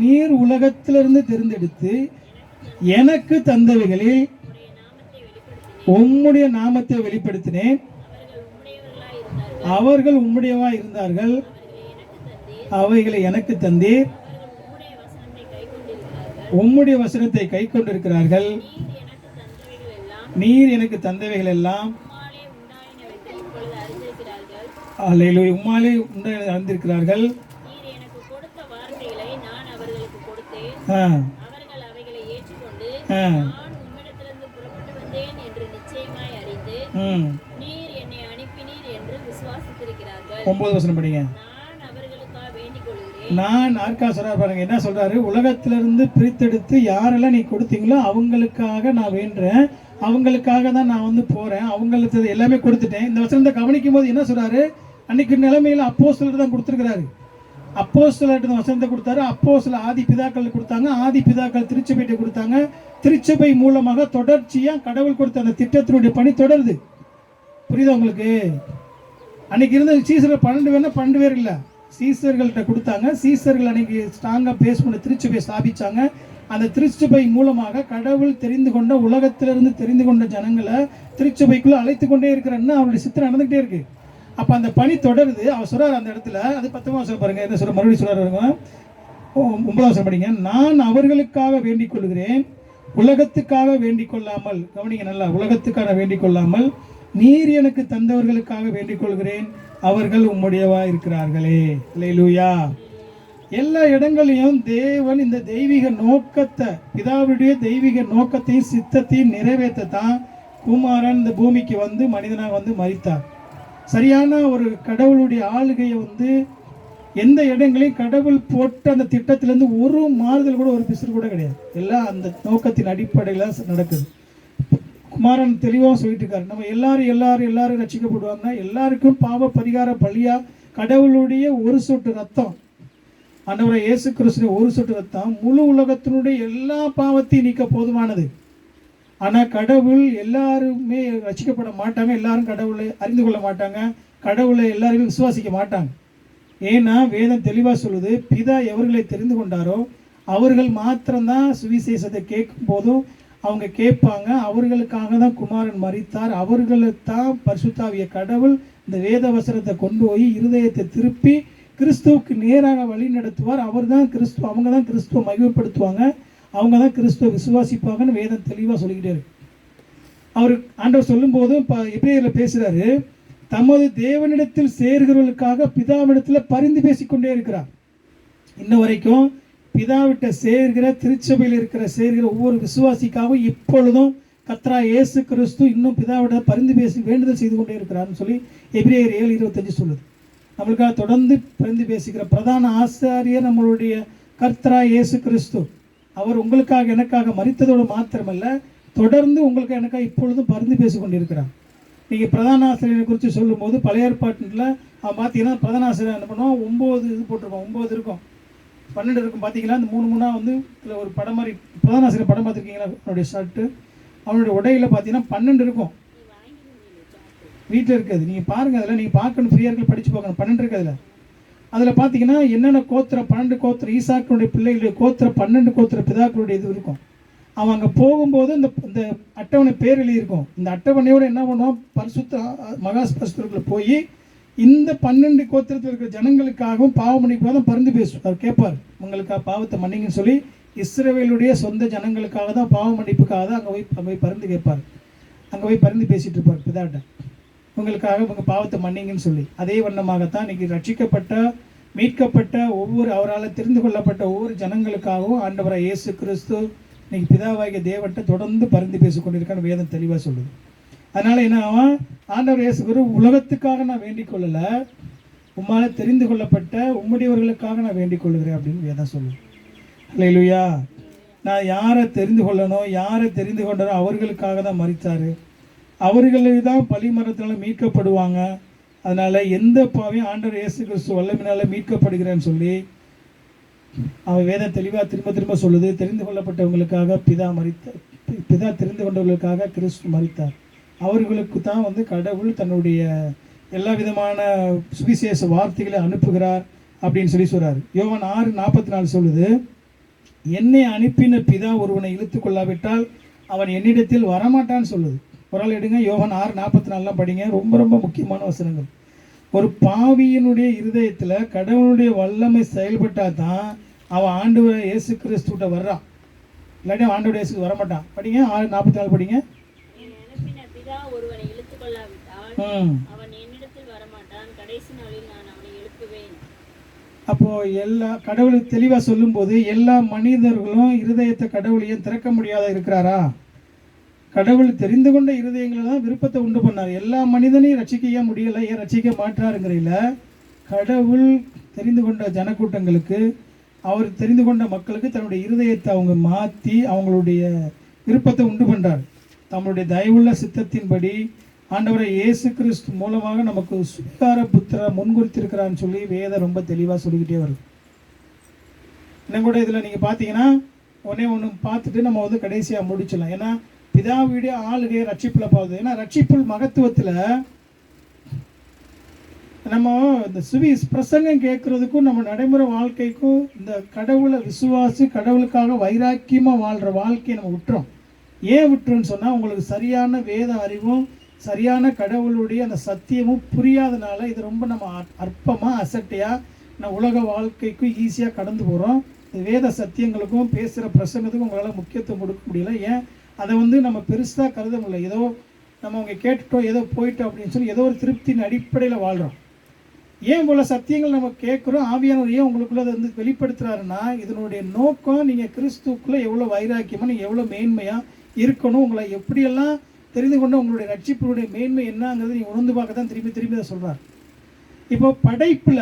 நீர் உலகத்திலிருந்து தெரிந்தெடுத்து எனக்கு தந்தவைகளில் உம்முடைய நாமத்தை வெளிப்படுத்தினேன். அவர்கள் உம்முடையவா இருந்தார்கள், அவைகளை எனக்கு தந்தீர். உம்முடைய வசனத்தை கை கொண்டிருக்கிறார்கள். நீர் எனக்கு தந்தவைகள் எல்லாம் உம்மாலே உண்டாயினவற்றை இப்பொழுது அறிந்திருக்கிறார்கள். அல்லேலூயா உம்மாலே அறிந்திருக்கிறார்கள். நீர் எனக்கு கொடுத்த வார்த்தைகளை நான் அவர்களுக்கு கொடுத்தேன். ஆ அவர்கள் அவைகளை ஏற்றுக்கொண்டு ஆ நான் உம்மிடத்திலிருந்து புறப்பட்டு வந்தேன் என்று நிச்சயமாய் அறிந்து ம் நீர் என்னை அனுப்பினீர் என்று விசுவாசித்திருக்கிறார்கள். 9 வசனம் படிங்க. நான் அவர்களுக்காக வேண்டிக் கொள்கிறேன். நான் ஆர்க்கா சொல்றாரு பாருங்க, என்ன சொல்றாரு? உலகத்திலிருந்து பிரித்தெடுத்து யாரெல்லாம் நீ கொடுத்தீங்களோ அவங்களுக்காக நான் வேண்டுறேன், அவங்களுக்காக தான் நான் வந்து போறேன், அவங்களுக்கு எல்லாமே கொடுத்துட்டேன். இந்த வசனத்தை கவனிக்கும் போது என்ன சொல்றாரு? அன்னைக்கு நிலைமையில அப்போஸ்தலர் தான் கொடுத்துருக்கிறாரு. அப்போஸ்தலர்ட்ட இந்த வசனத்தை கொடுத்தாரு. அப்போஸ்தலர் ஆதி பிதாக்கள் கொடுத்தாங்க, ஆதி பிதாக்கள் திருச்சபையிட்ட கொடுத்தாங்க. திருச்சபை மூலமாக தொடர்ச்சியா கடவுள் கொடுத்த அந்த திட்டத்தினுடைய பணி தொடருது. புரியுதா உங்களுக்கு? அன்னைக்கு இருந்த சீசர்கள் 12 பேர்னா 12 பேர் இல்லை, சீசர்கள்ட்ட கொடுத்தாங்க. சீசர்கள் அன்னைக்கு ஸ்ட்ராங்காக பேஸ் பண்ணி திருச்சபையை ஸ்தாபிச்சாங்க. அந்த திருச்சபை மூலமாக கடவுள் தெரிந்து கொண்ட, உலகத்திலிருந்து தெரிந்து கொண்ட ஜனங்களை திருச்சபைக்குள்ள அழைத்து கொண்டே இருக்கிறன்னு அவருடைய சித்திரம் நடந்துகிட்டே இருக்கு. அப்போ அந்த பணி தொடருது. அவர் சொல்றாரு அந்த இடத்துல, அது 10ஆம் வசனம் பாருங்க, என்ன சொல்ற? மறுபடியும் சொல்றாரு, 9ஆம் வசனம் படிங்க. நான் அவர்களுக்காக வேண்டிக் கொள்கிறேன், உலகத்துக்காக வேண்டிக் கொள்ளாமல். கவனிங்க நல்லா, உலகத்துக்காக வேண்டிக் கொள்ளாமல் நீர் எனக்கு தந்தவர்களுக்காக வேண்டிக் கொள்கிறேன், அவர்கள் உம்முடையவா இருக்கிறார்களே. அல்லேலூயா. எல்லா இடங்களையும் தேவன் இந்த தெய்வீக நோக்கத்தை, பிதாவுடைய தெய்வீக நோக்கத்தையும் சித்தத்தையும் நிறைவேற்றத்தான் குமாரன் இந்த பூமிக்கு வந்து மனிதனாக வந்து மரித்தார். சரியான ஒரு கடவுளுடைய ஆளுகையை வந்து எந்த இடங்களையும் கடவுள் போட்ட அந்த திட்டத்திலேருந்து ஒரு மாறுதல் கூட, ஒரு பிசுறு கூட கிடையாது. எல்லாம் அந்த நோக்கத்தின் அடிப்படையில் நடக்குது. குமாரன் தெளிவாக சொல்லிட்டு இருக்காரு, நம்ம எல்லாரும் ரட்சிக்கப்படுவாங்கன்னா எல்லாருக்கும் பாவ பரிகார பலியா கடவுளுடைய ஒரு சொட்டு ரத்தம், ஆண்டவரை இயேசு கிறிஸ்துவின் ஒரு சொட்டு ரத்தம் முழு உலகத்தினுடைய எல்லா பாவத்தையும் நீக்க போதுமானது. ஆனால் கடவுள் எல்லாருமே ரட்சிக்கப்பட மாட்டாங்க, எல்லாரும் கடவுளை அறிந்து கொள்ள மாட்டாங்க, கடவுளை எல்லாருமே விசுவாசிக்க மாட்டாங்க. ஏன்னா வேதம் தெளிவாக சொல்லுது, பிதா எவர்களை தெரிந்து கொண்டாரோ அவர்கள் மாத்திரம்தான் சுவிசேஷத்தை கேட்கும் போதும் அவங்க கேட்பாங்க. அவர்களுக்காக தான் குமாரன் மரித்தார். அவர்களுக்கு தான் பரிசுத்தாவிய கடவுள் இந்த வேத வசனத்தை கொண்டு போய் இருதயத்தை திருப்பி கிறிஸ்துவுக்கு நேராக வழி நடத்துவார். அவர் தான் கிறிஸ்துவ, அவங்க தான் கிறிஸ்துவ மகிமைப்படுத்துவாங்க, அவங்க தான் கிறிஸ்துவ விசுவாசிப்பாங்கன்னு வேதம் தெளிவாக சொல்லிக்கிட்டே இருக்கு. அவர் ஆண்டவர் சொல்லும் போதும் எபிரேயரில் பேசுகிறாரு, தமது தேவனிடத்தில் சேர்கிறவர்களுக்காக பிதாவிடத்தில் பரிந்து பேசிக்கொண்டே இருக்கிறார். இன்ன வரைக்கும் பிதாவிட்ட சேர்கிற, திருச்சபையில் சேர்கிற ஒவ்வொரு விசுவாசிக்காகவும் இப்பொழுதும் கர்த்தராகிய இயேசு கிறிஸ்து இன்னும் பிதாவிட பரிந்து பேசி வேண்டுதல் செய்து கொண்டே இருக்கிறார்னு சொல்லி எபிரேயர் 7:25 சொல்லுது. நம்மளுக்காக தொடர்ந்து பரிந்து பேசுகிற பிரதான ஆசாரியர் நம்மளுடைய கர்த்தராகிய இயேசு கிறிஸ்து. அவர் உங்களுக்காக எனக்காக மரித்ததோடு மாத்திரமல்ல, தொடர்ந்து உங்களுக்கு எனக்காக இப்பொழுதும் பரிந்து பேசி கொண்டிருக்கிறார். நீங்கள் பிரதான ஆசிரியரை குறித்து சொல்லும்போது பழைய ஏற்பாட்டில் அவன் பார்த்தீங்கன்னா பிரதான ஆசிரியர் என்ன பண்ணுவோம், 9 இது போட்டிருப்போம், 9 இருக்கும், 12 இருக்கும். பார்த்தீங்களா, அந்த 3 வந்து இதில் ஒரு படம் மாதிரி பிரதான ஆசிரியர் படம் பார்த்துருக்கீங்களா? அவனுடைய ஷர்ட்டு, அவனுடைய உடையில் பார்த்தீங்கன்னா 12 இருக்கும். வீட்டில் இருக்குது, நீங்கள் பாருங்கள், அதில் நீங்கள் பார்க்கணும், ஃப்ரீயாக இருக்க படித்து பார்க்கணும். 12 இருக்குது அதில் பார்த்தீங்கன்னா என்னென்ன கோத்திரம், 12 கோத்திரம் ஈசாக்கினுடைய பிள்ளைகளுடைய கோத்திரம், 12 கோத்திர பிதாக்களுடைய இது இருக்கும். அவன் அங்கே போகும்போது இந்த அட்டவணை பேர் எழுதியிருக்கும். இந்த அட்டவணையோடு என்ன பண்ணுவான், பரிசுத்த மகாஸ்பரிசுத்தருக்குள்ள போய் இந்த 12 கோத்திரத்தில் இருக்கிற ஜனங்களுக்காகவும் பாவ மன்னிப்புக்காக தான் பரிந்து பேசுவார். அவர் கேட்பார், உங்களுக்காக பாவத்தை மன்னிங்கன்னு சொல்லி இஸ்ரவேலுடைய சொந்த ஜனங்களுக்காக தான் பாவ மன்னிப்புக்காக தான் அங்கே போய் பரிந்து கேட்பார். அங்கே போய் பரிந்து பேசிகிட்டு இருப்பார் பிதாட்ட, உங்களுக்காக உங்கள் பாவத்தை மன்னிங்கன்னு சொல்லி. அதே வண்ணமாகத்தான் இன்றைக்கி ரட்சிக்கப்பட்ட, மீட்கப்பட்ட ஒவ்வொரு, அவரால் தெரிந்து கொள்ளப்பட்ட ஒவ்வொரு ஜனங்களுக்காகவும் ஆண்டவராக இயேசு கிறிஸ்து இன்னைக்கு பிதாவாகிய தேவன்கிட்ட தொடர்ந்து பரிந்து பேசிக்கொண்டிருக்கான்னு வேதம் தெளிவாக சொல்லுது. அதனால் என்ன ஆகும், ஆண்டவர் இயேசு கிறிஸ்து உலகத்துக்காக நான் வேண்டிக் கொள்ளலை, உம்மால் தெரிந்து கொள்ளப்பட்ட உம்முடையவர்களுக்காக நான் வேண்டிக் கொள்கிறேன் அப்படின்னு வேதம் சொல்லுது. அல்லேலூயா. நான் யாரை தெரிந்து கொள்ளணும், யாரை தெரிந்து கொண்டனோ அவர்களுக்காக தான் மரித்தார், அவர்களுக்கு தான் பலிமரத்தினால மீட்கப்படுவாங்க. அதனால் எந்த பாவையும் ஆண்டவர் இயேசு கிறிஸ்து வல்லமையினால் மீட்கப்படுகிறேன்னு சொல்லி அவர் வேதம் தெளிவாக திரும்ப சொல்லுது. தெரிந்து கொள்ளப்பட்டவங்களுக்காக பிதா தெரிந்து கொண்டவர்களுக்காக கிறிஸ்து மரித்தார். அவர்களுக்கு தான் வந்து கடவுள் தன்னுடைய எல்லா விதமான சுவிசேஷ வார்த்தைகளை அனுப்புகிறார் அப்படின்னு சொல்லி சொல்கிறார். யோவான் 6:44 சொல்லுது, என்னை அனுப்பின பிதா ஒருவனை இழுத்து கொள்ளாவிட்டால் அவன் என்னிடத்தில் வரமாட்டான்னு சொல்லுது. ஒரு ஆள் எடுங்க, யோவான் 6:44 படிங்க, ரொம்ப ரொம்ப முக்கியமான வசனங்கள். ஒரு பாவியினுடைய இருதயத்தில் கடவுளுடைய வல்லமை செயல்பட்டால் தான் அவன் ஆண்டவர் இயேசு கிறிஸ்துவிட்ட வர்றான், இல்லாட்டி ஆண்டவர் இயேசுக்கு வரமாட்டான். படிங்க 6:44 படிங்க. கொள்ளாவிட்டால் அவன் என்னிடத்தில் வரமாட்டான். கடைசி நாளில் நான் அவனை எழுப்புவேன். அப்போ எல்லா கடவுளுக்கு தெளிவா சொல்லும்போது எல்லா மனிதர்களும் இருதயத்தை கடவுளையும் திறக்க முடியாத இருக்கிறாரா? கடவுள் தெரிந்து கொண்ட இருதயங்களை தான் விருப்பத்தை உண்டு பண்ணார். எல்லா மனிதனையும் ரட்சிக்க முடியலை, ஏன் ரட்சிக்க மாற்றாருங்கிறீல கடவுள் தெரிந்து கொண்ட ஜனக்கூட்டங்களுக்கு, அவர் தெரிந்து கொண்ட மக்களுக்கு தன்னுடைய இருதயத்தை அவங்க மாற்றி அவங்களுடைய விருப்பத்தை உண்டு பண்ணுறார். தம்முடைய தயவுள்ள சித்தத்தின்படி ஆண்டவரை இயேசு கிறிஸ்து மூலமாக நமக்கு சுகார புத்திர முன்குறித்திருக்கிறான்னு சொல்லி வேதம் ரொம்ப தெளிவாக சொல்லிக்கிட்டே வருது. இன்னும் கூட இதில் நீங்கள் பார்த்தீங்கன்னா ஒன்று பார்த்துட்டு நம்ம வந்து கடைசியாக முடிச்சிடலாம். ஏன்னா பிதாவுடைய ஆளுகையை ரட்சிப்பில் பார்க்குது. ஏன்னா ரட்சிப்புள் மகத்துவத்தில் நம்ம இந்த பிரசங்கம் கேட்குறதுக்கும் நம்ம நடைமுறை வாழ்க்கைக்கும் இந்த கடவுளை விசுவாசி கடவுளுக்காக வைராக்கியமாக வாழ்கிற வாழ்க்கையை நம்ம விட்டுறோம். ஏன் விட்டுறோன்னு சொன்னால் உங்களுக்கு சரியான வேத அறிவும் சரியான கடவுளுடைய அந்த சத்தியமும் புரியாதனால இது ரொம்ப நம்ம அற்பமாக அசட்டையாக நம்ம உலக வாழ்க்கைக்கும் ஈஸியாக கடந்து போகிறோம். வேத சத்தியங்களுக்கும் பேசுகிற பிரசங்கத்துக்கும் உங்களால் முக்கியத்துவம் கொடுக்க முடியல. ஏன் அதை வந்து நம்ம பெருசாக கருத முடியல. ஏதோ நம்ம அவங்க கேட்டுட்டோம், ஏதோ போயிட்டோம் அப்படின்னு சொல்லி ஏதோ ஒரு திருப்தியின் அடிப்படையில் வாழ்கிறோம். ஏன் போல் சத்தியங்கள் நம்ம கேட்குறோம், ஆவியானவர் ஏன் உங்களுக்குள்ளே அதை வந்து வெளிப்படுத்துகிறாருன்னா இதனுடைய நோக்கம் நீங்கள் கிறிஸ்துக்குள்ளே எவ்வளோ வைராக்கியமாக நீங்கள் எவ்வளோ மேன்மையாக இருக்கணும், உங்களை எப்படியெல்லாம் தெரிந்து கொண்டு உங்களுடைய ரட்சிப்பினுடைய மேன்மை என்னங்கிறது நீங்கள் உணர்ந்து பார்க்க தான் திரும்பி திரும்பி அதை சொல்கிறார். இப்போ படைப்பில்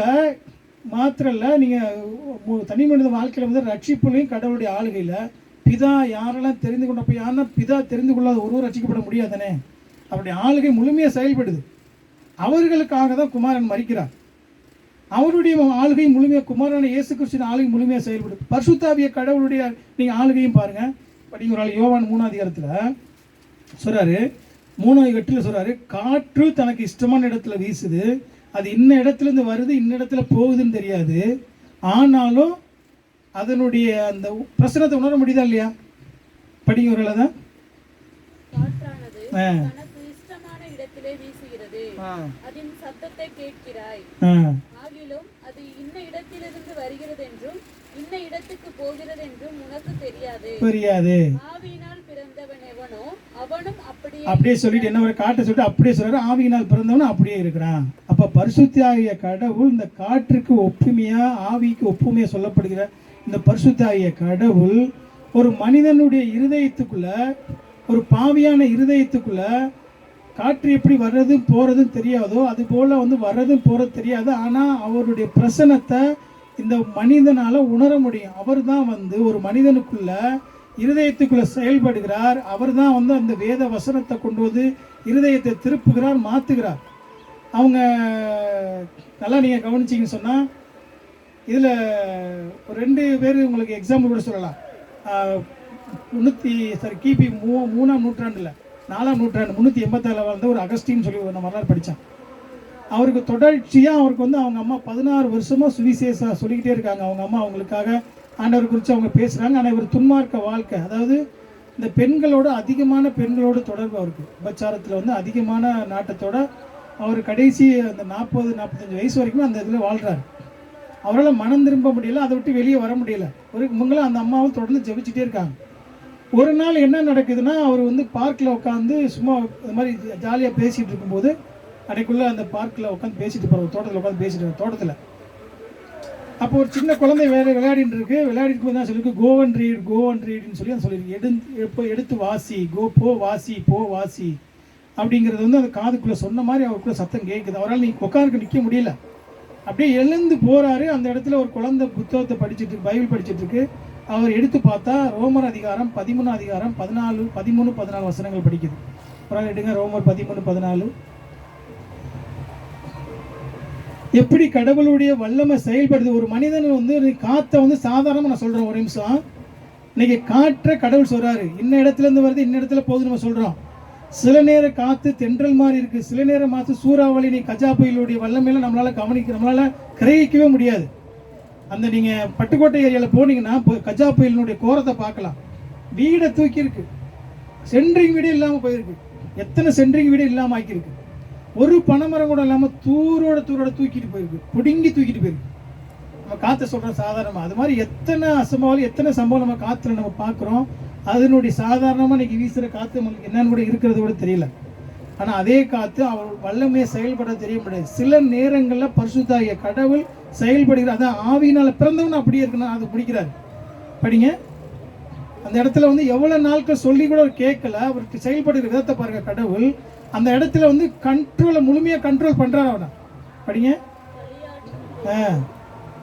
மாத்திரம் இல்லை, நீங்கள் தனி மனித வாழ்க்கையில் வந்து ரட்சிப்புலையும் கடவுளுடைய ஆளுகையில் பிதா யாரெல்லாம் தெரிந்து கொண்டப்போ யாருன்னா பிதா தெரிந்து கொள்ளாத ஒருவர் ரட்சிக்கப்பட முடியாதானே. அவருடைய ஆளுகை முழுமையாக செயல்படுது. அவர்களுக்காக தான் குமாரன் மரிக்கிறார். அவருடைய ஆளுகை முழுமையாக குமாரன இயேசு கிறிஸ்துவின் ஆளுகை முழுமையாக செயல்படுது. பரிசுத்தாவிய கடவுளுடைய நீங்கள் ஆளுகையும் பாருங்கள். படிங்க ஒரு ஆள் யோவான் 3ஆம் அதிகாரத்தில் சொல்கிறாரு, 3:8 சொல்கிறாரு, காற்று தனக்கு இஷ்டமான இடத்துல வீசுது, அது இன்ன இடத்துலேருந்து வருது இன்ன இடத்துல போகுதுன்னு தெரியாது, ஆனாலும் அதனுடைய அந்த பிரசனத்தை உணர முடியுதா இல்லையா? படிங்க ஒரு ஆள் தான் அதன் சத்தத்தை கேட்கிறாய், ஆகிலும் அது இன்ன இடத்திலிருந்து வருகிறது என்றும் இன்ன இடத்துக்கு போகிறது என்றும் உனக்கு தெரியாது. ஆவியினால் பிறந்தவன் எவனோ அவனும் அப்படியே சொல்லிட்டு என்ன ஒரு காட்ட சொல்லிட்டு அப்படியே சொல்றாரு, ஆவியினால் பிறந்தவனும் அப்படியே இருக்கிறான். அப்ப பரிசுத்தாகிய கடவுள் இந்த காற்றுக்கு ஒப்புமையா ஆவிக்கு ஒப்புமையா சொல்லப்படுகிற இந்த பரிசுத்தாகிய கடவுள் ஒரு மனிதனுடைய இருதயத்துக்குள்ள, ஒரு பாவியான இருதயத்துக்குள்ள காற்று எப்படி வர்றதும் போகிறதும் தெரியாதோ அது போல் வந்து வர்றதும் போகிறது தெரியாது. ஆனால் அவருடைய பிரசனத்தை இந்த மனிதனால் உணர முடியும். அவர் தான் வந்து ஒரு மனிதனுக்குள்ள இருதயத்துக்குள்ளே செயல்படுகிறார். அவர் தான் வந்து அந்த வேத வசனத்தை கொண்டு வந்து இருதயத்தை திருப்புகிறார், மாற்றுகிறார். அவங்க நல்லா நீங்கள் கவனிச்சிங்கன்னு சொன்னால் இதில் ஒரு 2 பேர் உங்களுக்கு எக்ஸாம்பிள் கூட சொல்லலாம். கிபி 3ஆம் நூற்றாண்டில் 4ஆம் நூற்றாண்டு 387 வந்து ஒரு அகஸ்டின்னு சொல்லி நான் வரலாறு படித்தேன். அவருக்கு தொடர்ச்சியாக அவருக்கு வந்து அவங்க அம்மா 16 வருஷமாக சுவிசேஷம் சொல்லிக்கிட்டே இருக்காங்க. அவங்க அம்மா அவங்களுக்காக ஆண்டவர் குறித்து அவங்க பேசுகிறாங்க. ஆனால் இவர் துன்மார்க்க வாழ்க்கை, அதாவது இந்த பெண்களோட அதிகமான பெண்களோட தொடர்பு அவருக்கு, உபச்சாரத்தில் வந்து அதிகமான நாட்டத்தோட அவர் கடைசி அந்த 40-45 வயசு வரைக்கும் அந்த இதில் வாழ்கிறார். அவரால் மனம் திரும்ப முடியல, அதை விட்டு வெளியே வர முடியல. ஒரு முங்களாம் அந்த அம்மாவும் தொடர்ந்து ஜெபிச்சுட்டே இருக்காங்க. ஒரு நாள் என்ன நடக்குதுன்னா, அவர் வந்து பார்க்கில் உட்காந்து சும்மா இது மாதிரி ஜாலியாக பேசிகிட்டு இருக்கும்போது அன்றைக்குள்ளே அந்த பார்க்கில் உட்காந்து பேசிட்டு போகிற தோட்டத்தில் உட்காந்து பேசிட்டு தோட்டத்தில் அப்போ ஒரு சின்ன குழந்தை விளையாடிட்டு இருக்கு. விளையாடிட்டு போது தான் சொல்லியிருக்கு, கோ அண்ட் ரீட்னு சொல்லி அந்த சொல்லியிருக்கு. எடுத்து வாசி, போ வாசி அப்படிங்கிறது வந்து அந்த காதுக்குள்ளே சொன்ன மாதிரி அவருக்குள்ள சத்தம் கேட்குது. அவரால் நீங்கள் உட்காந்துக்கு நிற்க முடியல. அப்படியே எழுந்து போகிறாரு. அந்த இடத்துல ஒரு குழந்தை புத்தகத்தை படிச்சுட்டு இருக்கு, பைபிள் படிச்சுட்டு இருக்கு. அவர் எடுத்து பார்த்தா ரோமர் அதிகாரம் 13 அதிகாரம் 13-14 வசனங்கள் படிக்குது. ஒரு எடுங்க, ரோமர் 13-14. எப்படி கடவுளுடைய வல்லமை செயல்படுது. ஒரு மனிதன் வந்து காற்றை வந்து சாதாரணமாக நான் சொல்கிறேன், ஒரு நிமிஷம். இன்னைக்கு காற்றை கடவுள் சொல்கிறாரு, இன்ன இடத்துலேருந்து வருது இன்ன இடத்துல போகுது நம்ம சொல்கிறோம். சில நேரம் காற்று தென்றல் மாதிரி இருக்குது, சில நேரம் மாற்று சூறாவளி கஜா புயலுடைய வல்லமையில நம்மளால் கிரகிக்கவே முடியாது. அந்த நீங்கள் பட்டுக்கோட்டை ஏரியாவில் போனீங்கன்னா கஜா புயலினுடைய கோரத்தை பார்க்கலாம். வீடை தூக்கி இருக்கு, சென்ட்ரிங் வீடு இல்லாமல் போயிருக்கு. எத்தனை சென்ட்ரிங் வீடு இல்லாமல் ஆக்கியிருக்கு. ஒரு பனைமரம் கூட இல்லாமல் தூரோட தூக்கிட்டு போயிருக்கு, பிடுங்கி தூக்கிட்டு போயிருக்கு. நம்ம காற்றை சொல்கிறோம் சாதாரணமாக. அது மாதிரி எத்தனை அசம்பாவம், எத்தனை சம்பவம் நம்ம காற்றுல நம்ம பார்க்குறோம். அதனுடைய சாதாரணமாக இன்னைக்கு வீசுகிற காற்று நம்மளுக்கு என்னன்னு கூட இருக்கிறது கூட தெரியல. ஆனால் அதே காத்து அவர் வல்லமையை செயல்பட தெரிய முடியாது. சில நேரங்களில் பரிசுத்தாகிய கடவுள் செயல்படுகிறார். அதான் ஆவியினால் பிறந்தவன் அப்படியே இருக்குன்னா அது பிடிக்கிறார். படிங்க. அந்த இடத்துல வந்து எவ்வளோ நாட்கள் சொல்லி கூட அவர் கேட்கல, அவருக்கு செயல்படுகிற விதத்தை பாருங்க. கடவுள் அந்த இடத்துல வந்து கண்ட்ரோலை முழுமையாக கண்ட்ரோல் பண்ணுறாரு அவனை. படிங்க.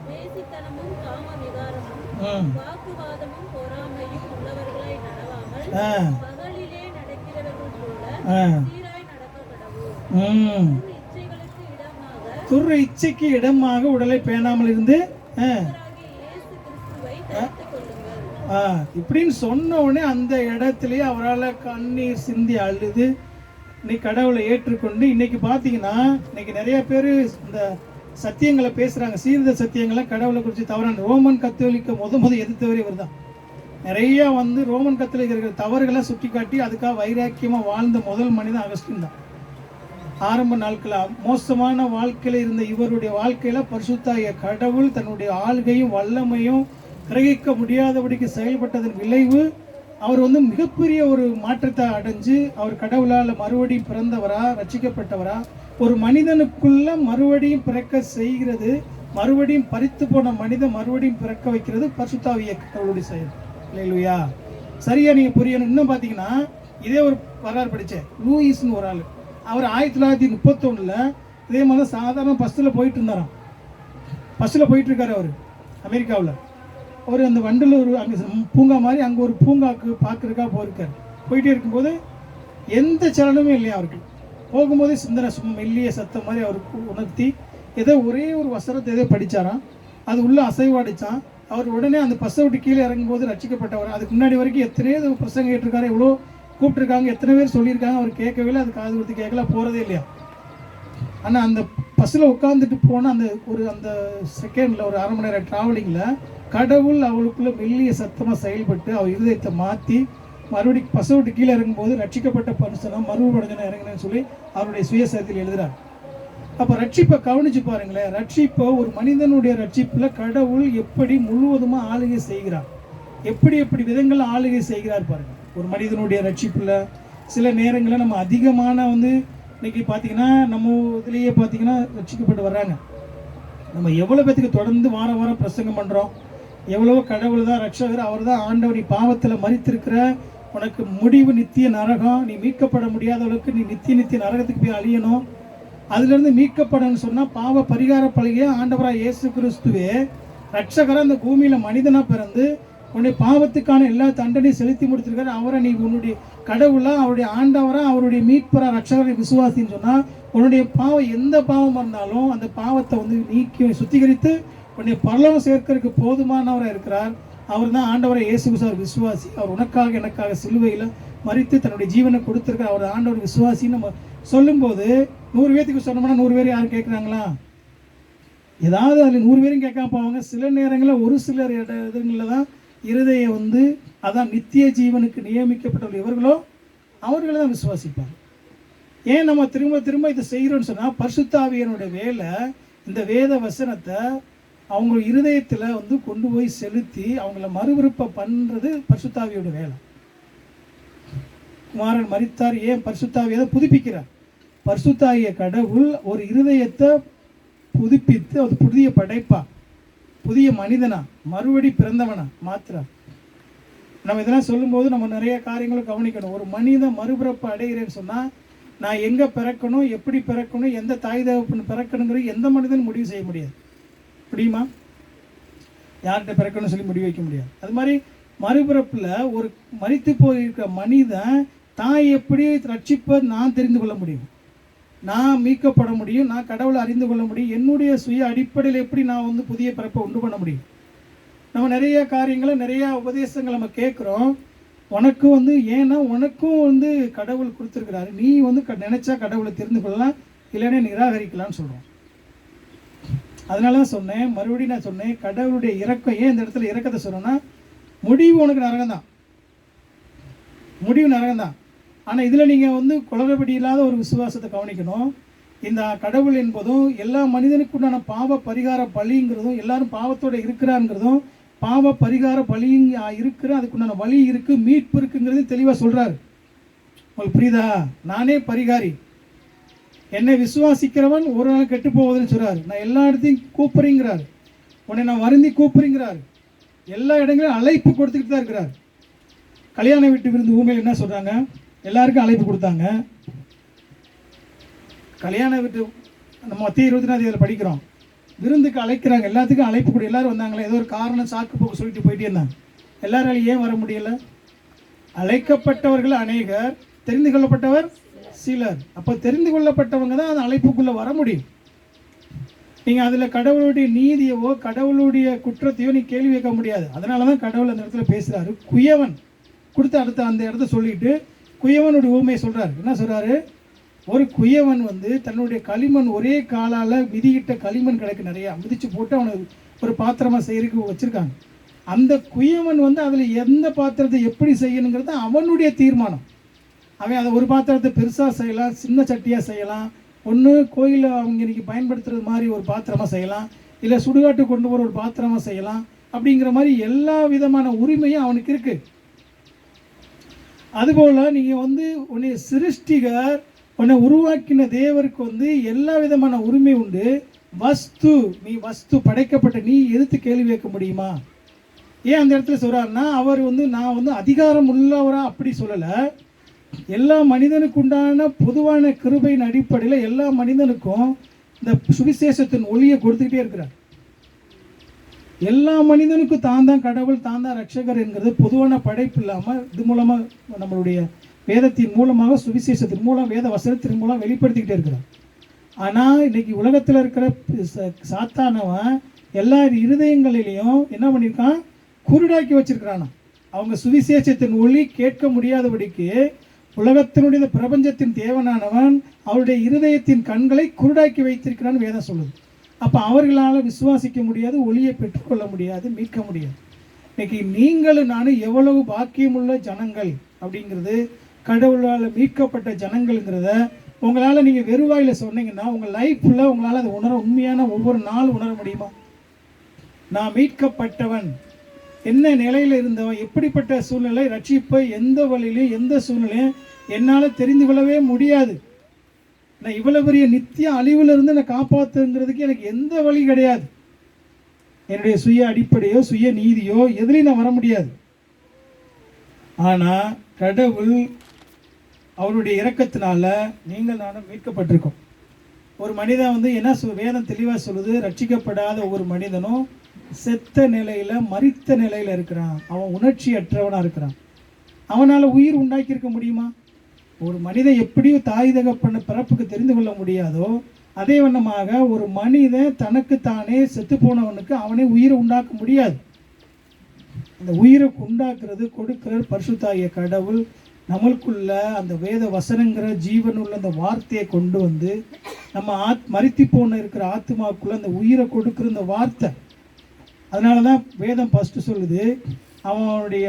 வேசித்தனமும் காம விகாரமும் வாக்குவாதமும் பொறாமையும் உள்ளவர்களாய் நடவாமல் பகலிலே நடக்கிறவர்கள் போல சீராய் நடக்க கடவுள். இச்சைகளுக்கு இடமாக துர் இச்சைக்கு இடமாக உடலை பேணாமல் இருந்து இயேசு கிறிஸ்துவை தரித்துக் கொள்ளுங்கள். இப்படின்னு சொன்ன உடனே அந்த இடத்துலயே அவரால் கண்ணீர் சிந்தி அழுது இன்னைக்கு கடவுளை ஏற்றுக்கொண்டு, இன்னைக்கு பார்த்தீங்கன்னா இன்னைக்கு நிறைய பேர் இந்த சத்தியங்களை பேசுகிறாங்க, சீர்த சத்தியங்களை கடவுளை குறித்து தவறான. ரோமன் கத்தோலிக்க முத எதிர்த்தவரே இவர் தான். நிறையா வந்து ரோமன் கத்தோலிக்க இருக்கிற தவறுகளை சுட்டி காட்டி அதுக்காக வைராக்கியமாக வாழ்ந்த முதல் மனிதன் அகஸ்டின் தான். ஆரம்ப நாட்களில் மோசமான வாழ்க்கையில் இருந்த இவருடைய வாழ்க்கையில் பரிசுத்தாகிய கடவுள் தன்னுடைய ஆள்கையும் வல்லமையும் கிரகிக்க முடியாதபடிக்கு செயல்பட்டதன் விளைவு அவர் வந்து மிகப்பெரிய ஒரு மாற்றத்தை அடைஞ்சு அவர் கடவுளால் மறுபடியும் பிறந்தவரா, ரட்சிக்கப்பட்டவரா. ஒரு மனிதனுக்குள்ள மறுபடியும் பிறக்க செய்கிறது, மறுபடியும் பறித்து போன மனிதன் மறுபடியும் பிறக்க வைக்கிறது பரிசுத்தாவிய கடவுளுடைய செயல். இல்லையா? சரியா நீங்கள் புரியணும். இன்னும் பார்த்தீங்கன்னா இதே ஒரு வரலாறு படித்தேன். லூயிஸ்னு ஒரு ஆள். அவர் 1931 இதே மாதிரி சாதாரண பஸ்ஸில் போயிட்டு இருந்தாராம். பஸ்ஸில் போயிட்டு இருக்காரு அவர் அமெரிக்காவில். அவர் அந்த வண்டலூர் அங்கே பூங்கா மாதிரி அங்கே ஒரு பூங்காவுக்கு பார்க்குறதுக்காக போயிருக்கார். போயிட்டே இருக்கும்போது எந்த சலனமே இல்லையா அவருக்கு. போகும்போதே சிந்தனை மெல்லிய சத்தம் மாதிரி அவருக்கு உணர்த்தி ஏதோ ஒரே ஒரு வசனத்தை ஏதோ படித்தாராம். அது உள்ளே அசைவாடிச்சான். அவர் உடனே அந்த பஸ்ஸை விட்டு கீழே இறங்கும்போது ரட்சிக்கப்பட்டவர். அதுக்கு முன்னாடி வரைக்கும் எத்தனையோ பிரசங்க கேட்டிருக்காரு, எவ்வளோ கூப்பிட்டுருக்காங்க, எத்தனை பேர் சொல்லியிருக்காங்க, அவர் கேட்கவே இல்லை. அது காது கொடுத்து கேட்கல, போகிறதே இல்லையா. ஆனால் அந்த பஸ்ஸில் உட்காந்துட்டு போன அந்த செகண்டில் ஒரு அரை மணி நேரம் ட்ராவலிங்கில் கடவுள் அவளுக்குள்ள மெல்லிய சத்தமாக செயல்பட்டு அவர் இருதயத்தை மாற்றி மறுபடியும் பஸ்ஸை விட்டு கீழே இறங்கும்போது ரட்சிக்கப்பட்ட பரிசனம் மறுபடியும் இறங்கினேன்னு சொல்லி அவருடைய சுயசரித்தில் எழுதுகிறார். அப்போ ரட்சிப்பை கவனிச்சு பாருங்களேன். ரட்சிப்பை ஒரு மனிதனுடைய ரட்சிப்பில் கடவுள் எப்படி முழுவதுமாக ஆளுகை செய்கிறார், எப்படி எப்படி விதங்கள் ஆளுகை செய்கிறார் பாருங்கள். ஒரு மனிதனுடைய ரட்சிப்பில் சில நேரங்களில் நம்ம அதிகமான வந்து இன்னைக்கு பார்த்தீங்கன்னா நம்ம இதுலேயே பார்த்தீங்கன்னா ரட்சிக்கப்பட்டு வர்றாங்க. நம்ம எவ்வளோ பேத்துக்கு தொடர்ந்து வாரம் வாரம் பிரசங்கம் பண்ணுறோம். எவ்வளவோ கடவுள் தான் ரட்சகர், அவர் தான் ஆண்டவர். நீ பாவத்தில் மரித்திருக்கிற, உனக்கு முடிவு நித்திய நரகம், நீ மீட்கப்பட முடியாத அளவுக்கு நீ நித்திய நரகத்துக்கு போய் அழியணும். அதுலேருந்து மீட்கப்படன்னு சொன்னால் பாவ பரிகார பலகைய ஆண்டவராக இயேசு கிறிஸ்துவே ரட்சகராக அந்த பூமியில் மனிதனாக பிறந்து உன்னுடைய பாவத்துக்கான எல்லா தண்டனையும் செலுத்தி முடித்திருக்காரு. அவரை நீ உன்னுடைய கடவுளாக, அவருடைய ஆண்டவராக, அவருடைய மீட்பராக ரட்சகரை விசுவாசின்னு சொன்னால் உன்னுடைய பாவம் எந்த பாவமாக இருந்தாலும் அந்த பாவத்தை வந்து நீக்கி சுத்திகரித்து உன்னை பரலோகம் சேர்க்கறதுக்கு போதுமானவராக இருக்கிறார். அவர் தான் ஆண்டவரை இயேசு கிறிஸ்து விசுவாசி. அவர் உனக்காக எனக்காக சிலுவையில் மரித்து தன்னுடைய ஜீவனை கொடுத்துருக்கார். அவர் ஆண்டவர் விசுவாசின்னு நம்ம சொல்லும்போது 100 பேத்துக்கு சொன்னோம்னா 100 பேர் யாரும் கேட்குறாங்களா? ஏதாவது அதில் 100 பேரும் கேட்காம போவாங்க. சில நேரங்களில் ஒரு சிலர் இடங்களில் தான் இருதயம் வந்து அதான் நித்திய ஜீவனுக்கு நியமிக்கப்பட்டவர்கள் இவர்களோ அவர்களை தான் விசுவாசிப்பாங்க. ஏன் நம்ம திரும்ப திரும்ப இதை செய்கிறோன்னு சொன்னால் பரிசுத்த ஆவியானுடைய வேலை இந்த வேத வசனத்தை அவங்க இருதயத்தில் வந்து கொண்டு போய் செலுத்தி அவங்கள மறுவிருப்ப பண்ணுறது பரிசுத்தாவியோட வேலை. குமாரன் மரித்தார், ஏன் பரிசுத்தாவியை புதுப்பிக்கிறார். பரிசுத்தாவிய கடவுள் ஒரு இருதயத்தை புதுப்பித்து அது புதிய படைப்பா, புதிய மனிதனா, மறுபடி பிறந்தவனா மாத்திரம். நம்ம இதெல்லாம் சொல்லும்போது நம்ம நிறைய காரியங்களை கவனிக்கணும். ஒரு மனிதன் மறுபிறப்பு அடைகிறேன்னு சொன்னால் நான் எங்கே பிறக்கணும், எப்படி பிறக்கணும், எந்த தாய் தகப்பன் பிறக்கணுங்கிறது எந்த மனிதனும் முடிவு செய்ய முடியாது. முடியுமா? யார்கிட்ட பிறக்கணும்னு சொல்லி முடிவு வைக்க முடியாது. அது மாதிரி மறுபிறப்பில் ஒரு மரித்து போயிருக்கிற மனிதன் தான் எப்படி ரட்சிப்பை நான் தெரிந்து கொள்ள முடியும், நான் மீட்கப்பட முடியும், நான் கடவுளை அறிந்து கொள்ள முடியும், என்னுடைய சுய அடிப்படையில் எப்படி நான் வந்து புதிய பிறப்பை உண்டு பண்ண முடியும். நம்ம நிறைய காரியங்களை நிறையா உபதேசங்கள் நம்ம கேட்குறோம். உனக்கு வந்து ஏன்னா உனக்கும் வந்து கடவுள் கொடுத்துருக்கிறாரு, நீ வந்து நினச்சா கடவுளை தெரிந்து கொள்ளலாம், இல்லைன்னா நிராகரிக்கலாம்னு சொல்கிறோம். அதனால தான் சொன்னேன், மறுபடியும் நான் சொன்னேன், கடவுளுடைய இரக்கம். ஏன் இந்த இடத்துல இரக்கத்தை சொன்னோன்னா முடிவு உனக்கு நரகம்தான், முடிவு நரகம்தான். ஆனால் இதில் நீங்கள் வந்து குளறுபடி இல்லாத ஒரு விசுவாசத்தை கவனிக்கணும். இந்த கடவுள் என்பதும் எல்லா மனிதனுக்குண்டான பாவ பரிகார பலிங்கிறதும், எல்லாரும் பாவத்தோடு இருக்கிறாங்கிறதும், பாவ பரிகார பலியும் இருக்கிற அதுக்குண்டான வழி இருக்குது, மீட்பு இருக்குங்கிறது தெளிவாக சொல்கிறாரு. உங்களுக்கு புரியுதா? நானே பரிகாரி, என்னை விசுவாசிக்கிறவன் ஒரு நாள் கெட்டு போவதுன்னு சொல்கிறாரு. நான் எல்லா இடத்தையும் கூப்பிடுங்கிறாரு, உன்னை நான் வருந்தி கூப்பிடுங்கிறாரு, எல்லா இடங்களையும் அழைப்பு கொடுத்துக்கிட்டு தான் இருக்கிறார். கல்யாண வீட்டு விருந்து ஊமையில் என்ன சொல்கிறாங்க, எல்லாருக்கும் அழைப்பு கொடுத்தாங்க. கல்யாண வீட்டு நம்ம மத்திய 24 படிக்கிறோம், விருந்துக்கு அழைக்கிறாங்க, எல்லாத்துக்கும் அழைப்பு கொடு. எல்லோரும் வந்தாங்களே, ஏதோ ஒரு காரணம் சாக்கு போக்கு சொல்லிட்டு போயிட்டே இருந்தாங்க. எல்லாராலும் ஏன் வர முடியலை? அழைக்கப்பட்டவர்கள் அநேகர், தெரிந்து கொள்ளப்பட்டவர் சிலர். அப்போ தெரிந்து கொள்ளப்பட்டவங்க தான் அந்த அழைப்புக்குள்ளே வர முடியும். நீங்கள் அதில் கடவுளுடைய நீதியவோ கடவுளுடைய குற்றத்தையோ நீ கேள்வி வைக்க முடியாது. அதனால தான் கடவுள் அந்த இடத்துல பேசுகிறாரு. குயவன் கொடுத்து அடுத்த அந்த இடத்த சொல்லிட்டு குயவனுடைய ஊமையை சொல்கிறார். என்ன சொல்கிறாரு, ஒரு குயவன் தன்னுடைய களிமண் ஒரே காலால் மிதிக்கிட்ட களிமண் கிடக்கு, நிறையா மிதித்து போட்டு அவனை ஒரு பாத்திரமாக செய்யறதுக்கு வச்சுருக்காங்க. அந்த குயவன் அதில் எந்த பாத்திரத்தை எப்படி செய்யணுங்கிறது அவனுடைய தீர்மானம். அவன் அதை ஒரு பாத்திரத்தை பெருசாக செய்யலாம், சின்ன சட்டியாக செய்யலாம், ஒன்று கோயிலில் அவங்க இன்றைக்கி பயன்படுத்துகிறது மாதிரி ஒரு பாத்திரமாக செய்யலாம், இல்லை சுடுகாட்டு கொண்டு போகிற ஒரு பாத்திரமாக செய்யலாம். அப்படிங்கிற மாதிரி எல்லா விதமான உரிமையும் அவனுக்கு இருக்குது. அதுபோல் நீங்கள் உன்னை சிருஷ்டிகர், உன்னை உருவாக்கின தேவருக்கு எல்லா விதமான உரிமை உண்டு. வஸ்து, நீ வஸ்து படைக்கப்பட்ட நீ எதிர்த்து கேள்வி கேட்க முடியுமா? ஏன் அந்த இடத்துல சொல்கிறாருன்னா, அவர் நான் அதிகாரம் உள்ளவரா அப்படி சொல்லலை. எல்லா மனிதனுக்கு உண்டான பொதுவான கிருபையின் அடிப்படையில் எல்லா மனிதனுக்கும் இந்த சுவிசேஷத்தின் ஒளியை கொடுத்துக்கிட்டே இருக்கிறார். எல்லா மனிதனுக்கும் தான் தான் கடவுள், தான் தான் ரட்சகர் என்கிறது பொதுவான படைப்பு இல்லாமல் இது மூலமாக நம்மளுடைய வேதத்தின் மூலமாக சுவிசேஷத்தின் மூலம் வேத வசனத்தின் மூலம் வெளிப்படுத்திக்கிட்டே இருக்கிறார். ஆனால் இன்னைக்கு உலகத்தில் இருக்கிற சாத்தானவன் எல்லா இருதயங்களிலையும் என்ன பண்ணியிருக்கான், குருடாக்கி வச்சிருக்கிறானா. அவங்க சுவிசேஷத்தின் ஒளி கேட்க முடியாதபடிக்கு உலகத்தினுடைய பிரபஞ்சத்தின் தேவனானவன் அவருடைய இருதயத்தின் கண்களை குருடாக்கி வைத்திருக்கிறான்னு வேதம் சொல்லுது. அப்போ அவர்களால் விசுவாசிக்க முடியாது, ஒளியை பெற்றுக்கொள்ள முடியாது, மீட்க முடியாது. இன்னைக்கு நீங்களும் நானும் எவ்வளவு பாக்கியமுள்ள ஜனங்கள் அப்படிங்கிறது, கடவுளால் மீட்கப்பட்ட ஜனங்கள்ங்கிறத உங்களால் நீங்கள் வெறுவாயில் சொன்னீங்கன்னா உங்கள் லைஃப்பில் உங்களால் அதை உண்மையான ஒவ்வொரு நாள் உணர முடியுமா? நான் மீட்கப்பட்டவன், என்ன நிலையில் இருந்தவன், எப்படிப்பட்ட சூழ்நிலை, ரட்சிப்பை எந்த வழியிலையும் எந்த சூழ்நிலையும் என்னால் தெரிந்து கொள்ளவே முடியாது. நான் இவ்வளோ பெரிய நித்திய அழிவிலிருந்து என்னை காப்பாற்றுங்கிறதுக்கு எனக்கு எந்த வழி கிடையாது. என்னுடைய சுய அடிப்படையோ சுய நீதியோ எதுலையும் நான் வர முடியாது. ஆனால் கடவுள் அவருடைய இரக்கத்தினால நீங்கள் நானும் மீட்கப்பட்டிருக்கோம். ஒரு மனிதன் என்ன வேதம் தெளிவாக சொல்லுது, ரட்சிக்கப்படாத ஒவ்வொரு மனிதனும் செத்த நிலையில், மரித்த நிலையில் இருக்கிறான். அவன் உணர்ச்சியற்றவனாக இருக்கிறான். அவனால் உயிர் உண்டாக்கியிருக்க முடியுமா? ஒரு மனிதன் எப்படியும் தாய் தகப்பன பிறப்புக்கு தெரிந்து கொள்ள முடியாதோ அதே வண்ணமாக ஒரு மனிதன் தனக்குத்தானே செத்து போனவனுக்கு அவனே உயிரை உண்டாக்க முடியாது. அந்த உயிரை உண்டாக்குறது கொடுக்கிற பரிசுத்தாகிய கடவுள் நம்மளுக்குள்ள அந்த வேத வசனங்கிற ஜீவனுள்ள அந்த வார்த்தையை கொண்டு நம்ம மரித்து போன இருக்கிற ஆத்மாவுக்குள்ள அந்த உயிரை கொடுக்குற இந்த வார்த்தை. அதனால தான் வேதம் ஃபஸ்ட்டு சொல்லுது, அவனுடைய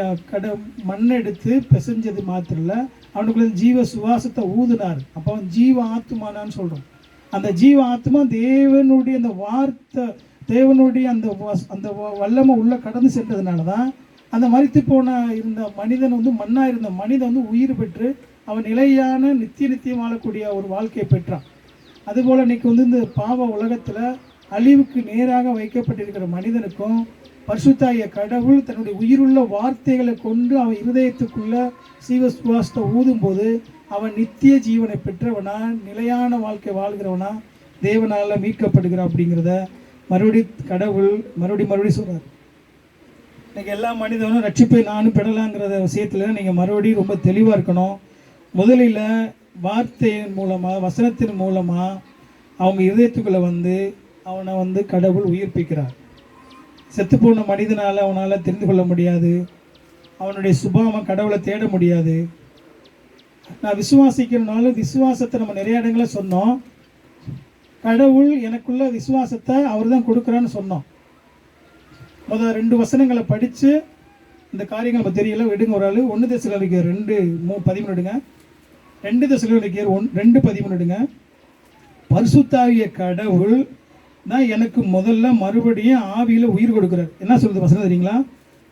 மண்ணை எடுத்து பிசைஞ்சது மாத்திரம் இல்லை, அவனுக்குள்ள ஜீவ சுவாசத்தை ஊதுனார். அப்போ அவன் ஜீவ ஆத்மானான்னு சொல்கிறோம். அந்த ஜீவ ஆத்மா தேவனுடைய அந்த வார்த்தை, தேவனுடைய அந்த வல்லமை உள்ளே கடந்து சென்றதுனால தான் அந்த மரித்து போன இருந்த மனிதன் மண்ணாக இருந்த மனிதன் உயிர் பெற்று அவன் நிலையான நித்தியம் வாழக்கூடிய ஒரு வாழ்க்கையை பெற்றான். அதுபோல் இன்றைக்கி இந்த பாவ உலகத்தில் அழிவுக்கு நேராக வைக்கப்பட்டிருக்கிற மனிதனுக்கும் பரிசுத்தாகிய கடவுள் தன்னுடைய உயிருள்ள வார்த்தைகளை கொண்டு அவன் இருதயத்துக்குள்ள சீவ சுவாசத்தை ஊதும்போது அவன் நித்திய ஜீவனை பெற்றவனா, நிலையான வாழ்க்கை வாழ்கிறவனா, தேவனால் மீட்கப்படுகிறான். அப்படிங்கிறத கடவுள் மறுபடியும் சொல்கிறார். இன்றைக்கி எல்லா மனிதனும் ரட்சிப்பை நானும் பெறலாங்கிறத விஷயத்தில் நீங்கள் மறுபடியும் ரொம்ப தெளிவாக இருக்கணும். முதலில் வார்த்தையின் மூலமாக, வசனத்தின் மூலமாக அவங்க இதயத்துக்குள்ளே அவனை கடவுள் உயிர்ப்பிக்கிறார். செத்துப்போன மனிதனால் அவனால் தெரிந்து கொள்ள முடியாது, அவனுடைய சுபாவம் கடவுளை தேட முடியாது. நான் விசுவாசிக்கிறனாலும் விசுவாசத்தை நம்ம நிறைய இடங்களில் சொன்னோம். கடவுள் எனக்குள்ள விசுவாசத்தை அவர் தான் கொடுக்குறான்னு சொன்னோம். முதல் 2 வசனங்களை படித்து இந்த காரியங்கள் நம்ம தெரியல விடுங்க. ஒரு ஆள் 1 தெசலோனிக்கேயர் 2:13 எடுங்க. 2 தெசலோனிக்கேயர் 2:13 எடுங்க. பரிசுத்தாகிய கடவுள் தான் எனக்கு முதல்ல மறுபடியும் ஆவியில் உயிர் கொடுக்குறார். என்ன சொல்லுது வசனம் தெரியுங்களா?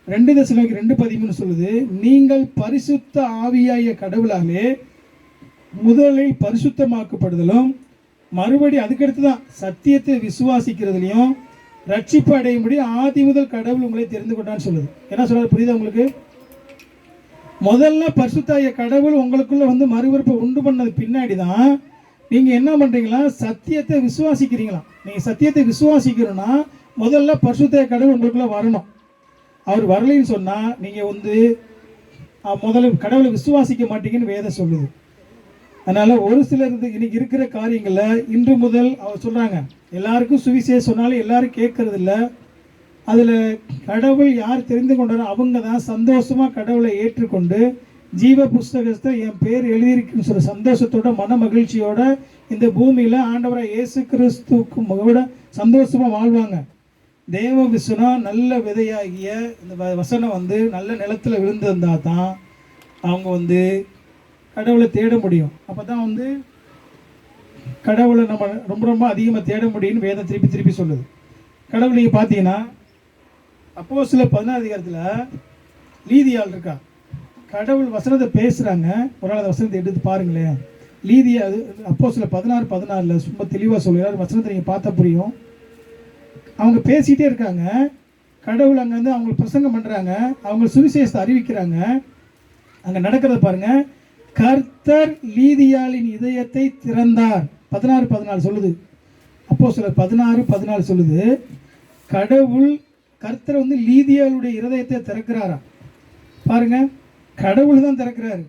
2 தெசலோனிக்கேயர் 2:13 சொல்லுது, நீங்கள் பரிசுத்த ஆவியாகிய கடவுளாலே முதலில் பரிசுத்தமாக்கப்படுதலும் மறுபடி அதுக்கடுத்து தான் சத்தியத்தை விசுவாசிக்கிறதுலையும் ரட்சிப்பு அடையும்படி ஆதி முதல் கடவுள் உங்களை தெரிந்து கொண்டான்னு சொல்லுது. என்ன சொல்றது புரியுதா உங்களுக்கு? முதல்ல பரிசுத்தாய கடவுள் உங்களுக்குள்ள வந்து மறுபிறப்பை உண்டு பண்ணது பின்னாடி தான் நீங்கள் என்ன பண்ணுறீங்களா, சத்தியத்தை விசுவாசிக்கிறீங்களா. நீங்கள் சத்தியத்தை விசுவாசிக்கிறோன்னா முதல்ல பரிசுத்தாய கடவுள் உங்களுக்குள்ள வரணும். அவர் வரலைன்னு சொன்னால் நீங்கள் வந்து முதல்ல கடவுளை விசுவாசிக்க மாட்டீங்கன்னு வேதம் சொல்லுது. அதனால் ஒரு சிலர் இன்னைக்கு இருக்கிற காரியங்களில் இன்று முதல் அவர் சொல்கிறாங்க, எல்லாருக்கும் சுவிசேஷம் சொன்னாலும் எல்லாரும் கேட்கறது இல்லை. அதில் கடவுள் யார் தெரிந்து கொண்டாரோ அவங்க தான் சந்தோஷமாக கடவுளை ஏற்றுக்கொண்டு ஜீவ புஸ்தகத்தை என் பேர் எழுதியிருக்குன்னு சொல்கிற சந்தோஷத்தோட மன மகிழ்ச்சியோட இந்த பூமியில் ஆண்டவராக இயேசு கிறிஸ்துக்கு கூட சந்தோஷமாக வாழ்வாங்க. தேவ விசுனா நல்ல விதையாகிய இந்த வசனம் வந்து நல்ல நிலத்தில் விழுந்திருந்தால் தான் அவங்க வந்து கடவுளை தேட முடியும். அப்போ தான் வந்து கடவுளை நம்ம ரொம்ப ரொம்ப அதிகமாக தேட முடியும்னு வேதம் திருப்பி திருப்பி சொல்லுது. கடவுள் நீங்கள் பார்த்தீங்கன்னா அப்போஸ்தலர் 16 அதிகாரத்தில் லீதியாள் இருக்கா. கடவுள் வசனத்தை பேசுகிறாங்க. ஒரு நாள் அந்த வசனத்தை எடுத்து பாருங்களேன். லீதியா அப்போஸ்தலர் 16:14 ரொம்ப தெளிவாக சொல்லுறாரு. வசனத்தை நீங்கள் பார்த்தா புரியும். அவங்க பேசிகிட்டே இருக்காங்க. கடவுள் அங்கே வந்து அவங்களுக்கு பிரசங்கம் பண்ணுறாங்க, அவங்க சுவிசேஷத்தை அறிவிக்கிறாங்க. அங்கே நடக்கிறத பாருங்க. கர்த்தர் லீதியாளின் இதயத்தை திறந்தார். 16:14 சொல்லுது. அப்போஸ்தலர் 16:14 சொல்லுது. கடவுள் கர்த்தர் வந்து லீதியாளுடைய இருதயத்தை திறக்கிறாரா பாருங்க. கடவுள் தான் திறக்கிறாரு.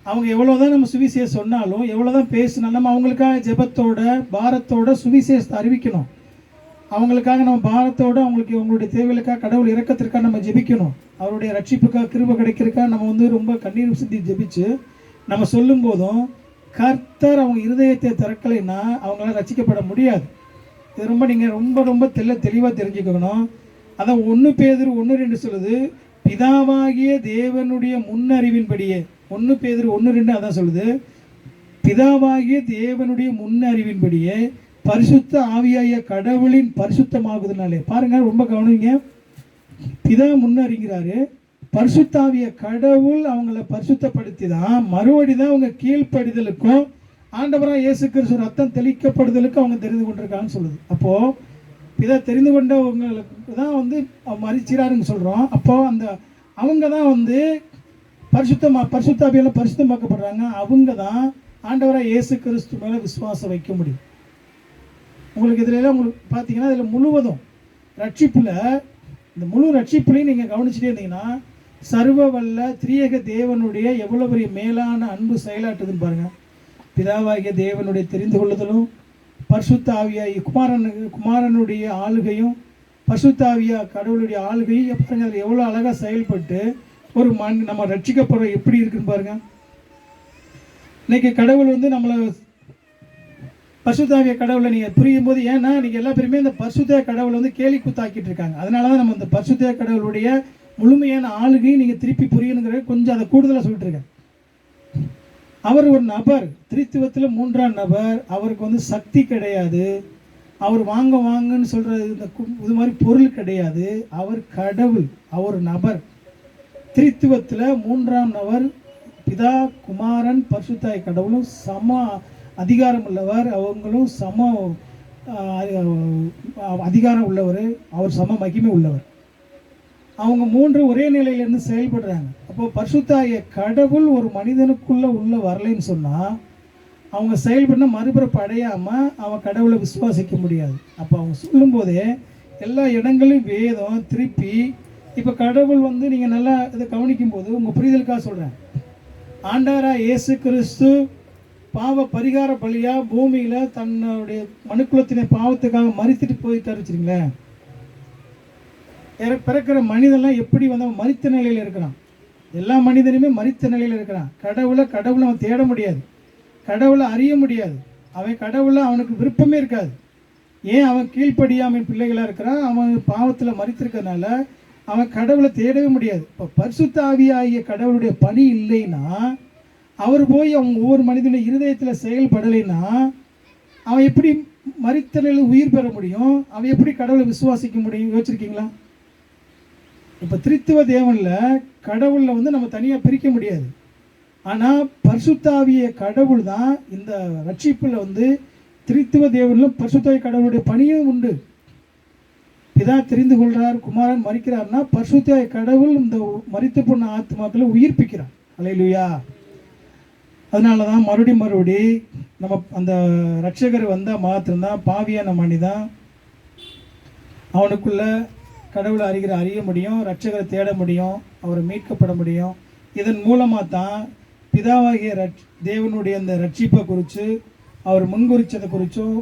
அவங்க எவ்வளோதான் நம்ம சுவிசேஷம் சொன்னாலும் எவ்வளோதான் பேசினாலும் நம்ம அவங்களுக்காக ஜெபத்தோட பாரத்தோட சுவிசேஷத்தை அறிவிக்கணும். அவங்களுக்காக நம்ம பாரத்தோடு அவங்களுக்கு அவங்களுடைய தேவைகளுக்காக கடவுள் இறக்கத்திற்காக நம்ம ஜெபிக்கணும். அவருடைய ரட்சிப்புக்காக கிருபை கிடைக்கிறதுக்காக நம்ம வந்து ரொம்ப கண்ணீர் சிந்தி ஜெபிச்சு நம்ம சொல்லும் போதும் கர்த்தர் அவங்க இருதயத்தை திறக்கலைன்னா அவங்களால ரட்சிக்கப்பட முடியாது. இது ரொம்ப நீங்கள் ரொம்ப ரொம்ப தெளிவாக தெரிஞ்சுக்கணும். அதான் 1 பேதுரு 1:2 சொல்லுது. பிதாவாகிய தேவனுடைய முன்னறிவின்படியே 1 பேதுரு 1:2 அதான் சொல்லுது. பிதாவாகிய தேவனுடைய முன்னறிவின்படியே பரிசுத்த ஆவியாகிய கடவுளின் பரிசுத்தமாகுதுனாலே பாருங்க, ரொம்ப கவனிங்க. பிதா முன்னறிகிறாரு. பரிசுத்தாவிய கடவுள் அவங்கள பரிசுத்தப்படுத்தி தான் மறுபடி தான் அவங்க கீழ்ப்படிதலுக்கும் ஆண்டவராக இயேசு கிறிஸ்து ரத்தம் தெளிக்கப்படுதலுக்கும் அவங்க தெரிந்து கொண்டிருக்காங்கன்னு சொல்லுது. அப்போது பிதா தெரிந்து கொண்டவங்களுக்கு தான் வந்து மறிச்சிறாருன்னு சொல்கிறோம். அப்போது அந்த அவங்க தான் வந்து பரிசுத்தாவியால் பரிசுத்தமாக்கப்படுறாங்க. அவங்க தான் ஆண்டவராக இயேசு கிறிஸ்து மேலே விசுவாசம் வைக்க முடியும். உங்களுக்கு இதில் உங்களுக்கு பார்த்தீங்கன்னா இதில் முழுவதும் ரட்சிப்பில் இந்த முழு ரட்சிப்புலையும் நீங்கள் கவனிச்சுட்டே இருந்தீங்கன்னா சர்வ வல்ல திரியேக தேவனுடைய எவ்வளோ பெரிய மேலான அன்பு செயலாட்டுதுன்னு பாருங்கள். பிதாவாகிய தேவனுடைய தெரிந்து கொள்ளுதலும் பரிசுத்த ஆவியாகிய குமாரனுடைய ஆளுகையும் பரிசுத்த ஆவியா கடவுளுடைய ஆளுகையும் பாருங்க, அதில் எவ்வளோ அழகாக செயல்பட்டு ஒரு நம்ம ரட்சிக்கப்படுற எப்படி இருக்குன்னு பாருங்க. இன்னைக்கு கடவுள் வந்து நம்மளை பரிசுத்தாவிய கடவுளை நீங்கள் புரியும் போது, ஏன்னா நீங்கள் எல்லா பேருமே இந்த பரிசுத்த கடவுளை வந்து கேலி கூத்தாக்கிட்டு இருக்காங்க. அதனால தான் நம்ம இந்த பரிசுத்த கடவுளுடைய முழுமையான ஆளுகையும் நீங்கள் திருப்பி புரியணுங்கிற கொஞ்சம் அதை கூடுதலாக சொல்லிட்டு இருக்கேன். அவர் ஒரு நபர், திரித்துவத்தில் 3ஆம் நபர். அவருக்கு வந்து சக்தி கிடையாது. அவர் வாங்கன்னு சொல்கிறது இந்த இது மாதிரி பொருள் கிடையாது. அவர் கடவுள், அவர் நபர். திரித்துவத்தில் 3ஆம் நபர் பிதா குமாரன் பரிசுத்தாய் கடவுளும் சம அதிகாரம் உள்ளவர். அவங்களும் சம அதிகாரம் உள்ளவர். அவர் சம மகிமை உள்ளவர். அவங்க 3 ஒரே நிலையிலேருந்து செயல்படுறாங்க. அப்போது பரிசுத்தாய கடவுள் ஒரு மனிதனுக்குள்ளே உள்ள வரலைன்னு சொன்னால் அவங்க செயல்பட மறுபிறப்பு அடையாமல் அவன் கடவுளை விசுவாசிக்க முடியாது. அப்போ அவங்க சொல்லும்போதே எல்லா இடங்களையும் வேதம் திருப்பி இப்போ கடவுள் வந்து நீங்கள் நல்லா இதை கவனிக்கும் போது உங்கள் புரிதலுக்காக சொல்கிறேன். ஆண்டவராக இயேசு கிறிஸ்து பாவ பரிகார பலியாக பூமியில் தன்னுடைய மனுக்குலத்தினை பாவத்துக்காக மறித்துட்டு போயிட்டாரு வச்சுருங்களேன். பிறக்கிற மனிதன்லாம் எப்படி வந்து அவன் மரித்த நிலையில் இருக்கிறான். எல்லா மனிதனுமே மரித்த நிலையில் இருக்கிறான். கடவுளை அவன் தேட முடியாது, கடவுளை அறிய முடியாது. அவன் கடவுளை அவனுக்கு விருப்பமே இருக்காது. ஏன்? அவன் கீழ்ப்படியாமல் பிள்ளைகளாக இருக்கிறான். அவன் பாவத்தில் மரித்திருக்கிறதுனால அவன் கடவுளை தேடவே முடியாது. இப்போ பரிசுத்த ஆவியாகிய கடவுளுடைய பணி இல்லைன்னா, அவர் போய் அவங்க ஒவ்வொரு மனிதனுடைய இருதயத்தில் செயல்படலைன்னா அவன் எப்படி மரித்த நிலையில் உயிர் பெற முடியும்? அவன் எப்படி கடவுளை விசுவாசிக்க முடியும்? யோசிச்சிருக்கீங்களா? இப்போ திரித்துவ தேவனில் கடவுளில் வந்து நம்ம தனியாக பிரிக்க முடியாது. ஆனால் பரிசுத்தாவிய கடவுள் தான் இந்த ரட்சிப்பில் வந்து திரித்துவ தேவனிலும் பரிசுத்தாய் கடவுளுடைய பணியும் உண்டு. பிதா தெரிந்து கொள்றார், குமாரன் மரிக்கிறார்னா பரிசுத்தாய் கடவுள் இந்த மரித்து போன ஆத்மாக்களை உயிர்ப்பிக்கிறார். அல்லேலூயா. அதனால தான் மறுபடி நம்ம அந்த ரட்சகர் வந்தால் மாத்திரம்தான் பாவியான மனிதன் அவனுக்குள்ள கடவுளை அறிய முடியும், ரட்சகரை தேட முடியும், அவரை மீட்கப்பட முடியும். இதன் மூலமாக தான் பிதாவாகிய தேவனுடைய அந்த ரட்சிப்பை குறித்து அவர் முன்குறிச்சதை குறித்தும்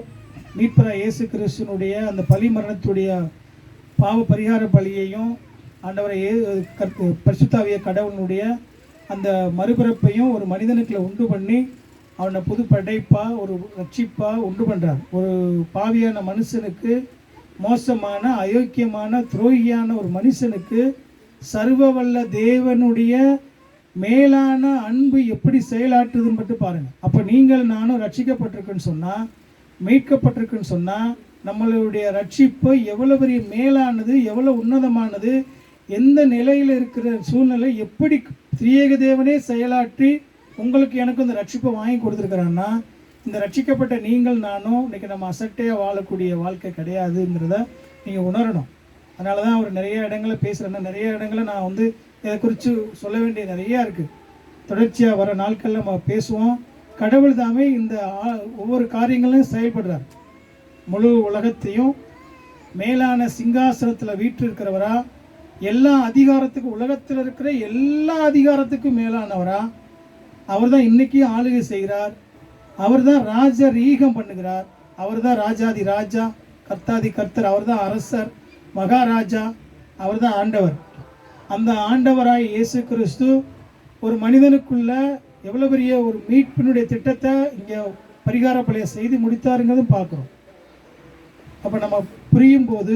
மீட்பராக இயேசு கிறிஸ்துனுடைய அந்த பலி மரணத்துடைய பாவ பரிகார பலியையும் ஆண்டவரை பரிசுத்தாவிய கடவுளுடைய அந்த மறுபிறப்பையும் ஒரு மனிதனுக்குள்ள உண்டு பண்ணி அவனை புது படைப்பாக ஒரு ரட்சிப்பாக உண்டு பண்ணுறார். ஒரு பாவியான மனுஷனுக்கு, மோசமான அயோக்கியமான துரோகியான ஒரு மனுஷனுக்கு சர்வ வல்ல தேவனுடைய மேலான அன்பு எப்படி செயலாற்றுதுன்னு மட்டும் பாருங்கள். அப்போ நீங்கள் நானும் ரட்சிக்கப்பட்டிருக்குன்னு சொன்னால், மீட்கப்பட்டிருக்குன்னு சொன்னால், நம்மளுடைய ரட்சிப்பு எவ்வளோ பெரிய மேலானது, எவ்வளோ உன்னதமானது, எந்த நிலையில் இருக்கிற சூழ்நிலை எப்படி திரியேக தேவனே செயலாற்றி உங்களுக்கு எனக்கு இந்த ரட்சிப்பை வாங்கி கொடுத்துருக்குறான்னா, இந்த ரட்சிக்கப்பட்ட நீங்கள் நானும் இன்றைக்கி நம்ம அசட்டையாக வாழக்கூடிய வாழ்க்கை கிடையாதுங்கிறத நீங்கள் உணரணும். அதனால தான் அவர் நிறைய இடங்களில் பேசுகிறேன்னா, நிறைய இடங்களில் நான் வந்து இதை குறித்து சொல்ல வேண்டிய நிறையா இருக்குது. தொடர்ச்சியாக வர நாட்களில் நம்ம பேசுவோம். கடவுள் தாமே இந்த ஒவ்வொரு காரியங்களையும் செயல்படுறார். முழு உலகத்தையும் மேலான சிங்காசனத்தில் வீற்றிருக்கிறவரா, எல்லா அதிகாரத்துக்கும், உலகத்தில் இருக்கிற எல்லா அதிகாரத்துக்கும் மேலானவரா, அவர் தான் இன்றைக்கும் ஆளுகை செய்கிறார். அவர் தான் ராஜரீகம் பண்ணுகிறார். அவர் தான் ராஜாதி ராஜா, கர்த்தாதி கர்த்தர். அவர் தான் அரசர், மகாராஜா. அவர் தான் ஆண்டவர். அந்த ஆண்டவராய் இயேசு கிறிஸ்து ஒரு மனிதனுக்குள்ள எவ்வளோ பெரிய ஒரு மீட்பினுடைய திட்டத்தை இங்கே பரிகார பலியை செய்து முடித்தாருங்கிறதும் பார்க்குறோம். அப்போ நம்ம புரியும் போது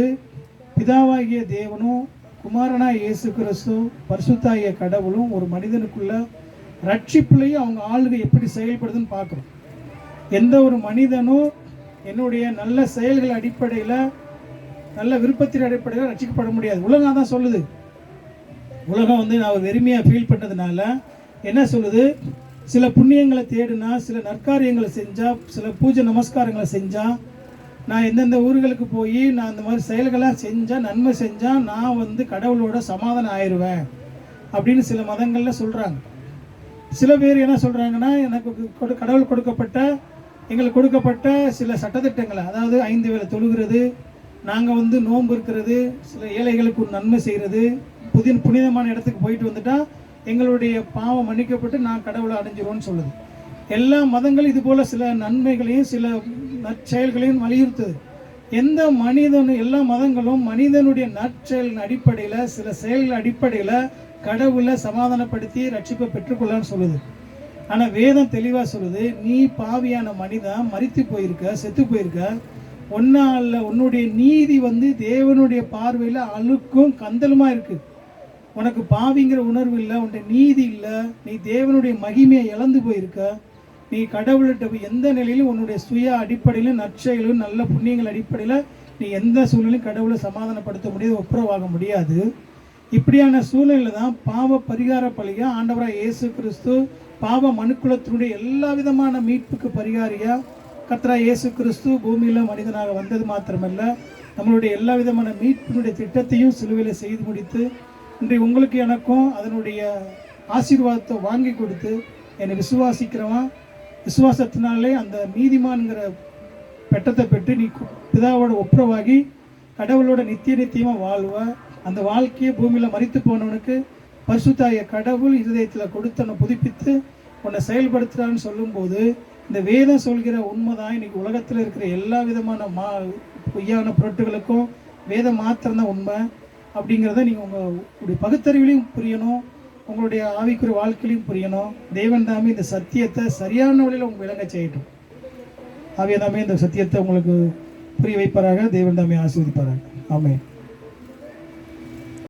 பிதாவாகிய தேவனும் குமாரனாய் இயேசு கிறிஸ்து பரிசுத்தாகிய கடவுளும் ஒரு மனிதனுக்குள்ள ரட்சிப்புலையும் அவங்க ஆளுகை எப்படி செயல்படுதுன்னு பார்க்குறோம். எந்த ஒரு மனிதனும் என்னுடைய நல்ல செயல்கள் அடிப்படையில், நல்ல விருப்பத்தின் அடிப்படையில் ரட்சிக்கப்பட முடியாது. உலகம் தான் சொல்லுது. உலகம் வந்து நான் வெறுமையாக ஃபீல் பண்ணதுனால என்ன சொல்லுது, சில புண்ணியங்களை தேடினா, சில நற்காரியங்களை செஞ்சால், சில பூஜை நமஸ்காரங்களை செஞ்சால், நான் எந்தெந்த ஊர்களுக்கு போய் நான் இந்த மாதிரி செயல்களாக செஞ்சால், நன்மை செஞ்சால் நான் வந்து கடவுளோட சமாதானம் ஆயிடுவேன் அப்படின்னு சில மதங்களில் சொல்கிறாங்க. சில பேர் என்ன சொல்கிறாங்கன்னா, எனக்கு கடவுள் கொடுக்கப்பட்ட, எங்களுக்கு கொடுக்கப்பட்ட சில சட்டத்திட்டங்களை, அதாவது 5 வேளை தொழுகிறது, நாங்கள் வந்து நோன்பு இருக்கிறது, சில ஏழைகளுக்கு ஒரு நன்மை செய்கிறது, புனிதமான இடத்துக்கு போயிட்டு வந்துட்டால் எங்களுடைய பாவம் மன்னிக்கப்பட்டு நான் கடவுளை அடைஞ்சிருவோன்னு சொல்லுது. எல்லா மதங்களும் இது போல் சில நன்மைகளையும் சில நற்செயல்களையும் வலியுறுத்துது. எந்த மனிதனும், எல்லா மதங்களும் மனிதனுடைய நற்செயலின் அடிப்படையில், சில செயல்கள் அடிப்படையில் கடவுளை சமாதானப்படுத்தி ரட்சிப்பை பெற்றுக்கொள்ளன்னு சொல்லுது. ஆனால் வேதம் தெளிவாக சொல்லுது, நீ பாவியான மனிதன், மரித்து போயிருக்க, செத்து போயிருக்க, ஒன்றால் உன்னுடைய நீதி வந்து தேவனுடைய பார்வையில் அழுக்கும் கந்தலுமாக இருக்குது. உனக்கு பாவிங்கிற உணர்வு இல்லை, உன்னுடைய நீதி இல்லை, நீ தேவனுடைய மகிமையை இழந்து போயிருக்க. நீ கடவுள்கிட்ட எந்த நிலையிலும் உன்னுடைய சுய அடிப்படையிலும் நற்செயலும் நல்ல புண்ணியங்கள் அடிப்படையில் நீ எந்த சூழ்நிலையும் கடவுளை சமாதானப்படுத்த முடியாது, ஒப்புரவாக முடியாது. இப்படியான சூழ்நிலையில் தான் பாவ பரிகார பலியாக ஆண்டவராக இயேசு கிறிஸ்து பாவ மனுக்குலத்தினுடைய எல்லா விதமான மீட்புக்கு பரிகாரியாக கர்த்தராகிய இயேசு கிறிஸ்து பூமியில் மனிதனாக வந்தது மாத்திரமல்ல, நம்மளுடைய எல்லா விதமான மீட்பினுடைய திட்டத்தையும் சிலுவையில் செய்து முடித்து இன்றைக்கு உங்களுக்கு எனக்கும் அதனுடைய ஆசீர்வாதத்தை வாங்கி கொடுத்து, என்னை விசுவாசிக்கிறவன் விசுவாசத்தினாலே அந்த நீதிமான்கிற பெட்டத்தை பெற்று நீ பிதாவோட ஒப்புரவாகி கடவுளோட நித்தியமாக வாழ்வ. அந்த வாழ்க்கையை பூமியில் மரித்து போனவனுக்கு பரிசுத்தாகிய கடவுள் இருதயத்தில் கொடுத்தவனை புதுப்பித்து உன்னை செயல்படுத்துகிறான்னு சொல்லும்போது, இந்த வேதம் சொல்கிற உண்மைதான் இன்னைக்கு உலகத்தில் இருக்கிற எல்லா விதமான பொய்யான பொருட்களுக்கும் வேதம் மாத்திரம்தான் உண்மை அப்படிங்கிறத நீங்கள் உங்களுடைய பகுத்தறிவிலையும் புரியணும், உங்களுடைய ஆவிக்குரிய வாழ்க்கையிலையும் புரியணும். தேவன் தாமே இந்த சத்தியத்தை சரியான வழியில் உங்களுக்கு விளங்க செய்யட்டும். ஆவியா தாமே இந்த சத்தியத்தை உங்களுக்கு புரிய வைப்பாராக. தேவன் தாமே ஆசீர்வதிப்பாராக. ஆமென்.